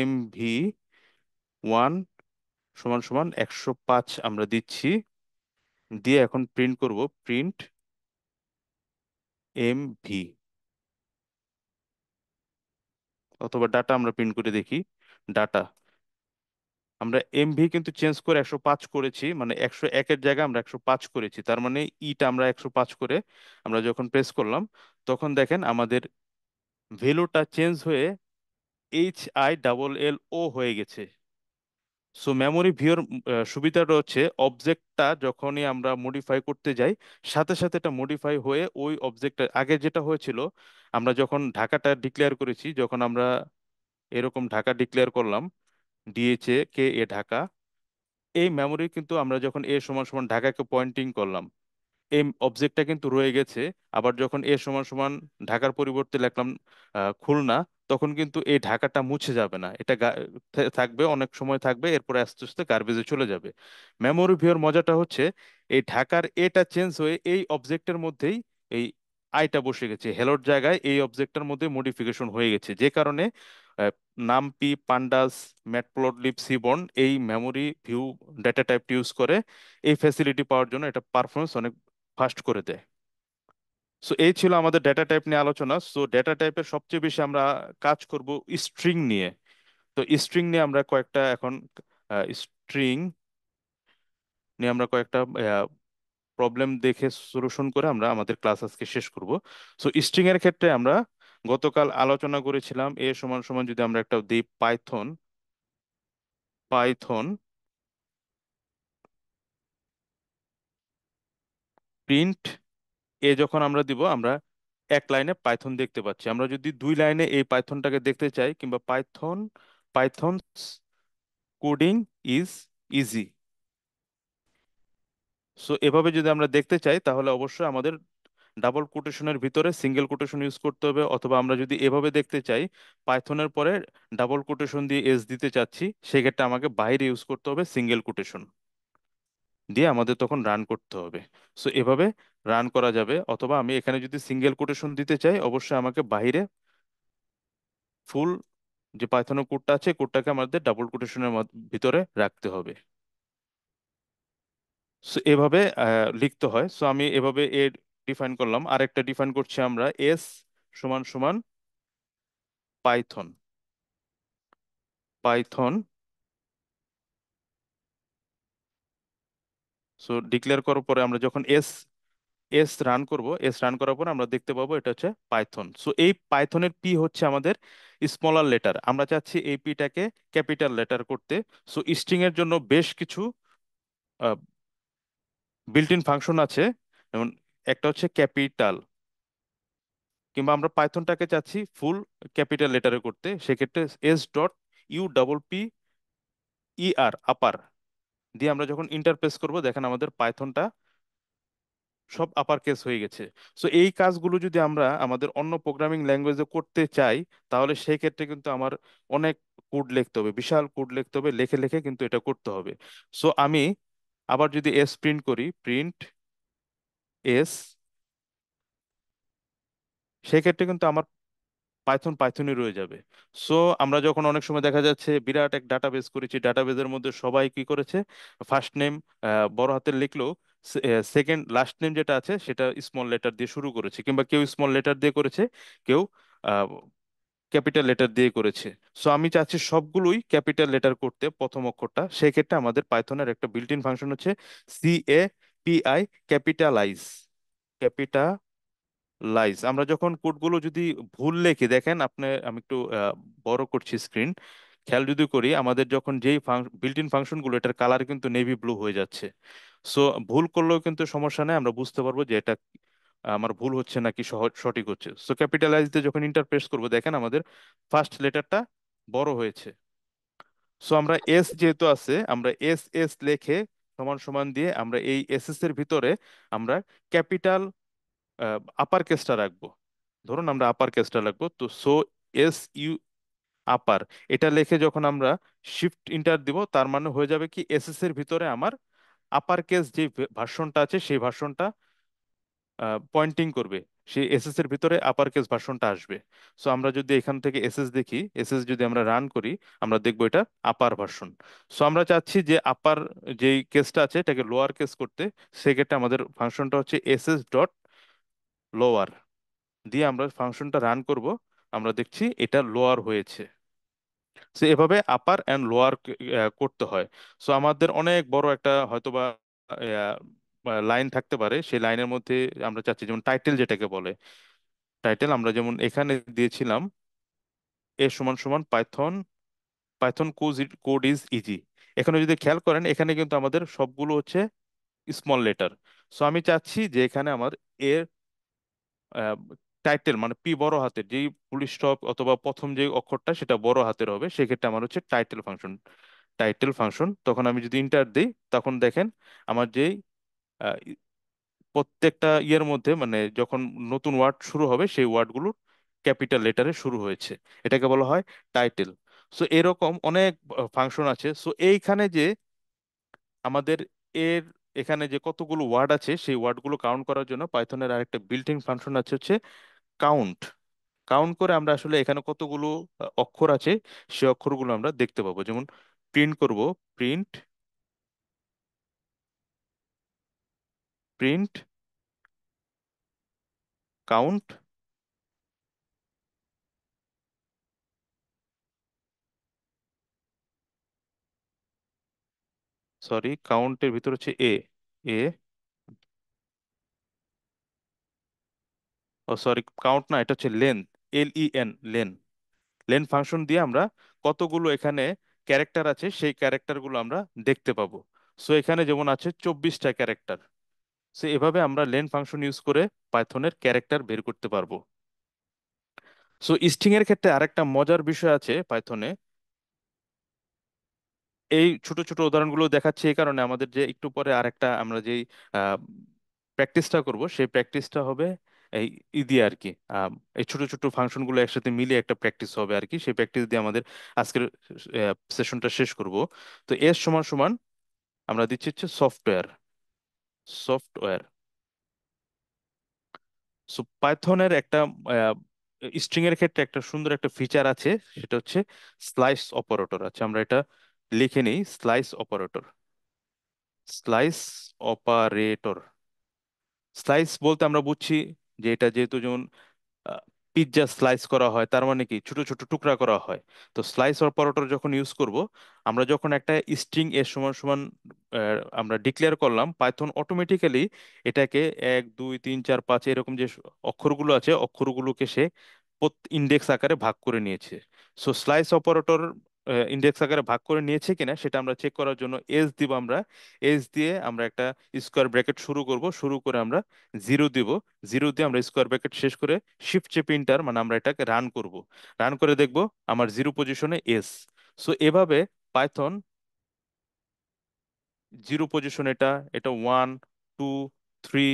MV1 সমান সমান 105 আমরা দিচ্ছি, দিয়ে এখন প্রিন্ট করব, প্রিন্ট MV, অথবা ডাটা আমরা প্রিন্ট করে দেখি, ডাটা। আমরা MV কিন্তু চেঞ্জ করে 105 করেছি, মানে 101-এর জায়গায় আমরা 105 করেছি, তার মানে ইটা আমরা 105 করে আমরা যখন প্রেস করলাম, তখন দেখেন আমাদের ভ্যালুটা চেঞ্জ হয়ে HILLO হয়ে গেছে। সো মেমোরি ভিউর সুবিধাটা হচ্ছে অবজেক্টটা যখনই আমরা মডিফাই করতে যাই, সাথে সাথে এটা মডিফাই হয়ে ওই অবজেক্টটা আগে যেটা হয়েছিল, আমরা যখন ঢাকাটা ডিক্লেয়ার করেছি, যখন আমরা এরকম ঢাকা ডিক্লেয়ার করলাম, DHA ঢাকা, এই মেমোরি কিন্তু আমরা যখন এ সমান সমান ঢাকাকে পয়েন্টিং করলাম, এই অবজেক্টটা কিন্তু রয়ে গেছে। আবার যখন এ সমান সমান ঢাকার পরিবর্তে লিখলাম খুলনা, তখন কিন্তু এই ঢাকাটা মুছে যাবে না, এটা থাকবে, অনেক সময় থাকবে, এরপরে আস্তে আস্তে গার্বেজে চলে যাবে। মেমোরি ভিউর মজাটা হচ্ছে এই ঢাকার এটা চেঞ্জ হয়ে এই অবজেক্টের মধ্যেই এই আইটা বসে গেছে, হেলোর জায়গায় এই অবজেক্টের মধ্যে মডিফিকেশন হয়ে গেছে, যে কারণে নামপি, পান্ডাস, ম্যাটপ্লটলিব, সিবর্ন এই মেমোরি ভিউ ডেটা টাইপটি ইউজ করে এই ফ্যাসিলিটি পাওয়ার জন্য, এটা পারফরমেন্স অনেক ফাস্ট করে দেয়। সো এই ছিল আমাদের ডেটা টাইপ নিয়ে আলোচনা। সো ডেটা টাইপের সবচেয়ে বেশি আমরা কাজ করব স্ট্রিং নিয়ে। তো স্ট্রিং নিয়ে আমরা কয়েকটা এখন স্ট্রিং নিয়ে আমরা কয়েকটা প্রবলেম দেখে সলিউশন করে আমরা আমাদের ক্লাস আজকে শেষ করব। সো স্ট্রিং এর ক্ষেত্রে আমরা গতকাল আলোচনা করেছিলাম এ সমান সমান যদি আমরা একটা দিই পাইথন, পাইথন প্রিন্ট এ যখন আমরা দিব, আমরা এক লাইনে পাইথন দেখতে পাচ্ছি। আমরা যদি দুই লাইনে এই পাইথনটাকে দেখতে চাই, কিংবা Python coding is easy, so এভাবে যদি আমরা দেখতে চাই, তাহলে অবশ্যই আমাদের ডাবল কোটেশনের ভিতরে সিঙ্গেল কোটেশন ইউজ করতে হবে, অথবা আমরা যদি এভাবে দেখতে চাই, পাইথনের পরে ডাবল কোটেশন দিয়ে এস দিতে চাচ্ছি, সেক্ষেত্রে আমাকে বাইরে ইউজ করতে হবে সিঙ্গেল কোটেশন দিয়ে, আমাদের তখন রান করতে হবে। সো এভাবে রান করা যাবে, অথবা আমি এখানে যদি সিঙ্গেল কোটেশন দিতে চাই, অবশ্যই আমাকে বাইরে ফুল যে পাইথনের কোডটা আছে, কোডটাকে আমাদের ডাবল কোটেশনের ভিতরে রাখতে হবে। সো এভাবে লিখতে হয়। সো আমি এভাবে এ ডিফাইন করলাম, আরেকটা ডিফাইন করছি আমরা, এস সমান সমান পাইথন, পাইথন। সো ডিক্লেয়ার করার পরে আমরা যখন এস এস রান করব, এস রান করার পর আমরা দেখতে পাবো এটা হচ্ছে পাইথন। সো এই পাইথনের পি হচ্ছে আমাদের স্মলার লেটার, আমরা চাচ্ছি এই পিটাকে ক্যাপিটাল লেটার করতে। সো স্ট্রিং এর জন্য বেশ কিছু বিল্ট ইন ফাংশন আছে, যেমন একটা হচ্ছে ক্যাপিটাল, কিংবা আমরা পাইথনটাকে চাচ্ছি ফুল ক্যাপিটাল লেটারে করতে, সেক্ষেত্রে S.UPPER আপার দিয়ে আমরা যখন ইন্টারপ্রেস করব, দেখেন আমাদের পাইথনটা সব আপার কেস হয়ে গেছে। সো এই কাজগুলো যদি আমরা আমাদের অন্য প্রোগ্রামিং ল্যাঙ্গুয়েজে করতে চাই, তাহলে সেই ক্ষেত্রে কিন্তু আমার অনেক কোড লিখতে হবে, বিশাল কোড লিখতে হবে, লিখে লিখে কিন্তু এটা করতে হবে। সো আমি আবার যদি এস প্রিন্ট করি, প্রিন্ট এস, সেক্ষেত্রে কিন্তু আমার পাইথনই রয়ে যাবে। সো আমরা যখন অনেক সময় দেখা যাচ্ছে বিরাট এক ডাটাবেস করেছি, ডাটাবেসের মধ্যে সবাই কি করেছে, ফার্স্ট নেম বড় হাতের লিখলো, সেকেন্ড লাস্ট নেম যেটা আছে সেটা স্মল লেটার দিয়ে শুরু করেছে, কিংবা কেউ স্মল লেটার দিয়ে করেছে, কেউ ক্যাপিটাল লেটার দিয়ে করেছে। সো আমি চাচ্ছি সবগুলোই ক্যাপিটাল লেটার করতে, প্রথম অক্ষরটা। সেক্ষেত্রে আমাদের পাইথনের একটা বিল্ট ইন ফাংশন হচ্ছে CAPI, ক্যাপিটালাইজ। লাইস। আমরা যখন কোডগুলো যদি ভুল লিখি, দেখেন আপনি, আমি একটু বড় করছি স্ক্রিন, খেয়াল যদি করি, আমাদের যখন যেই বিল্ট ইন ফাংশনগুলো, এটার কালার কিন্তু নেভি ব্লু হয়ে যাচ্ছে। সো ভুল করলেও কিন্তু সমস্যা নেই, আমরা বুঝতে পারবো যে এটা আমার ভুল হচ্ছে নাকি সঠিক হচ্ছে। সো ক্যাপিটালাইজ দিয়ে যখন ইন্টারপ্রেস করবো, দেখেন আমাদের ফার্স্ট লেটারটা বড় হয়েছে। সো আমরা এস যেহেতু আছে, আমরা এস এস লেখে সমান সমান দিয়ে আমরা এই এস এস এর ভিতরে আমরা ক্যাপিটাল আপার কেসটা রাখবো। ধরুন আমরা আপার কেসটা রাখবো, তো SU আপার, এটা লিখে যখন আমরা শিফট ইন্টার দিব, তার মানে হয়ে যাবে কি এসএস এর ভিতরে আমার আপার কেস যে ভার্সনটা আছে সেই ভার্সনটা পয়েন্টিং করবে, সেই এসএস এর ভিতরে আপার কেস ভার্সনটা আসবে। সো আমরা যদি এখান থেকে এসএস দেখি, এসএস যদি আমরা রান করি, আমরা দেখবো এটা আপার ভার্সন। সো আমরা চাচ্ছি যে আপার যেই কেসটা আছে এটাকে লোয়ার কেস করতে। সেক্ষেত্রে আমাদের ফাংশনটা হচ্ছে এসএস ডট লোয়ার দিয়ে আমরা ফাংশনটা রান করব। আমরা দেখছি এটা লোয়ার হয়েছে। সো এভাবে আপার অ্যান্ড লোয়ার করতে হয়। সো আমাদের অনেক বড় একটা হয়তোবা লাইন থাকতে পারে, সেই লাইনের মধ্যে আমরা চাচ্ছি, যেমন টাইটেল যেটাকে বলে, টাইটেল আমরা যেমন এখানে দিয়েছিলাম এ সমান সমান Python, Python code is easy. এখানে যদি খেয়াল করেন, এখানে কিন্তু আমাদের সবগুলো হচ্ছে স্মল লেটার। সো আমি চাচ্ছি যে এখানে আমার এর টাইটেল মানে পি বড় হাতের, যেই ফুল স্টপ অথবা প্রথম যে অক্ষরটা সেটা বড় হাতের হবে। সেক্ষেত্রে আমার হচ্ছে টাইটেল ফাংশন। তখন আমি যদি ইন্টার দিই, তখন দেখেন আমার যেই আহ, ই- প্রত্যেকটা ইয়ের মধ্যে, মানে যখন নতুন ওয়ার্ড শুরু হবে সেই ওয়ার্ডগুলো ক্যাপিটাল লেটারে শুরু হয়েছে। এটাকে বলা হয় টাইটেল। সো এরকম অনেক ফাংশন আছে। সো এইখানে যে আমাদের এর এখানে যে কতগুলো ওয়ার্ড আছে সেই ওয়ার্ডগুলো কাউন্ট করার জন্য পাইথনের আরেকটা বিল্ট ইন ফাংশন আছে, হচ্ছে কাউন্ট। কাউন্ট করে আমরা আসলে এখানে কতগুলো অক্ষর আছে সে অক্ষরগুলো আমরা দেখতে পাবো। যেমন প্রিন্ট করব, প্রিন্ট প্রিন্ট কাউন্ট, সরি কাউন্টের ভিতর হচ্ছে এ, এ ও সরি কাউন্ট না, এটা হচ্ছে lane, LEN, lane. Lane function দিয়ে আমরা কতগুলো এখানে ক্যারেক্টার আছে সেই ক্যারেক্টারগুলো আমরা দেখতে পাবো। সো এখানে যেমন আছে 24টা ক্যারেক্টার। সো এভাবে আমরা লেন ফাংশন ইউজ করে পাইথনের ক্যারেক্টার বের করতে পারবো। সো স্ট্রিং এর ক্ষেত্রে আরেকটা মজার বিষয় আছে পাইথনে। এই ছোট ছোট উদাহরণগুলো দেখাচ্ছি এই কারণে, আমাদের যে একটু পরে আরেকটা আমরা যেই প্র্যাকটিসটা করব সেই প্র্যাকটিসটা হবে এই ই দিয়ে আর কি। এই ছোট ছোট ফাংশনগুলো একসাথে মিলিয়ে একটা প্র্যাকটিস হবে আর কি। সেই প্র্যাকটিস দিয়ে আমাদের আজকের সেশনটা শেষ করব। তো এস সমান সমান আমরা দিচ্ছি হচ্ছে সফটওয়্যার। সো পাইথনের একটা স্ট্রিং এর ক্ষেত্রে একটা সুন্দর একটা ফিচার আছে, সেটা হচ্ছে স্লাইস অপারেটর। আচ্ছা আমরা এটা লিখে নিই, স্লাইস অপারেটর। স্লাইস বলতে আমরা বুঝছি যে এটা যেহেতু যেমন পিৎজা স্লাইস করা হয়, তার মানে কি ছোট ছোট টুকরা করা হয়। তো স্লাইস অপারেটর যখন ইউজ করব, আমরা যখন একটা স্ট্রিং এর সমান সমান আমরা ডিক্লেয়ার করলাম, পাইথন অটোমেটিক্যালি এটাকে 1 2 3 4 5 এরকম যে অক্ষরগুলো আছে অক্ষরগুলোকে সে ইন্ডেক্স আকারে ভাগ করে নিয়েছে। সো স্লাইস অপারেটর ইন্ডেক্স আকারে ভাগ করে নিয়েছে কিনা সেটা আমরা চেক করার জন্য এস দিব আমরা। এস দিয়ে আমরা একটা স্কোয়ার ব্র্যাকেট শুরু করে আমরা জিরো দিব। জিরো দিয়ে আমরা স্কোয়ার ব্র্যাকেট শেষ করে শিফট চেপে ইন্টার, মানে আমরা এটাকে রান করব। রান করে দেখব আমার জিরো পজিশনে এস। সো এভাবে পাইথন জিরো পজিশন, এটা এটা 1 2 3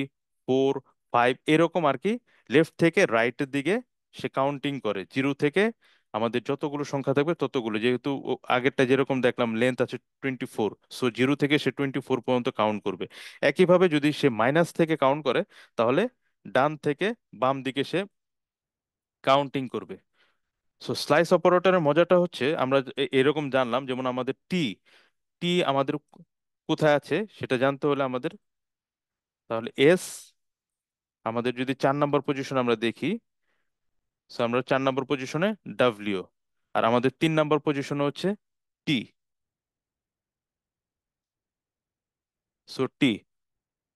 4 5 এরকম আর কি, লেফট থেকে রাইটের দিকে সে কাউন্টিং করে, জিরো থেকে আমাদের যতগুলো সংখ্যা থাকবে ততগুলো। যেহেতু আগেরটা যেরকম দেখলাম লেন্থ আছে 24, সো জিরো থেকে সে 24 পর্যন্ত কাউন্ট করবে। একইভাবে যদি সে মাইনাস থেকে কাউন্ট করে, তাহলে ডান থেকে বাম দিকে সে কাউন্টিং করবে। সো স্লাইস অপারেটরের মজাটা হচ্ছে আমরা এরকম জানলাম, যেমন আমাদের টি, টি আমাদের কোথায় আছে সেটা জানতে হলে আমাদের তাহলে এস, আমাদের যদি 4 নম্বর পজিশন আমরা দেখি, সো আমরা 4 নম্বর পজিশনে ডাব্লিউ, আর আমাদের 3 নম্বর পজিশনে হচ্ছে টি। সো টি,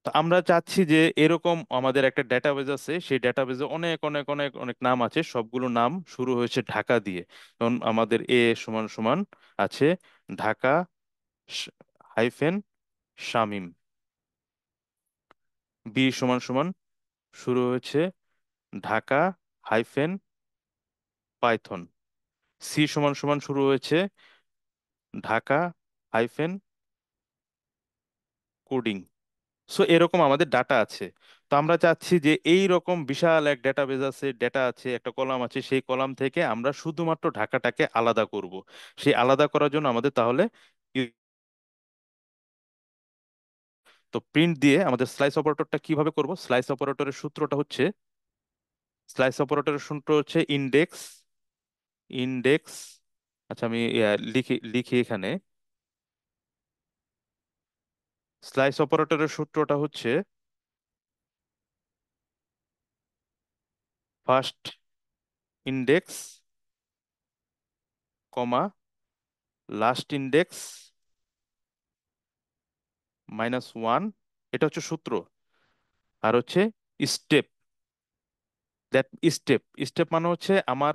তো আমরা চাচ্ছি যে এরকম আমাদের একটা ডেটাবেজ আছে, সেই ডেটাবেজে অনেক অনেক অনেক অনেক নাম আছে, সবগুলো নাম শুরু হয়েছে ঢাকা দিয়ে। যেমন আমাদের এ সমান সমান আছে ঢাকা হাইফেন শামিম, বি সমান সমান শুরু হয়েছে ঢাকা হাইফেন পাইথন, সি সমান সমান শুরু হয়েছে ঢাকা হাইফেন কোডিং। সো এরকম আমাদের ডাটা আছে। তো আমরা চাচ্ছি যে এই রকম বিশাল এক ডেটাবেজ আছে, ডেটা আছে, একটা কলাম আছে, সেই কলাম থেকে আমরা শুধুমাত্র ঢাকাটাকে আলাদা করব। সেই আলাদা করার জন্য আমাদের তাহলে তো প্রিন্ট দিয়ে আমাদের স্লাইস অপারেটরটা কিভাবে করব? স্লাইস অপারেটরের সূত্রটা হচ্ছে, স্লাইস অপারেটরের সূত্র হচ্ছে ইনডেক্স, ইনডেক্স, আচ্ছা আমি লিখি লিখি এখানে। স্লাইস অপারেটরের সূত্রটা হচ্ছে ফার্স্ট ইনডেক্স কমা লাস্ট ইনডেক্স -1, এটা হচ্ছে সূত্র। আর হচ্ছে স্টেপ, দ্যাট স্টেপ, স্টেপ মানে হচ্ছে আমার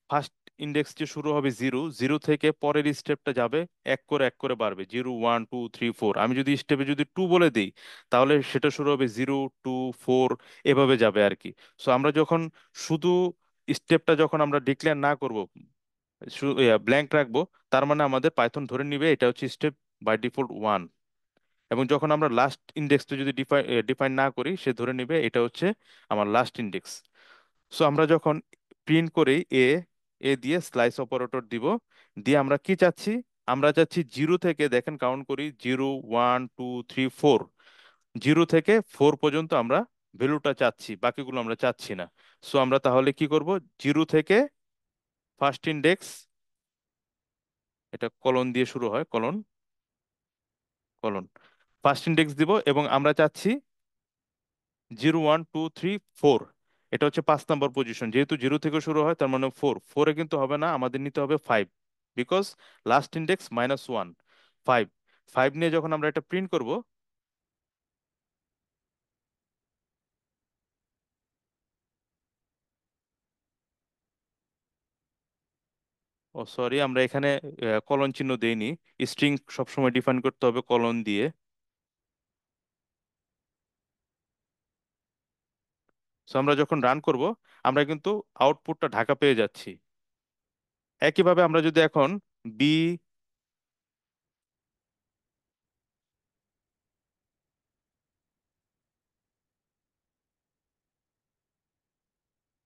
ফার্স্ট ইন্ডেক্স যে শুরু হবে জিরো, জিরো থেকে পরের স্টেপটা যাবে এক করে বাড়বে, 0 1 2 3 4। আমি যদি স্টেপে যদি 2 বলে দিই, তাহলে সেটা শুরু হবে 0 2 4, এভাবে যাবে আর কি। সো আমরা যখন শুধু স্টেপটা যখন আমরা ডিক্লেয়ার না করব, ব্ল্যাঙ্ক রাখবো, তার মানে আমাদের পাইথন ধরে নিবে এটা হচ্ছে স্টেপ বাই ডিফল্ট 1। এবং যখন আমরা লাস্ট ইন্ডেক্সটা যদি ডিফাইন না করি, সে ধরে নিবে এটা হচ্ছে আমার লাস্ট ইন্ডেক্স। সো আমরা যখন প্রিন্ট করি এ, এ দিয়ে স্লাইস অপারেটর দিব, দিয়ে আমরা কি চাচ্ছি? আমরা চাচ্ছি জিরো থেকে, দেখেন কাউন্ট করি, 0 1 2 3 4, 0 থেকে 4 পর্যন্ত আমরা ভ্যালুটা চাচ্ছি, বাকিগুলো আমরা চাচ্ছি না। সো আমরা তাহলে কি করব? জিরো থেকে ফার্স্ট ইন্ডেক্স, এটা কলন দিয়ে শুরু হয়, কলন কলন, ফার্স্ট ইন্ডেক্স দিব, এবং আমরা চাচ্ছি 0 1 2 3 4, এটা হচ্ছে 5 নম্বর পজিশন। যেহেতু জিরো থেকে শুরু হয়, তার মানে ফোর, ফোরে কিন্তু হবে না, আমাদের নিতে হবে 5, বিকজ লাস্ট ইন্ডেক্স -1, 5। 5 নিয়ে যখন আমরা এটা প্রিন্ট করব, ও সরি, আমরা এখানে কলন চিহ্ন দেইনি। স্ট্রিং সবসময় ডিফাইন করতে হবে কলন দিয়ে। সো আমরা যখন রান করব, আমরা কিন্তু আউটপুটটা ঢাকা পেয়ে যাচ্ছি। একইভাবে আমরা যদি এখন বি,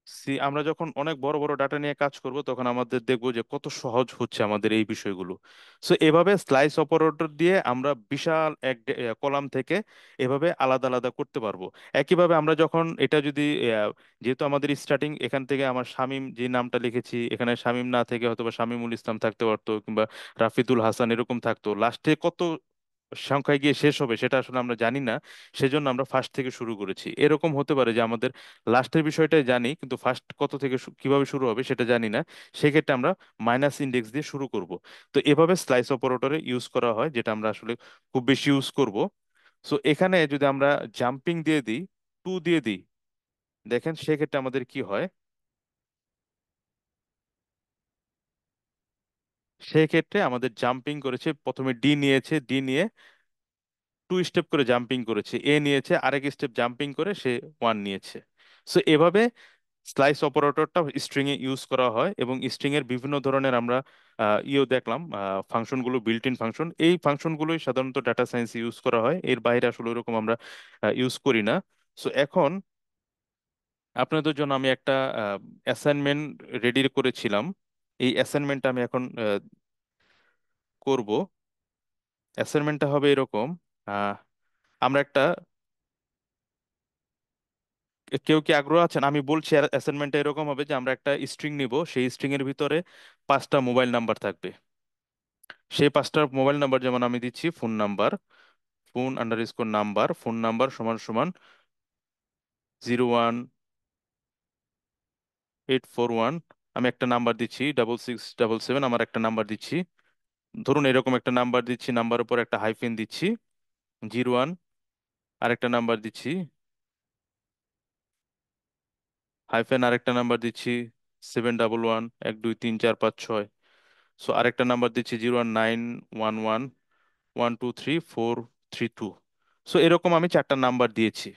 সি, আমরা যখন অনেক বড় বড় ডাটা নিয়ে কাজ করব, তখন আমাদের দেখবো যে কত সহজ হচ্ছে আমাদের এই বিষয়গুলো। সো এভাবে স্লাইস অপারেটর দিয়ে আমরা বিশাল এক কলাম থেকে এভাবে আলাদা আলাদা করতে পারবো। একইভাবে আমরা যখন এটা যদি যেহেতু আমাদের স্টার্টিং এখান থেকে, আমার শামীম যে নামটা লিখেছি এখানে, শামীম না থেকে হয়তো বা শামীমুল ইসলাম থাকতে পারতো, কিংবা রাফিদুল হাসান এরকম থাকতো, লাস্টে কত সংখ্যায় গিয়ে শেষ হবে সেটা আসলে আমরা জানি না। সেজন্য আমরা ফার্স্ট থেকে শুরু করেছি। এরকম হতে পারে যে আমাদের লাস্টের বিষয়টাই জানি, কিন্তু ফার্স্ট কত থেকে কিভাবে শুরু হবে সেটা জানি না, সেক্ষেত্রে আমরা মাইনাস ইন্ডেক্স দিয়ে শুরু করব। তো এভাবে স্লাইস অপারেটরে ইউজ করা হয়, যেটা আমরা আসলে খুব বেশি ইউজ করব। সো এখানে যদি আমরা জাম্পিং দিয়ে দিই, 2 দিয়ে দিই, দেখেন সেক্ষেত্রে আমাদের কি হয়। সেক্ষেত্রে আমাদের জাম্পিং করেছে, প্রথমে ডি নিয়েছে, ডি নিয়ে 2 স্টেপ করে জাম্পিং করেছে, এ নিয়েছে আরেক স্টেপ জাম্পিং করে সে 1 নিয়েছে। সো এভাবে স্লাইস অপারেটরটা স্ট্রিং এ ইউজ করা হয়, এবং স্ট্রিং এর বিভিন্ন ধরনের আমরা দেখলাম ফাংশনগুলো, বিল্ট ইন ফাংশন, এই ফাংশনগুলোই সাধারণত ডাটা সায়েন্স ইউজ করা হয়, এর বাইরে আসলে ওরকম আমরা ইউজ করি না। সো এখন আপনাদের জন্য আমি একটা অ্যাসাইনমেন্ট রেডি করেছিলাম, এই অ্যাসাইনমেন্টটা আমি এখন করব। অ্যাসাইনমেন্টটা হবে এরকম, আহ, আমরা একটা কেউ কি আগ্রহ আছেন? আমি বলছি, অ্যাসাইনমেন্টটা এরকম হবে যে আমরা একটা স্ট্রিং নিব, সেই স্ট্রিং এর ভিতরে 5টা মোবাইল নাম্বার থাকবে। সেই 5টা মোবাইল নাম্বার, যেমন আমি দিচ্ছি phone number, phone underscore number, phone number সমান সমান 01841। আমি একটা নাম্বার দিচ্ছি 6677, আমার একটা নাম্বার দিচ্ছি, ধরুন এরকম একটা নাম্বার দিচ্ছি, নাম্বার উপর একটা হাইফেন দিচ্ছি 01, আরেকটা নাম্বার দিচ্ছি হাইফেন, আরেকটা নাম্বার দিচ্ছি 711, 1 2 3 4 5 6। সো আরেকটা নাম্বার দিচ্ছি 01911123432। সো এরকম আমি 4টা নাম্বার দিয়েছি।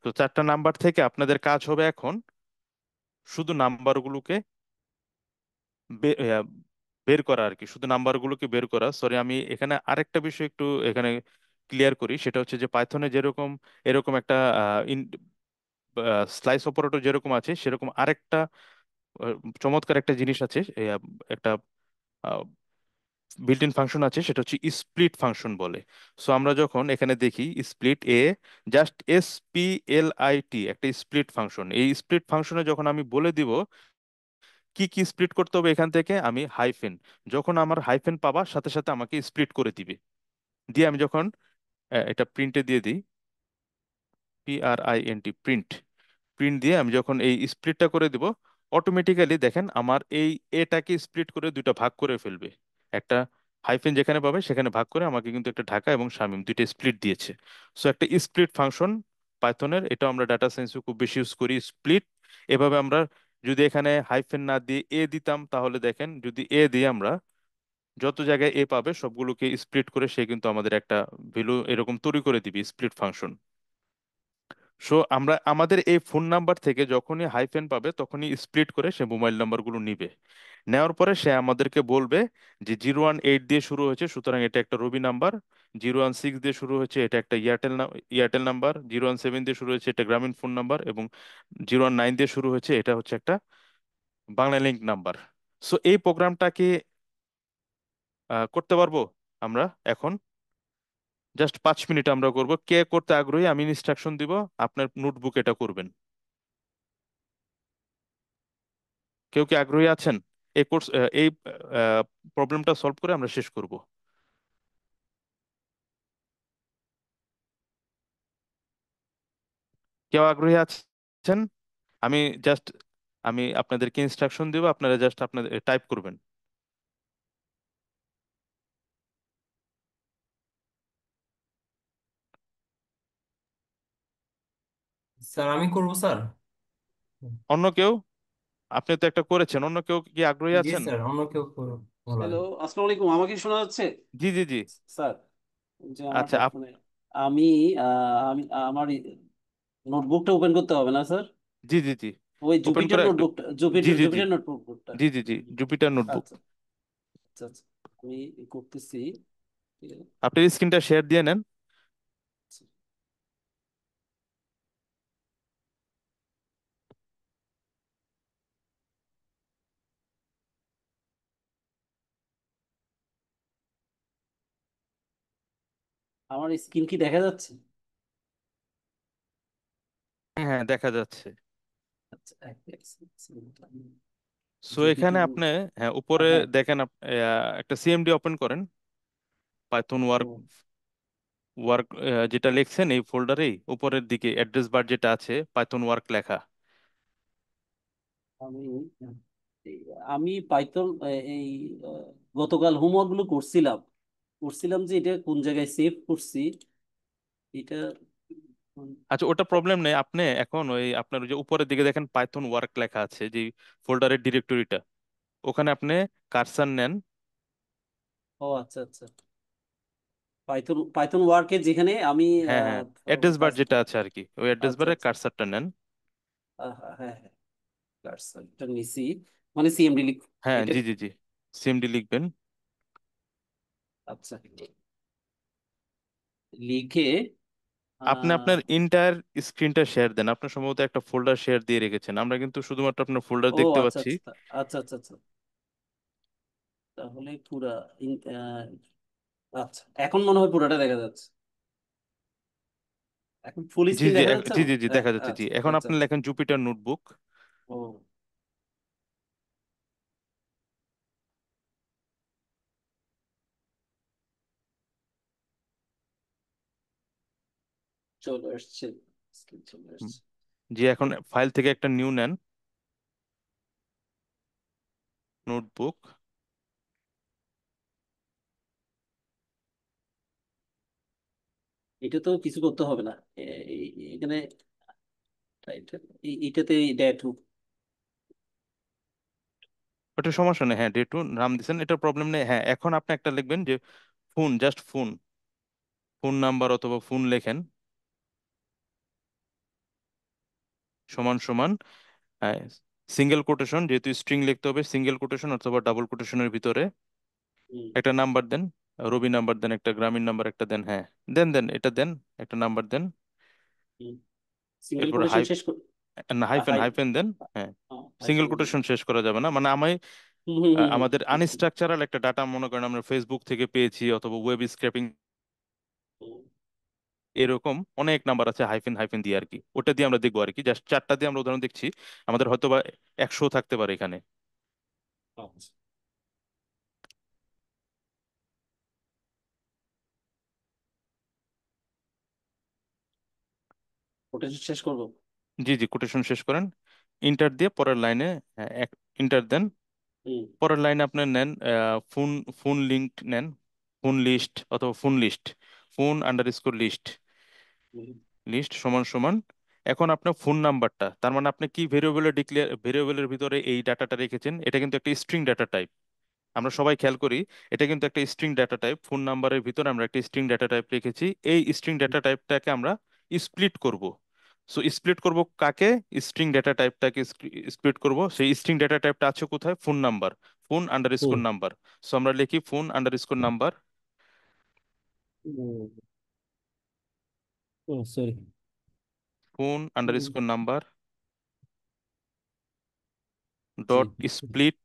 তো 4টা নাম্বার থেকে আপনাদের কাজ হবে এখন শুধু নাম্বারগুলোকে বে- আহ, বের করা আর কি, শুধু নাম্বারগুলোকে বের করা। সরি, আমি এখানে আরেকটা বিষয় একটু এখানে ক্লিয়ার করি, সেটা হচ্ছে যে পাইথনে যেরকম এরকম একটা স্লাইস অপারেটর যেরকম আছে, সেরকম আরেকটা আহ, চমৎকার একটা জিনিস আছে, একটা বিল্ট ইন ফাংশন আছে, সেটা হচ্ছে স্প্লিট ফাংশন বলে। সো আমরা যখন এখানে দেখি স্প্লিট জাস্ট SPLIT, একটা স্প্লিট ফাংশন, এই স্প্লিট ফাংশনে যখন আমি বলে দিব কি কি স্প্লিট করতে হবে, এখান থেকে আমি হাইফেন, যখন আমার হাইফেন পাবা সাথে সাথে আমাকে স্প্লিট করে দিবে। দিয়ে আমি যখন এটা প্রিন্টে দিয়ে দিই, প্রিন্ট, প্রিন্ট দিয়ে আমি যখন এই স্প্লিটটা করে দিব, অটোমেটিক্যালি দেখেন আমার এই এটাকে স্প্লিট করে দুইটা ভাগ করে ফেলবে। একটা হাইফেন যেখানে পাবে সেখানে ভাগ করে আমাকে কিন্তু একটা ঢাকা এবং শামিম দুইটা স্প্লিট দিয়েছে। সো একটা স্প্লিট ফাংশন পাইথনের, এটা আমরা ডাটা সায়েন্সে খুব বেশি ইউজ করি, স্প্লিট। এভাবে আমরা যদি এখানে হাইফেন না দিয়ে দিতাম, তাহলে দেখেন যদি দিয়ে আমরা যত জায়গায় পাবে সবগুলোকে স্প্লিট করে সে কিন্তু আমাদের একটা ভ্যালু এরকম তৈরি করে দিবে, স্প্লিট ফাংশন। সো আমরা আমাদের এই ফোন নাম্বার থেকে যখনই হাইফেন পাবে তখনই স্প্লিট করে সে মোবাইল নাম্বারগুলো নিবে। নেওয়ার পরে সে আমাদেরকে বলবে যে 018 দিয়ে শুরু হয়েছে, সুতরাং এটা একটা রবি নাম্বার। 016 দিয়ে শুরু হয়েছে, এটা একটা এয়ারটেল নাম্বার। 017 দিয়ে শুরু হয়েছে, এটা গ্রামীণ ফোন নাম্বার। এবং 019 দিয়ে শুরু হয়েছে, এটা হচ্ছে একটা বাংলা লিঙ্ক নাম্বার। সো এই প্রোগ্রামটাকে করতে পারবো আমরা এখন। জাস্ট 5 মিনিট আমরা করব। কে করতে আগ্রহী আমি ইনস্ট্রাকশন দিব, আপনার নোটবুক এটা করবেন। কেউ কি আগ্রহী আছেন? এই কোর্স, এই প্রবলেমটা সলভ করে আমরা শেষ করব। কেউ আগ্রহী আছেন? আমি জাস্ট আমি আপনাদেরকে ইনস্ট্রাকশন দিব, আপনারা জাস্ট আপনাদের টাইপ করবেন। স্যার আমি করব স্যার। অন্য কেউ? আপনি তো একটা করেছেন, অন্য কেউ কি আগ্রহী জি আছেন? স্যার, অন্য কেউ বলেন। হ্যালো, আসসালামু আলাইকুম। আমাকে শোনা যাচ্ছে? জি জি জি। স্যার, যে আমারটা আচ্ছা মানে আমি আমি আমার নোটবুকটা ওপেন করতে হবে না স্যার? জি জি জি। ওই ওপেন জুপিটার করে একটু, নোটবুকটা, জি জি জি জুপিটার নোটবুকটা। জি জি জি, জুপিটার নোটবুক। আচ্ছা আচ্ছা আচ্ছা, আমি করতেছি। ঠিক আছে। আপনি স্ক্রিনটা শেয়ার দিয়ে নেন। আমার স্ক্রিন কি দেখা যাচ্ছে? হ্যাঁ হ্যাঁ, দেখা যাচ্ছে। আচ্ছা, সো এখানে জুপিটার। আপনি, হ্যাঁ উপরে হ্যাঁ। দেখেন একটা সিএমডি ওপেন করেন, পাইথন ওয়ার্ক, ও, ওয়ার্ক যেটা লিখছেন এই ফোল্ডারেই উপরের দিকে অ্যাড্রেস বার যেটা আছে পাইথন ওয়ার্ক লেখা। আমি আমি পাইথন এই আহ, গতকাল হোমওয়ার্ক গুলো করছিলাম, যে এটা কোন জায়গায় সেভ করছি এটা। আচ্ছা, ওটা প্রবলেম নেই। আপনি এখন ওই আপনার ওই যে উপরের দিকে দেখেন পাইথন ওয়ার্ক লেখা আছে, যে ফোল্ডারের ডিরেক্টরিটা, ওখানে আপনি কার্সার নেন। ও আচ্ছা আচ্ছা, পাইথন পাইথন ওয়ার্কে যেখানে আমি হ্যাঁ হ্যাঁ, অ্যাড্রেস বার কাজটা। যেটা আছে আর কি, ওই অ্যাড্রেস আচ্ছা বারে আচ্ছা, কার্সারটা নেন। হ্যাঁ হ্যাঁ হ্যাঁ, কার্সরটা নিছি, মানে সিএমডি লিখ হ্যাঁ এটা। জি জি জি, সিএমডি লিখবেন। আচ্ছা, লিখে আপনি আহ, আপনার ইন্টায়ার স্ক্রিনটা শেয়ার দেন, আপনার সম্ভবত একটা ফোল্ডার শেয়ার দিয়ে রেখেছেন, আমরা কিন্তু শুধুমাত্র আপনার ফোল্ডার ও দেখতে আচ্ছা পাচ্ছি। আচ্ছা আচ্ছা আচ্ছা আচ্ছা, তাহলে পুরা আচ্ছা, এখন মনে হয় পুরাটা দেখা যাচ্ছে। এখন ফুল জি স্ক্রিন জি দেখা যাচ্ছে জি আমার? জি জি হ্যাঁ, দেখা যাচ্ছে। জি, আচ্ছা এখন আচ্ছা আপনি আচ্ছা। লেখেন জুপিটার নোটবুক। ও, চলে আসছে, স্ক্রিন চলে আসছে। জি, এখন ফাইল থেকে একটা নিউ নেন, নোটবুক। এটা তো কিছু করতে হবে না, এখানে এইটাতে ডেট। ওটা সমস্যা নেই, হ্যাঁ, ডে টু নাম দিচ্ছেন, এটা প্রবলেম নেই। হ্যাঁ, এখন আপনি একটা লিখবেন যে phone, just phone, phone number অথবা ফোন লেখেন সমান সমান সিঙ্গেল কোটেশন, যেহেতু স্ট্রিং লিখতে হবে, সিঙ্গেল কোটেশন অথবা ডাবল কোটেশনের ভিতরে একটা নাম্বার দেন। রবি নাম্বার দেন, একটা গ্রামীণ নাম্বার একটা দেন, হ্যাঁ, দেন দেন, এটা দেন, একটা নাম্বার দেন। সিঙ্গেল এরপর কোটেশন শেষ হাইফেন হাই। হাইফেন দেন, হ্যাঁ। সিঙ্গেল হাইফেন দিলাম। কোটেশন শেষ করা যাবে না, মানে আমি হুম হুম হুম হুম, আমাদের বুঝছি। আনস্ট্রাকচারাল একটা ডাটা মনে করেন আমরা ফেসবুক থেকে পেয়েছি অথবা ওয়েব স্ক্র্যাপিং, হুম, এরকম অনেক নাম্বার আছে হাইফেন হাইফেন দিয়ে আর কি, ওটা দিয়ে আমরা দেখবো আর কি, জাস্ট চারটা দিয়ে আমরা উদাহরণ দেখছি। আমাদের হয়তো বা 100 থাকতে পারে এখানে। আচ্ছা। কোটেশন শেষ করবো। জি জি, কোটেশন শেষ করেন, ইন্টার দিয়ে পরের লাইনে, হ্যাঁ, ইন্টার দেন। হুম পরের লাইনে আপনার নেন ফোন, ফোন লিঙ্ক নেন, ফোন লিস্ট অথবা phone list, phone underscore list, hmm list সমান সমান। এখন আপনার ফোন নাম্বারটা, তার মানে আপনি কি ভেরিয়েবলের ভেরিয়েবলের ভিতরে এই ডাটাটা রেখেছেন, এটা কিন্তু একটা স্ট্রিং ডাটা টাইপ। আমরা সবাই খেয়াল করি, এটা কিন্তু একটা স্ট্রিং ডাটা টাইপ। ফোন নাম্বারের ভিতরে আমরা একটা স্ট্রিং ডাটা টাইপ রেখেছি, এই স্ট্রিং ডাটা টাইপটাকে আমরা স্প্লিট করব। সো স্প্লিট করব কাকে? স্ট্রিং ডাটা টাইপটাকে স্প্লিট করব। সেই স্ট্রিং ডাটা টাইপটা আছে কোথায়? Phone number, phone under hmm score number. So আমরা লিখি phone underscore number, hmm, oh sorry. Phone underscore number জি। Dot split.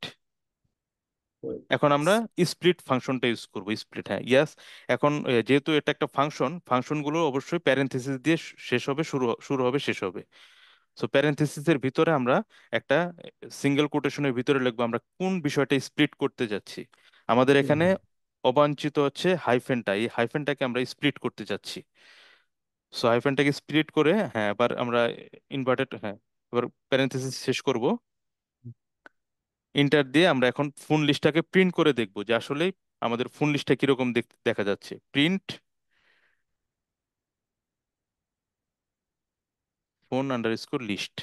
এখন আমরা স্প্লিট ফাংশনটা ইউজ করব, স্প্লিট, হ্যাঁ, ইয়াস। এখন যেহেতু এটা একটা ফাংশন, ফাংশনগুলো অবশ্যই প্যারেন্থেসিস দিয়ে শেষ হবে, শুরু হবে, শেষ হবে। সো প্যারেন্থেসিসের ভিতরে আমরা একটা সিঙ্গেল কোটেশনের ভিতরে লিখবো আমরা কোন বিষয়টা স্প্লিট করতে যাচ্ছি। আমাদের এখানে অবাঞ্ছিত হচ্ছে হাইফেনটা, এই হাইফেনটাকে আমরা স্প্লিট করতে যাচ্ছি। সো হাইফেনটাকে স্প্লিট করে, হ্যাঁ, এবার আমরা ইনভার্টেড, হ্যাঁ, এবার প্যারেন্থেসিস শেষ করব, ইন্টার দিয়ে আমরা এখন ফোন লিস্টটাকে প্রিন্ট করে দেখবো যে আসলে আমাদের ফোন লিস্টটা কিরকম দেখা যাচ্ছে। Print phone underscore list.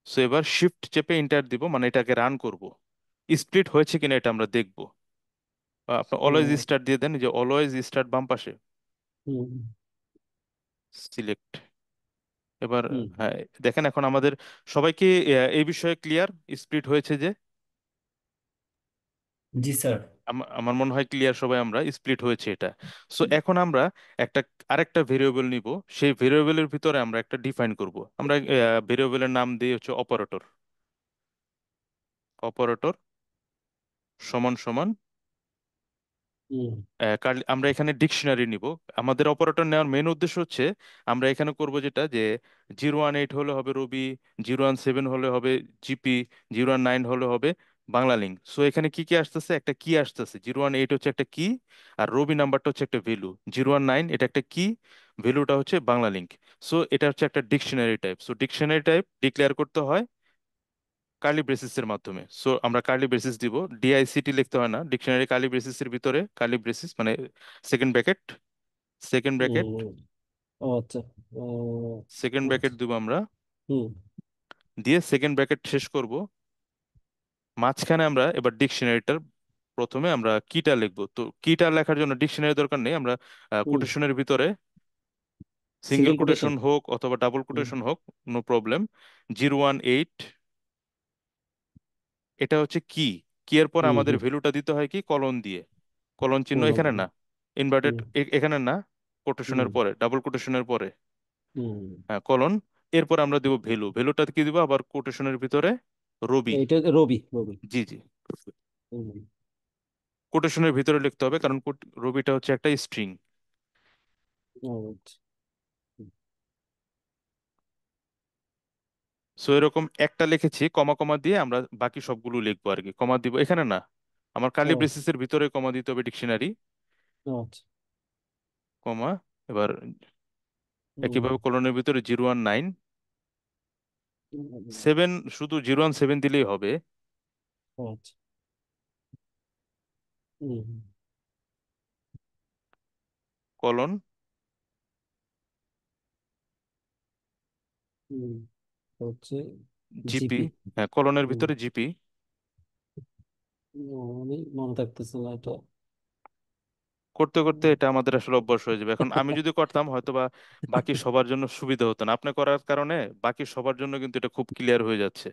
So এবার শিফট চেপে ইন্টার দিব, মানে এটাকে রান করব, স্প্লিট হয়েছে কিনা এটা আমরা দেখবো। আপনি অলওয়েজ স্টার্ট দিয়ে দেন, এই যে অলওয়েজ স্টার্ট বাম পাশে, হুম সিলেক্ট। এবার হুম, হ্যাঁ, দেখেন এখন আমাদের সবাইকে এই বিষয়ে ক্লিয়ার, স্প্লিট হয়েছে যে? জি স্যার। আমার মনে হয় ক্লিয়ার সবাই, আমরা স্প্লিট হয়েছে এটা। সো এখন আমরা একটা আরেকটা ভেরিয়েবল নিব, সেই ভেরিয়েবলের ভিতরে আমরা একটা ডিফাইন করব। আমরা ভেরিয়েবলের নাম দিয়ে হচ্ছে অপারেটর, অপারেটর সমান সমান হুম আমরা এখানে ডিকশনারি নিব। আমাদের অপারেটর নেওয়ার মেন উদ্দেশ্য হচ্ছে আমরা এখানে করব যেটা, যে 018 হলে হবে রবি, 017 হলে হবে জিপি, 019 হলে হবে বাংলা লিঙ্ক। সো এখানে কি কি আসতেছে? একটা কি আসতেছে, 018 হচ্ছে একটা কি, আর রবি নাম্বারটা হচ্ছে একটা ভ্যালু, 019 এটা একটা কি, ভ্যালুটা হচ্ছে বাংলা লিঙ্ক। সো এটা হচ্ছে একটা dictionary type. So dictionary type declare করতে হয় কার্লি ব্রেসিসের মাধ্যমে। সো আমরা কার্লি ব্রেসিস দিব, ডিআইসিটি লিখতে হয় না, ডিকশনারি কার্লি ব্রেসিসের ভিতরে কার্লি ব্রেসিস মানে সেকেন্ড ব্র্যাকেট, সেকেন্ড ব্র্যাকেট, হুম, ও আচ্ছা। ও, সেকেন্ড ব্র্যাকেট দিব আমরা, হুম দিয়ে সেকেন্ড ব্র্যাকেট শেষ করব। মাঝখানে আমরা এবার ডিকশনারিটার প্রথমে আমরা কিটা লিখবো। তো কিটা লেখার জন্য ডিকশনারি দরকার নেই, আমরা হুম, কোটেশনের ভিতরে সিঙ্গেল সিঙ্গেল কোটেশন। কোটেশন হোক অথবা ডাবল হুম কোটেশন হোক, নো প্রবলেম। 018 এটা হচ্ছে কি, কি এর পর হুম আমাদের হুম ভ্যালুটা দিতে হয় কি কলন দিয়ে, কলন চিহ্ন হুম এখানে না, ইনভার্টেড হুম এখানে না, হুম কোটেশনের পরে, ডাবল কোটেশনের পরে, হুম, হ্যাঁ, কলন। এরপর আমরা দিব ভ্যালু, ভ্যালুটা কি দিব আবার কোটেশনের ভিতরে রবি। এইটা রবি রবি। জি জি, হুম, কোটেশনের ভিতরে লিখতে হবে কারণ রবিটা হচ্ছে একটা স্ট্রিং। ও আচ্ছা। সো এরকম একটা লিখেছি, কমা কমা দিয়ে আমরা বাকি সবগুলো লিখবো আর কি। কমা দিব এখানে না, আমার কার্লি ও ব্রেসিসের ভিতরে কমা দিতে হবে ডিকশনারি, ও আচ্ছা। কমা। এবার হুম, একইভাবে কোলনের ভিতরে 019 হুম, 7, শুধু 017 দিলেই হবে। ও আচ্ছা। হুম, কলন হুম, হচ্ছে জিপি, জিপি। হ্যাঁ কলনের হুম, ভিতরে জিপি। আমি মনে থাকতেছে না এটা। করতে করতে এটা আমাদের আসলে অভ্যাস হয়ে যাবে। এখন আমি যদি করতাম হয়তো বা বাকি সবার জন্য সুবিধা হতো না, আপনি করার কারণে বাকি সবার জন্য কিন্তু এটা খুব ক্লিয়ার হয়ে যাচ্ছে।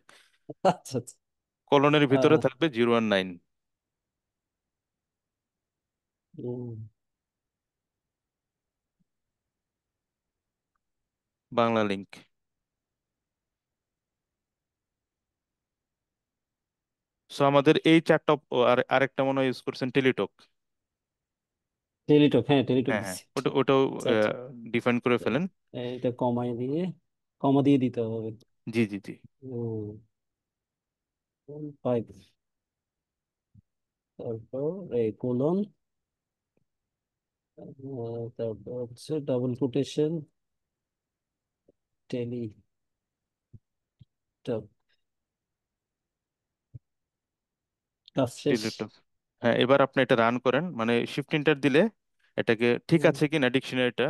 আচ্ছা আচ্ছা। কলনের ভিতরে আহ, থাকবে 019। হুম, বাংলা লিংক। সো আমাদের এই চারটা আর আরেকটা মনে হয় ইউজ করছেন টেলিটক। টেলিটক, হ্যাঁ টেলিটক হ্যাঁ হ্যাঁ, দিচ্ছি। ওটাও আচ্ছা আচ্ছা। ডিফাইন করে ফেলেন। এটা কমাই দিয়ে, কমা দিয়ে দিতে হবে। জি জি জি। হুম, 5, তারপর এই কোলন, তারপর হচ্ছে ডাবল কোটেশন, টেলিটক। কাজ শেষ। টেলিটক। হ্যাঁ, এবার আপনি এটা রান করেন, মানে শিফট এন্টার দিলে এটাকে ঠিক আছে কিনা ডিকশনারিটা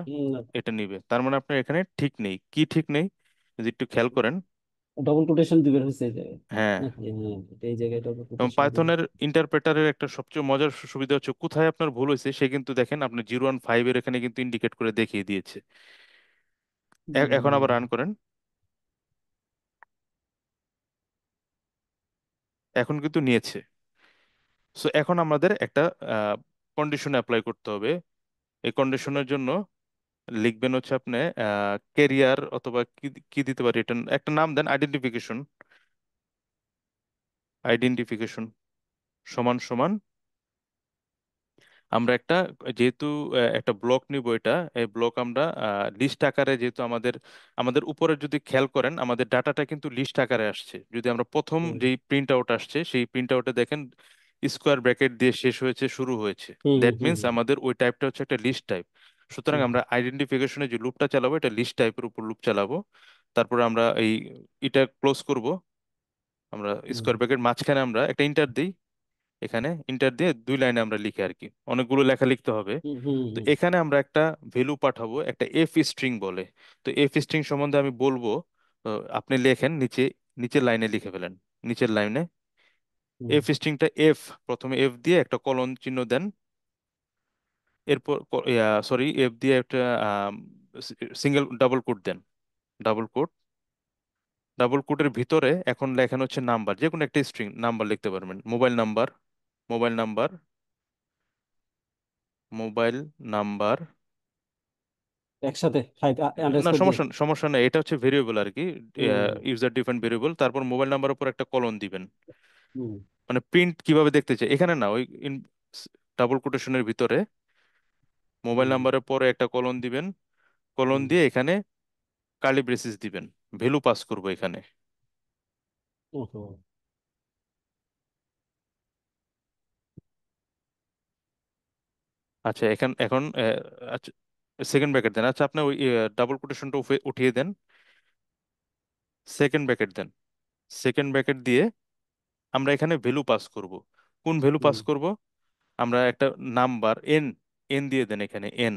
এটা নিবে। তার মানে আপনার এখানে ঠিক নেই, কি ঠিক নেই যদি একটু খেয়াল করেন। ডবল কোটেশন দিবে হচ্ছে এই জায়গায় হ্যাঁ, নাকি? হ্যাঁ, এই জায়গায় ডবল এবং কোটেশন দিবে। পাইথনের ইন্টারপ্রেটারের একটা সবচেয়ে মজার সুবিধা হচ্ছে কোথায় আপনার ভুল হয়েছে সে কিন্তু দেখেন আপনার 015 এর এখানে কিন্তু ইন্ডিকেট করে দেখিয়ে দিয়েছে। এখন আবার রান করেন, এখন কিন্তু নিয়েছে। সো এখন আমাদের একটা কন্ডিশন অ্যাপ্লাই করতে হবে। এই কন্ডিশনের জন্য লিখবেন হচ্ছে আপনি ক্যারিয়ার, অথবা কি কি দিতে পারি, এটা একটা নাম দেন, আইডেন্টিফিকেশন। আইডেন্টিফিকেশন সমান সমান আমরা একটা, যেহেতু একটা ব্লক নিব, এটা এই ব্লক আমরা লিস্ট আকারে, যেহেতু আমাদের আমাদের উপরে যদি খেয়াল করেন আমাদের ডাটাটা কিন্তু লিস্ট আকারে আসছে। যদি আমরা প্রথম হুম যেই প্রিন্ট আউট আসছে সেই প্রিন্ট আউটে দেখেন স্কোয়ার ব্র্যাকেট দিয়ে শেষ হয়েছে, শুরু হয়েছে, হুম দ্যাট হুম মিন্স আমাদের ওই টাইপটা হচ্ছে একটা লিস্ট টাইপ। সুতরাং হুম আমরা আইডেন্টিফিকেশনে যে লুপটা চালাবো এটা লিস্ট টাইপের উপর লুপ চালাবো। তারপরে আমরা এটা ক্লোজ করব। আমরা হুম স্কোয়ার ব্র্যাকেট মাঝখানে আমরা একটা ইন্টার দিই, এখানে ইন্টার দিয়ে 2 লাইনে আমরা লিখি আর কি, অনেকগুলো লেখা লিখতে হবে। হুম হুম তো হুম এখানে আমরা একটা ভ্যালু পাঠাবো, একটা এফ স্ট্রিং বলে। তো এফ স্ট্রিং সম্বন্ধে আমি বলবো। তো আপনি লেখেন নিচে, নিচের লাইনে লিখে ফেলেন, নিচের লাইনে হুম এফ স্ট্রিংটা এফ, প্রথমে এফ দিয়ে একটা কলন চিহ্ন দেন। এরপর সরি, এফ দিয়ে একটা সিঙ্গেল ডাবল কোট দেন, ডাবল কোট। ডাবল কোটের ভিতরে এখন লেখেন হচ্ছে নাম্বার, যে কোনো একটা স্ট্রিং নাম্বার লিখতে পারবেন, mobile number, mobile number, mobile number. একসাথে ফাইভ না, আন্ডারস্কোর দিয়ে। সমস্যা নেই, এটা হচ্ছে ভেরিয়েবল আর কি, হুম ইউজার ডিফাইন্ড ভেরিয়েবল। তারপর মোবাইল নাম্বার উপর একটা কলন দিবেন। হুম মানে প্রিন্ট কিভাবে দেখতে চাই এখানে না, ওই ডাবল কোটেশনের ভিতরে মোবাইল হুম নাম্বারের পরে একটা কলন দিবেন। কলন হুম, দিয়ে এখানে কার্লি ব্রেসিস দিবেন, ভ্যালু পাস করবো এখানে। ওহো, আচ্ছা, এখন আচ্ছা, সেকেন্ড ব্র্যাকেট দেন। আচ্ছা, আপনি ওই ডাবল কোটেশনটা উঠিয়ে দেন, সেকেন্ড ব্র্যাকেট দেন। সেকেন্ড ব্র্যাকেট দিয়ে আমরা এখানে ভ্যালু পাস করব। কোন ভ্যালু হুম পাস করব? আমরা একটা নাম্বার এন, এন দিয়ে দেন এখানে এন,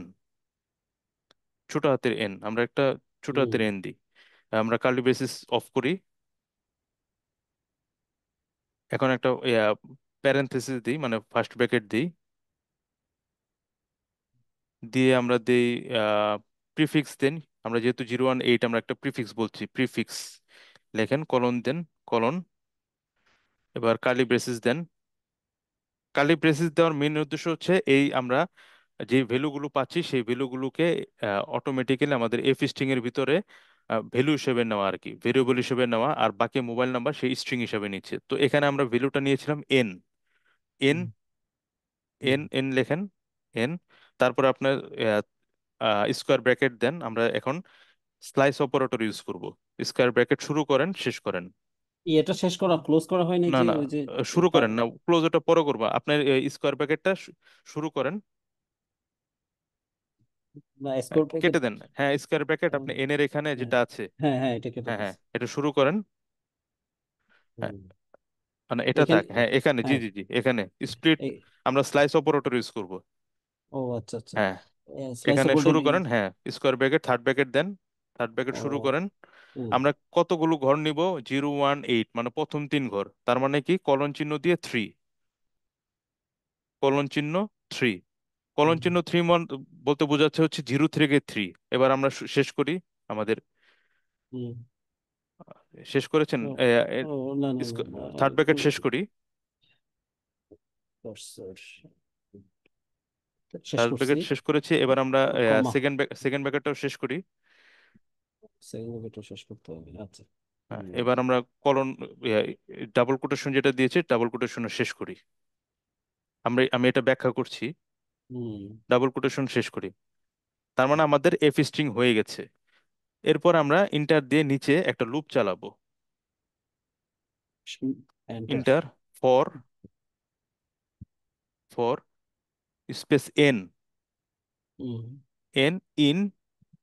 ছোট হাতের এন, আমরা একটা ছোট হুম হাতের এন দিই। আমরা কার্লি ব্রেসিস অফ করি। এখন একটা প্যারেনথেসিস দিই, মানে ফার্স্ট ব্র্যাকেট দিই, দিয়ে আমরা দিই প্রিফিক্স দেন। আমরা যেহেতু 018 আমরা একটা প্রিফিক্স বলছি, প্রিফিক্স লেখেন, কলন দেন, কলন। এবার কার্লি ব্রেসিস দেন। কার্লি ব্রেসিস দেওয়ার মেন উদ্দেশ্য হচ্ছে এই আমরা যে ভ্যালুগুলো পাচ্ছি সেই ভ্যালুগুলোকে অটোমেটিক্যালি আমাদের এফ স্ট্রিং এর ভিতরে ভ্যালু হিসেবে নেওয়া আর কি, ভেরিয়েবল হিসেবে নেওয়া, আর বাকি মোবাইল নাম্বার সেই স্ট্রিং হিসেবে নিচ্ছে। তো এখানে আমরা ভ্যালুটা নিয়েছিলাম এন, এন, হুম এন, এন লেখেন, এন। তারপর আপনার স্কোয়ার ব্র্যাকেট দেন। আমরা এখন স্লাইস অপারেটর ইউজ করব। স্কোয়ার ব্র্যাকেট শুরু করেন, শেষ করেন। এটা শেষ করা, ক্লোজ করা হয় নাই না যে না, ওই যে শুরু করেন না, ক্লোজ ওটা পরে করবো। আপনার স্কোয়ার ব্র্যাকেটটা শুরু করেন। না স্কোর প্যাকেট। কেটে দেন, হ্যাঁ স্কোয়ার ব্র্যাকেট আপনি এন এর এখানে হ্যাঁ যেটা আছে। হ্যাঁ হ্যাঁ, এটা কেটে হ্যাঁ হ্যাঁ, দিচ্ছি। এটা শুরু করেন। হ্যাঁ, হুম। মানে এটা এখানে থাক, হ্যাঁ এখানে, জি হ্যাঁ জি জি, এখানে স্প্লিট এই, আমরা স্লাইস অপারেটর ইউজ করব। ও আচ্ছা আচ্ছা, হ্যাঁ, স্লাইস এখানে সাপোর্টেড। শুরু করেন, হ্যাঁ স্কোয়ার ব্র্যাকেট থার্ড ব্র্যাকেট দেন, থার্ড ব্র্যাকেট শুরু ও করেন। হুম আমরা কতগুলো ঘর নিব? 0 1 8, মানে প্রথম 3 ঘর, তার মানে কি কলন চিহ্ন দিয়ে 3, কলন চিহ্ন 3, কলন হুম চিহ্ন 3 বলতে বোঝাচ্ছে হচ্ছে 0 থেকে 3। এবার আমরা শেষ করি আমাদের। হুম। শেষ করেছেন? ও ও না না না না, থার্ড একটু ব্র্যাকেট শেষ করি। cursor শেষ থার্ড করছি। ব্র্যাকেট শেষ করেছি, এবার আমরা কমা, সেকেন্ড ব্র্যাকেটটাও শেষ করি। সেকেন্ড ব্র্যাকেটও শেষ করতে হবে, আচ্ছা। হ্যাঁ, হুম এবার আমরা কলন ডাবল কোটেশন যেটা দিয়েছি ডাবল কোটেশন শেষ করি। আমি এটা ব্যাখ্যা করছি। হুম ডাবল কোটেশন শেষ করি, তার মানে আমাদের এফ স্ট্রিং হয়ে গেছে। এরপর আমরা ইন্টার দিয়ে নিচে একটা লুপ চালাবো। Enter. Inter, for, for space N, hmm N in,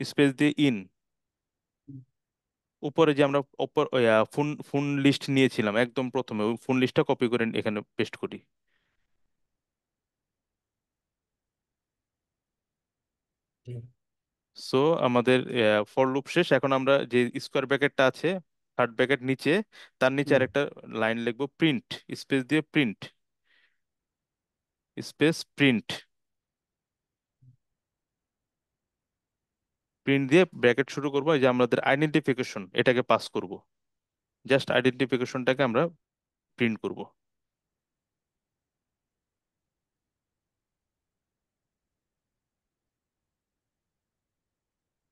space দিয়ে ইন। উপরে যে আমরা ফোন ফোন লিস্ট নিয়েছিলাম একদম প্রথমে, ওই ফোন লিস্টটা কপি করে এখানে পেস্ট করি। সো আমাদের ফর লুপ শেষ। এখন আমরা যে স্কোয়ার ব্র্যাকেটটা আছে থার্ড ব্র্যাকেট নিচে, তার নিচে হুম আরেকটা লাইন লিখবো, প্রিন্ট, স্পেস দিয়ে প্রিন্ট, স্পেস প্রিন্ট, প্রিন্ট দিয়ে ব্র্যাকেট শুরু করবো। এই যে আমাদের আইডেন্টিফিকেশন, এটাকে পাস করব। জাস্ট আইডেন্টিফিকেশনটাকে আমরা প্রিন্ট করব।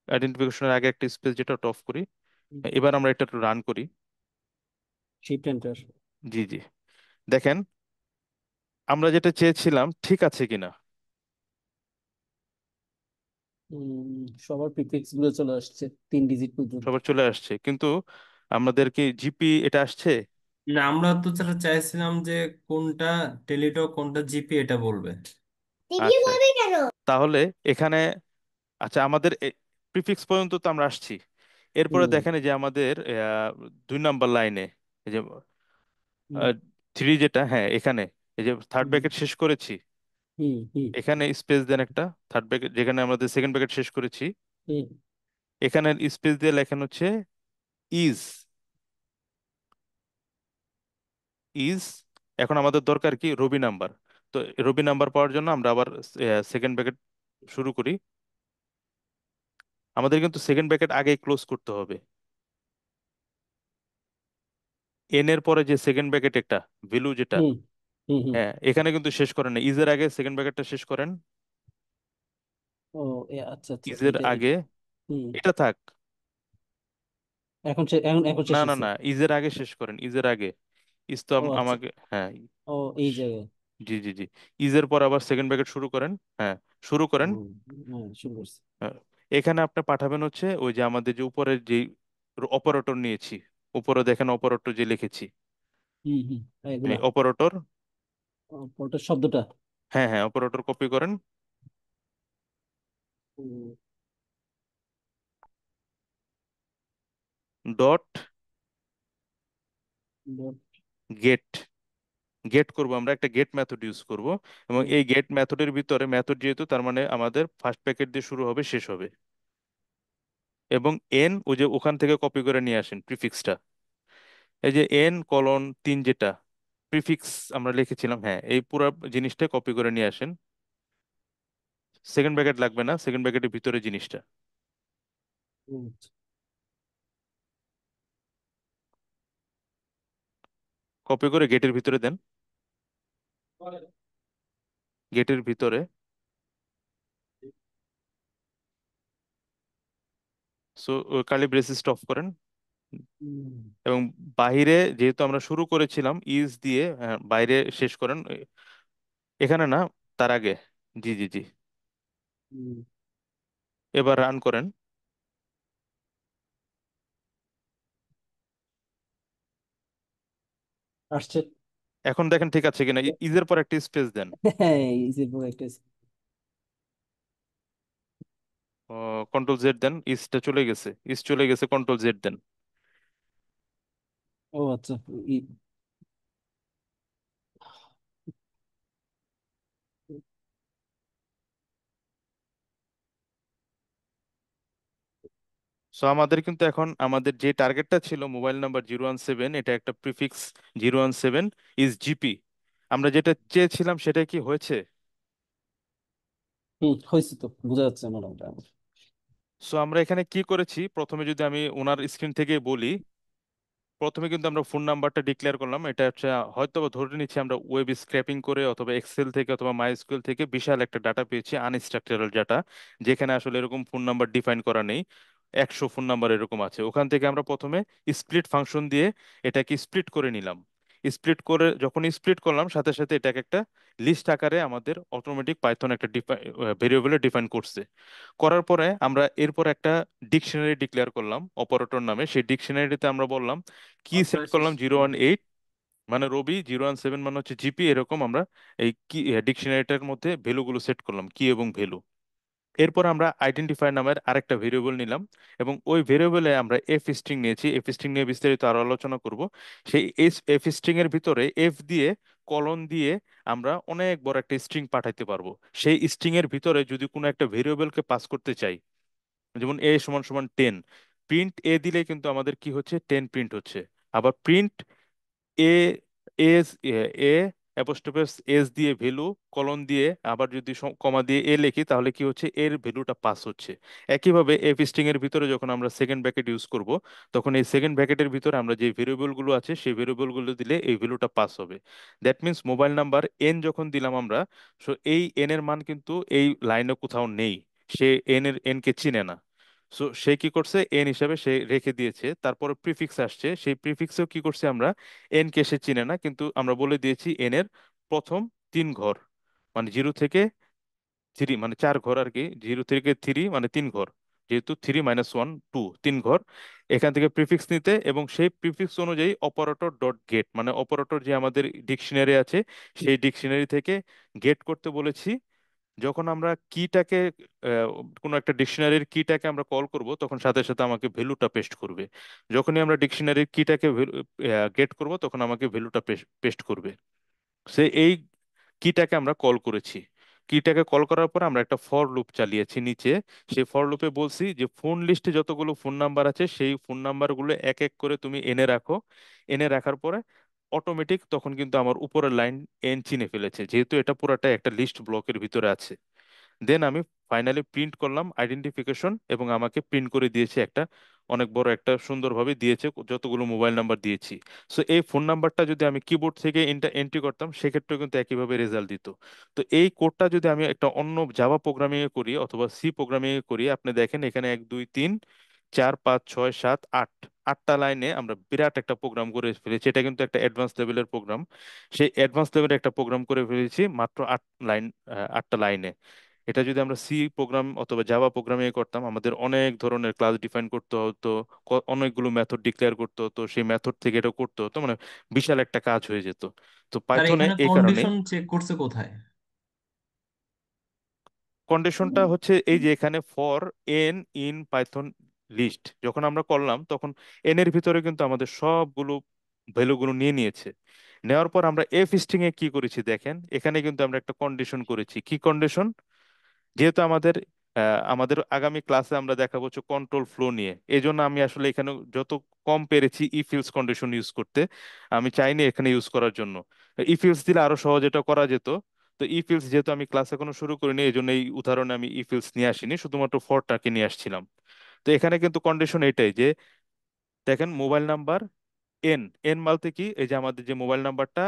আইডেন্টিফিকেশনের আগে একটা স্পেস যেটা অফ করি। এবার আমরা এটা রান করি। Shift enter. জি জি, দেখেন আমরা যেটা চেয়েছিলাম ঠিক আছে কিনা। সবার প্রিফিক্স গুলো চলে আসছে 3 ডিজিট পর্যন্ত। সবার চলে আসছে, কিন্তু আমাদের কি জিপি এটা আসছে? না, আমরা তো যেটা চাইছিলাম যে কোনটা টেলিটক কোনটা জিপি এটা বলবে। দিদি আচ্ছা, বলবে কেন? তাহলে এখানে, আচ্ছা আমাদের প্রিফিক্স পর্যন্ত তো আমরা আসছি। এরপরে হুম দেখেন এই যে আমাদের 2 নাম্বার লাইনে এই যে হুম 3 যেটা, হ্যাঁ এখানে এই যে থার্ড হুম ব্র্যাকেট শেষ করেছি, হুম হুম এখানে স্পেস দেন একটা। থার্ড ব্র্যাকেট যেখানে আমাদের সেকেন্ড ব্র্যাকেট শেষ করেছি, হুম এখানে স্পেস দিয়ে লেখেন হচ্ছে ইজ, ইজ। এখন আমাদের দরকার কি রবি নাম্বার। তো রবি নাম্বার পাওয়ার জন্য আমরা আবার সেকেন্ড ব্র্যাকেট শুরু করি। আমাদের কিন্তু সেকেন্ড ব্র্যাকেট আগে ক্লোজ করতে হবে। এন এর পরে যে সেকেন্ড ব্র্যাকেট একটা ভ্যালু যেটা, হুম হুম হুম। হ্যাঁ এখানে কিন্তু শেষ করেন না, ইজের আগে সেকেন্ড ব্র্যাকেটটা শেষ করেন। ও আচ্ছা আচ্ছা, ইজের এটা আগে, হুম। এটা থাক। এখন এখন না শেষ না হয়েছে। না, ইজের আগে শেষ করেন, ইজের আগে। ইজ তো ও আচ্ছা, আমাকে, হ্যাঁ ও এই জায়গায়। জি জি জি, ইজের পর আবার সেকেন্ড ব্র্যাকেট শুরু করেন। হ্যাঁ, শুরু করেন। হুম, হ্যাঁ শুরু করছি। হ্যাঁ, এখানে আপনি পাঠাবেন হচ্ছে ওই যে আমাদের যে উপরের যে অপারেটর নিয়েছি, উপরে দেখেন অপারেটর যে লিখেছি, হুম হুম, এগুলা অপারেটর। পোর্টার শব্দটা। হ্যাঁ হ্যাঁ, অপারেটর কপি করেন, হুম, ডট dot, গেট, গেট করব আমরা, একটা গেট মেথড ইউজ করব। এবং হুম এই গেট মেথডের ভিতরে, মেথড যেহেতু তার মানে আমাদের ফার্স্ট প্যাকেট দিয়ে শুরু হবে শেষ হবে। এবং এন ওই যে ওখান থেকে কপি করে নিয়ে আসেন প্রিফিক্সটা, এই যে এন কলন 3 যেটা প্রিফিক্স আমরা লিখেছিলাম, হ্যাঁ এই পুরো জিনিসটা কপি করে নিয়ে আসেন। সেকেন্ড ব্র্যাকেট লাগবে না, সেকেন্ড ব্র্যাকেটের ভিতরে জিনিসটা হুম, কপি করে গেটের ভিতরে দেন। গেটের ভিতরে, সো কার্লি ব্রেসিস অফ করেন। হুম, এবং বাহিরে যেহেতু আমরা শুরু করেছিলাম ইজ দিয়ে, বাইরে শেষ করেন। এখানে না, তার আগে, জি জি জি। হুম, এবার রান করেন। আসছে। এখন দেখেন ঠিক আছে কিনা, ইজের পর একটা স্পেস দেন। হ্যাঁ, ইজি একটা। কন্ট্রোল জেড দেন, ইসটা চলে গেছে, ইস চলে গেছে, কন্ট্রোল জেড দেন। ও আচ্ছা। ই- সো আমাদের কিন্তু এখন আমাদের যে টার্গেটটা ছিল মোবাইল নাম্বার 017, এটা একটা প্রিফিক্স 017 ইজ জিপি। আমরা যেটা চেয়েছিলাম সেটা কি হয়েছে? হয়েছে তো, বোঝা যাচ্ছে মোটামুটি আমার। সো আমরা এখানে কি করেছি, প্রথমে যদি আমি ওনার স্ক্রিন থেকে বলি, প্রথমে কিন্তু আমরা ফোন নাম্বারটা ডিক্লেয়ার করলাম। এটা হচ্ছে হয়তো বা ধরে নিচ্ছি আমরা ওয়েব স্ক্র্যাপিং করে অথবা এক্সেল থেকে অথবা মাইস্কুয়েল থেকে বিশাল একটা ডাটা পেয়েছি, আনস্ট্রাকচারাল ডাটা, যেখানে আসলে এরকম ফোন নাম্বার ডিফাইন করা নেই, 100 ফোন নাম্বার এরকম আছে। ওখান থেকে আমরা প্রথমে স্প্লিট ফাংশন দিয়ে এটাকে স্প্লিট করে নিলাম। স্প্লিট করে যখন স্প্লিট করলাম, সাথে সাথে এটাকে একটা লিস্ট আকারে আমাদের অটোমেটিক পাইথন একটা ভেরিয়েবলে ডিফাইন করছে। করার পরে আমরা এরপর একটা ডিকশনারি ডিক্লেয়ার করলাম অপারেটর নামে। সেই ডিকশনারিতে আমরা বললাম কি সেট অপারেশন। করলাম, 018 মানে রবি, 017 মানে হচ্ছে জিপি, এরকম আমরা এই কি ডিকশনারিটার মধ্যে ভ্যালুগুলো সেট করলাম, কি এবং ভ্যালু। এরপর আমরা আইডেন্টিফায়ার নামের আরেকটা ভেরিয়েবল নিলাম, এবং ওই ভেরিয়েবলে আমরা এফ স্ট্রিং নিয়েছি। এফ স্ট্রিং নিয়ে বিস্তারিত আরো আলোচনা করব। সেই এফ স্ট্রিং এর ভিতরে এফ দিয়ে কলন দিয়ে আমরা অনেক বড় একটা স্ট্রিং পাঠাইতে পারবো। সেই স্ট্রিং এর ভিতরে যদি কোনো একটা ভেরিয়েবলকে পাস করতে চাই, যেমন এ সমান সমান 10, প্রিন্ট এ দিলে কিন্তু আমাদের কি হচ্ছে, 10 প্রিন্ট হচ্ছে। আবার print A S A apostrophes S দিয়ে ভ্যালু কলন দিয়ে আবার যদি কমা দিয়ে এ লিখি, তাহলে কি হচ্ছে, এর ভ্যালুটা পাস হচ্ছে। একইভাবে এফ স্ট্রিং এর ভিতরে যখন আমরা সেকেন্ড ব্র্যাকেট ইউজ করব, তখন এই সেকেন্ড ব্র্যাকেটের ভিতরে আমরা যে ভেরিয়েবল গুলো আছে সেই ভেরিয়েবল গুলো দিলে এই ভ্যালুটা পাস হবে। That means mobile number N যখন দিলাম আমরা, সো এই এন এর মান কিন্তু এই লাইনে কোথাও নেই, সে এন কে চিনে না। সো সে কি করছে, এন হিসাবে সে রেখে দিয়েছে। তারপরে প্রিফিক্স আসছে, সেই প্রিফিক্সেও কি করছে আমরা, এন কে সে চিনে না, কিন্তু আমরা বলে দিয়েছি এন এর প্রথম 3 ঘর, মানে 0 থেকে 3, মানে 4 ঘর আর কি, 0 থেকে 3 মানে 3 ঘর, যেহেতু 3 - 1 2, 3 ঘর। এখান থেকে প্রিফিক্স নিতে, এবং সেই প্রিফিক্স অনুযায়ী অপারেটর ডট গেট, মানে অপারেটর যে আমাদের ডিকশনারি আছে সেই ডিকশনারি থেকে গেট করতে বলেছি। যখন আমরা কিটাকে কোনো একটা ডিকশনারির কিটাকে আমরা কল করব, তখন সাথে সাথে আমাকে ভ্যালুটা পেস্ট করবে। যখনই আমরা ডিকশনারির কিটাকে গেট করব, তখন আমাকে ভ্যালুটা পেস্ট করবে। সে এই কিটাকে আমরা কল করেছি। কিটাকে কল করার পর আমরা একটা ফর লুপ চালিয়েছি নিচে। সেই ফর লুপে বলছি যে ফোন লিস্টে যতগুলো ফোন নাম্বার আছে সেই ফোন নাম্বারগুলো এক এক করে তুমি এনে রাখো। এনে রাখার পরে অটোমেটিক তখন কিন্তু আমার উপরের লাইন এন চিনে ফেলেছে, যেহেতু এটা পুরাটা একটা লিস্ট ব্লকের ভিতরে আছে। দেন আমি ফাইনালি প্রিন্ট করলাম আইডেন্টিফিকেশন, এবং আমাকে প্রিন্ট করে দিয়েছে একটা অনেক বড় একটা, সুন্দরভাবে দিয়েছে যতগুলো মোবাইল নাম্বার দিয়েছি। সো এই ফোন নাম্বারটা যদি আমি কিবোর্ড থেকে এন্ট্রি করতাম, সেক্ষেত্রেও কিন্তু একইভাবে রেজাল্ট দিত। তো এই কোডটা যদি আমি একটা অন্য জাভা প্রোগ্রামিং এ করি অথবা সি প্রোগ্রামিং এ করি, আপনি দেখেন এখানে 1 2 3 4 5 6 7 8, 8টা লাইনে আমরা বিরাট একটা প্রোগ্রাম করে ফেলেছি। এটা কিন্তু একটা অ্যাডভান্স লেভেলের প্রোগ্রাম। সেই অ্যাডভান্স লেভেলের একটা প্রোগ্রাম করে ফেলেছি মাত্র 8 লাইন, 8টা লাইনে। এটা যদি আমরা সি প্রোগ্রাম অথবা জাভা প্রোগ্রামিং করতাম, আমাদের অনেক ধরনের ক্লাস ডিফাইন করতে হতো, অনেকগুলো মেথড ডিক্লেয়ার করতে হতো, সেই মেথড থেকে এটা করতে হতো, মানে বিশাল একটা কাজ হয়ে যেত। তো স্যার পাইথনে এখানে এই কারণে কন্ডিশন চেক করছে কোথায়? কন্ডিশনটা হচ্ছে এই যে এখানে for n in Python list যখন আমরা করলাম, তখন এন এর ভিতরে কিন্তু আমাদের সবগুলো ভ্যালুগুলো নিয়ে নিয়েছে। নেওয়ার পর আমরা এফ স্ট্রিং এ কি করেছি দেখেন, এখানে কিন্তু আমরা একটা কন্ডিশন করেছি। কি কন্ডিশন? যেহেতু আমাদের আগামী ক্লাসে আমরা দেখাবো হচ্ছে কন্ট্রোল ফ্লো নিয়ে, এই জন্য আমি আসলে এখানে যত কম পেরেছি ইফ ইলস কন্ডিশন ইউজ করতে। আমি চাইনি এখানে ইউজ করার জন্য, ইফ ইলস দিলে আরো সহজ এটা করা যেত। তো ইফ ইলস যেহেতু আমি ক্লাস এখনো শুরু করিনি, এই জন্য এই উদাহরণে আমি ইফ ইলস নিয়ে আসিনি, শুধুমাত্র ফরটাকে নিয়ে আসছিলাম। তো এখানে কিন্তু কন্ডিশন এটাই যে, দেখেন মোবাইল নাম্বার এন, এন বলতে কি, এই যে আমাদের যে মোবাইল নাম্বারটা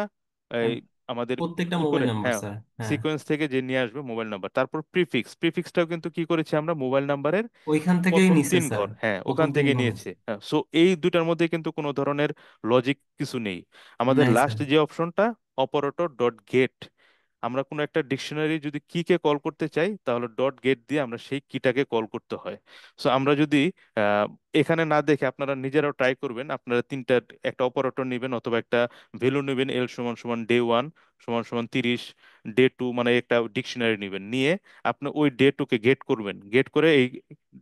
এই হ্যাঁ, আমাদের প্রত্যেকটা মোবাইল উপরে, নাম্বার হ্যাঁ, স্যার, হ্যাঁ। সিকোয়েন্স থেকে যে নিয়ে আসবে মোবাইল নাম্বার, তারপর প্রিফিক্সটাও কিন্তু কি করেছি আমরা, মোবাইল নাম্বারের ওইখান থেকেই প্রথম নিছে তিন স্যার, ঘর, হ্যাঁ, প্রথম ওখান তিন থেকে ঘর নিয়েছে। নিছে। হ্যাঁ, সো এই দুটার মধ্যে কিন্তু কোনো ধরনের লজিক কিছু নেই। আমাদের নাই লাস্ট স্যার। যে অপশনটা, অপারেটর ডট গেট, আমরা কোনো একটা ডিকশনারি যদি কিকে কল করতে চাই, তাহলে ডট গেট দিয়ে আমরা সেই কিটাকে কল করতে হয়। সো আমরা যদি এখানে না দেখে আপনারা নিজেরাও ট্রাই করবেন। আপনারা তিনটা, একটা অপারেটর নেবেন অথবা একটা ভ্যালু নেবেন, এল সমান সমান ডে 1 সমান সমান 30, ডে 2 মানে একটা ডিকশনারি নেবেন, নিয়ে আপনি ওই ডে 2 কে গেট করবেন। গেট করে এই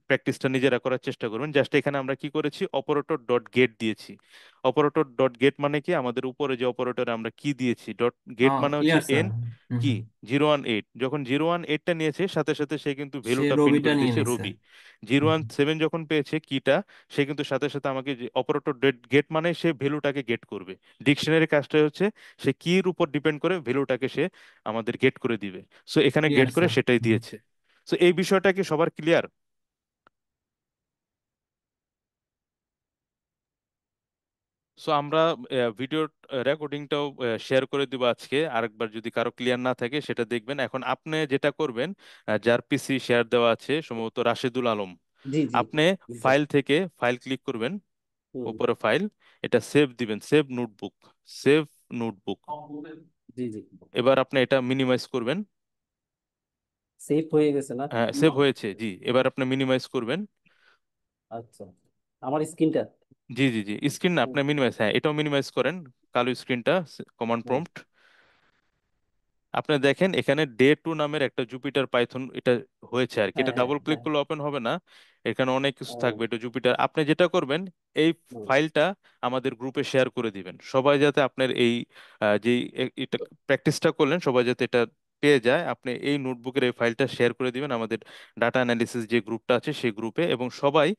প্র্যাকটিসটা নিজেরা করার চেষ্টা করবেন। জাস্ট এখানে আমরা কি করেছি, অপারেটর ডট গেট দিয়েছি। অপারেটর ডট গেট মানে কি, আমাদের উপরে যে অপারেটরে আমরা কি দিয়েছি, ডট গেট মানে হচ্ছে ক্লিয়ার স্যার। এন হুম কি হুম। 018, যখন 018টা নিয়েছে সাথে সাথে সে কিন্তু সে ভ্যালুটা প্রিন্ট রবিটা করে নিয়ে দিয়েছে নিছে। রবি। 017 যখন পেয়েছে কিটা, সে কিন্তু সাথে সাথে আমাকে যে অপারেটর গেট মানে সে ভ্যালুটাকে গেট করবে। ডিকশনারি কাজটা হচ্ছে সে কির উপর ডিপেন্ড করে ভ্যালুটাকে সে আমাদের গেট করে দিবে। সো এখানে ক্লিয়ার গেট করে স্যার। সেটাই হুম। দিয়েছে। সো এই বিষয়টা কি সবার ক্লিয়ার? সো আমরা ভিডিও রেকর্ডিংটাও শেয়ার করে দিব আজকে, আরেকবার যদি কারো ক্লিয়ার না থাকে সেটা দেখবেন। এখন আপনি যেটা করবেন, যার পিসি শেয়ার দেওয়া আছে সম্ভবত রাশেদুল আলম, জি জি আপনি জি স্যার। ফাইল থেকে ফাইল ক্লিক করবেন, হুম। উপরে ফাইল, এটা সেভ দিবেন, সেভ নোটবুক, সেভ নোটবুক। জি জি। এবার আপনি এটা মিনিমাইজ করবেন। সেভ হয়ে গেছে না? হ্যাঁ সেভ হয়েছে, জি। এবার আপনি মিনিমাইজ করবেন। আচ্ছা, আমার স্ক্রিনটা। জি জি জি, স্ক্রিন না, হুম আপনি মিনিমাইজ, হ্যাঁ এটাও মিনিমাইজ করেন, কালো স্ক্রিনটা, কমান্ড হুম প্রম্পট। আপনি দেখেন এখানে ডে 2 নামের একটা জুপিটার পাইথন এটা হয়েছে আর কি। হ্যাঁ এটা হ্যাঁ ডাবল ক্লিক হ্যাঁ। করলে ওপেন হবে না, এখানে অনেক কিছু ও, থাকবে। এটা জুপিটার, আপনি যেটা করবেন, এই হুম। ফাইলটা আমাদের গ্রুপে শেয়ার করে দিবেন, সবাই যাতে আপনার এই যে এটা প্র্যাকটিসটা করলেন সবাই যাতে এটা পেয়ে যায়। আপনি এই নোটবুকের এই ফাইলটা শেয়ার করে দিবেন আমাদের ডাটা অ্যানালিসিস যে গ্রুপটা আছে সেই গ্রুপে, এবং সবাই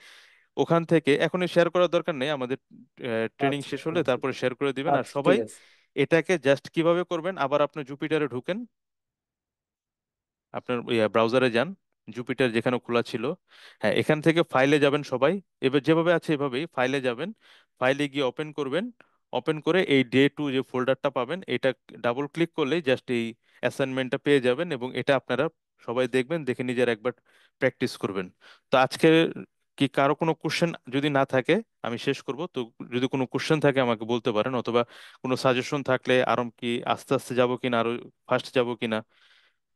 ওখান থেকে, এখনই শেয়ার করার দরকার নেই, আমাদের ট্রেনিং আচ্ছা শেষ হলে তারপরে শেয়ার করে দিবেন। আর আচ্ছা, ঠিক সবাই আছে। এটাকে জাস্ট কিভাবে করবেন, আবার আপনি জুপিটারে ঢুকেন, আপনার ব্রাউজারে যান, জুপিটার যেখানে খোলা ছিল, হ্যাঁ এখান থেকে ফাইলে যাবেন সবাই। এবার যেভাবে আছে এভাবেই ফাইলে যাবেন, ফাইলে গিয়ে ওপেন করবেন। ওপেন করে এই ডে 2 যে ফোল্ডারটা পাবেন, এটা ডাবল ক্লিক করলেই জাস্ট এই অ্যাসাইনমেন্টটা পেয়ে যাবেন, এবং এটা আপনারা সবাই দেখবেন, দেখে নিজের একবার প্র্যাকটিস করবেন। তো আজকে কি কারো কোনো কোশ্চেন যদি না থাকে আমি শেষ করব। তো যদি কোনো কোশ্চেন থাকে আমাকে বলতে পারেন, অথবা কোনো সাজেশন থাকলে আরো কি আস্তে আস্তে যাবো কিনা, আরো ফাস্ট যাবো কিনা,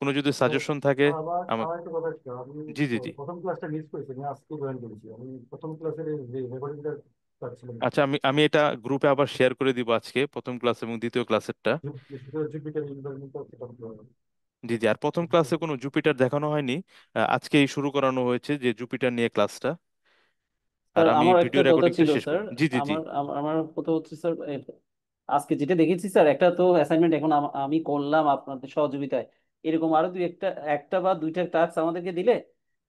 কোনো যদি তো সাজেশন থাকে আমার আমার। আমার একটা কথা ছিল, আমি জি জি তো জি। প্রথম ক্লাসটা মিস করেছি, আমি আজকে জয়েন করেছি। আমি প্রথম ক্লাসের যে রেকর্ডিংটা পাচ্ছিলাম না। আচ্ছা, আমি এটা গ্রুপে আবার শেয়ার করে দিব আজকে, প্রথম ক্লাস এবং দ্বিতীয় ক্লাসেরটা। জুপিটার ইনভারমেন্টটা সেটা জি জি। আর প্রথম ক্লাসে কোনো জুপিটার দেখানো হয়নি, আজকেই শুরু করানো হয়েছে যে জুপিটার নিয়ে ক্লাসটা। আর স্যার আমি আমার একটা ভিডিও কথা রেকর্ডিংটা ছিল শেষ স্যার। করব। জি জি জি। আমার কথা হচ্ছে স্যার, আজকে যেটা দেখেছি স্যার, একটা তো অ্যাসাইনমেন্ট এখন আমি করলাম আপনাদের সহযোগিতায়। এরকম আরো দুই একটা, একটা বা দুইটা টাস্ক আমাদেরকে দিলে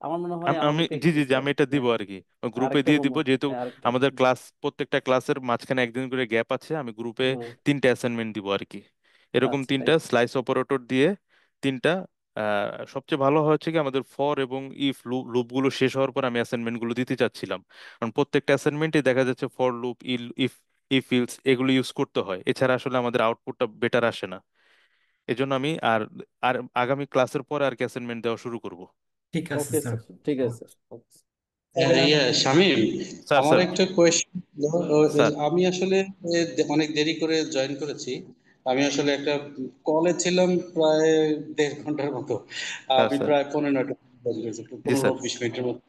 আমার মনে হয় আমি আমাদের জি জি জি, প্র্যাকটিসটা, আমি এটা দিব হ্যাঁ। আর কি, গ্রুপে আরেকটা দিয়ে দিব, হোমওয়ার্ক, যেহেতু হ্যাঁ আরেকটা। আমাদের ক্লাস প্রত্যেকটা ক্লাসের মাঝখানে একদিন করে গ্যাপ আছে, আমি গ্রুপে হুম। 3টা অ্যাসাইনমেন্ট দিব আর কি। এরকম আচ্ছা তাই। 3টা স্লাইস অপারেটর দিয়ে 3টা। সবচেয়ে ভালো হচ্ছে কি, আমাদের ফর এবং ইফ লুপগুলো শেষ হওয়ার পর আমি অ্যাসাইনমেন্ট গুলো দিতে চাচ্ছিলাম, কারণ প্রত্যেকটা অ্যাসাইনমেন্টে দেখা যাচ্ছে for loop, if if else এগুলো ইউজ করতে হয়, এছাড়া আসলে আমাদের আউটপুটটা বেটার আসে না। এজন্য আমি আর আর আগামী ক্লাসের পরে আর কি অ্যাসাইনমেন্ট দেওয়া শুরু করব। ঠিক আছে ওকে স্যার। স্যার, ঠিক আছে স্যার। শামীম, স্যার আমার স্যার একটা কোয়েশ্চেন। স্যার আমি আসলে অনেক দেরি করে জয়েন করেছি। আমি আসলে একটা কলে ছিলাম প্রায় 1.5 ঘন্টার মতো। স্যার আমি স্যার প্রায় 15 মিনিট জয়েন করেছি, একটু জি স্যার। 15-20 মিনিটের মতো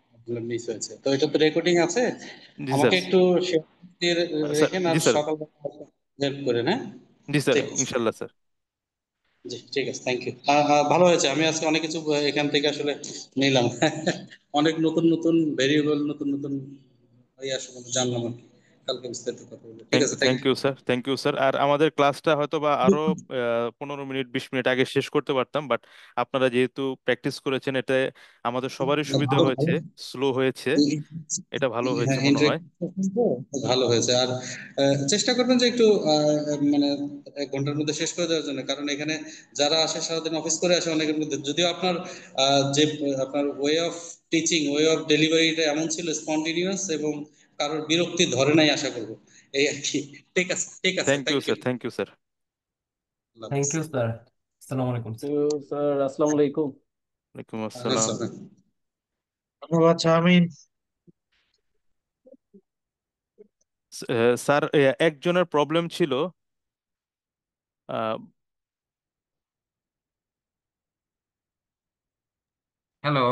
মিস হয়েছে। তো এটা তো রেকর্ডিং আছে, জি স্যার। আমাকে একটু share দিয়ে স্যার রেখেন, আর জি স্যার। সকালবেলা হেল্প করেন, হ্যাঁ? জি স্যার, ঠিক আছে। ইনশাল্লাহ স্যার। জি ঠিক আছে, থ্যাংক ইউ। ভালো হয়েছে, আমি আজকে অনেক কিছু এখান থেকে আসলে নিলাম। অনেক নতুন নতুন ভেরিয়েবল, নতুন নতুন আসলে জানলাম আর কি। কালকে বিস্তারিত কথা বলবো, ঠিক আছে, thank thank you sir, thank you sir. আর আমাদের ক্লাসটা হয়তো বা আরো 15 মিনিট 20 মিনিট আগে শেষ করতে পারতাম, বাট আপনারা যেহেতু প্র্যাকটিস করেছেন, এতে আমাদের সবারই সুবিধা ইউ। হয়েছে, স্লো হয়েছে, এটা ভালো হয়েছে হ্যাঁ, মনে হয়। ইন্টারেক্টিভ তো ভালো হয়েছে। আর চেষ্টা করবেন যে একটু মানে 1 ঘন্টার মধ্যে শেষ করে দেওয়ার জন্য, কারণ এখানে যারা আসে সারাদিন অফিস করে আসে অনেকের মধ্যে, যদিও আপনার যে আপনার way of teaching, way of ডেলিভারিটা এমন ছিল স্পন্টিনিউয়াস, এবং কারোর বিরক্তি ধরে নাই আশা করবো, এই আর কি। ঠিক আছে, ঠিক আছে, thank you thank you. Sir, thank you sir. Allah thank হাফেজ। You sir. আসসালামু আলাইকুম তো স্যার। স্যার, আসসালামু আলাইকুম। ওয়ালাইকুম আসসালাম। আসসালাম। ধন্যবাদ শামিম। স্যার একজনের প্রবলেম ছিল, আহ, হ্যালো।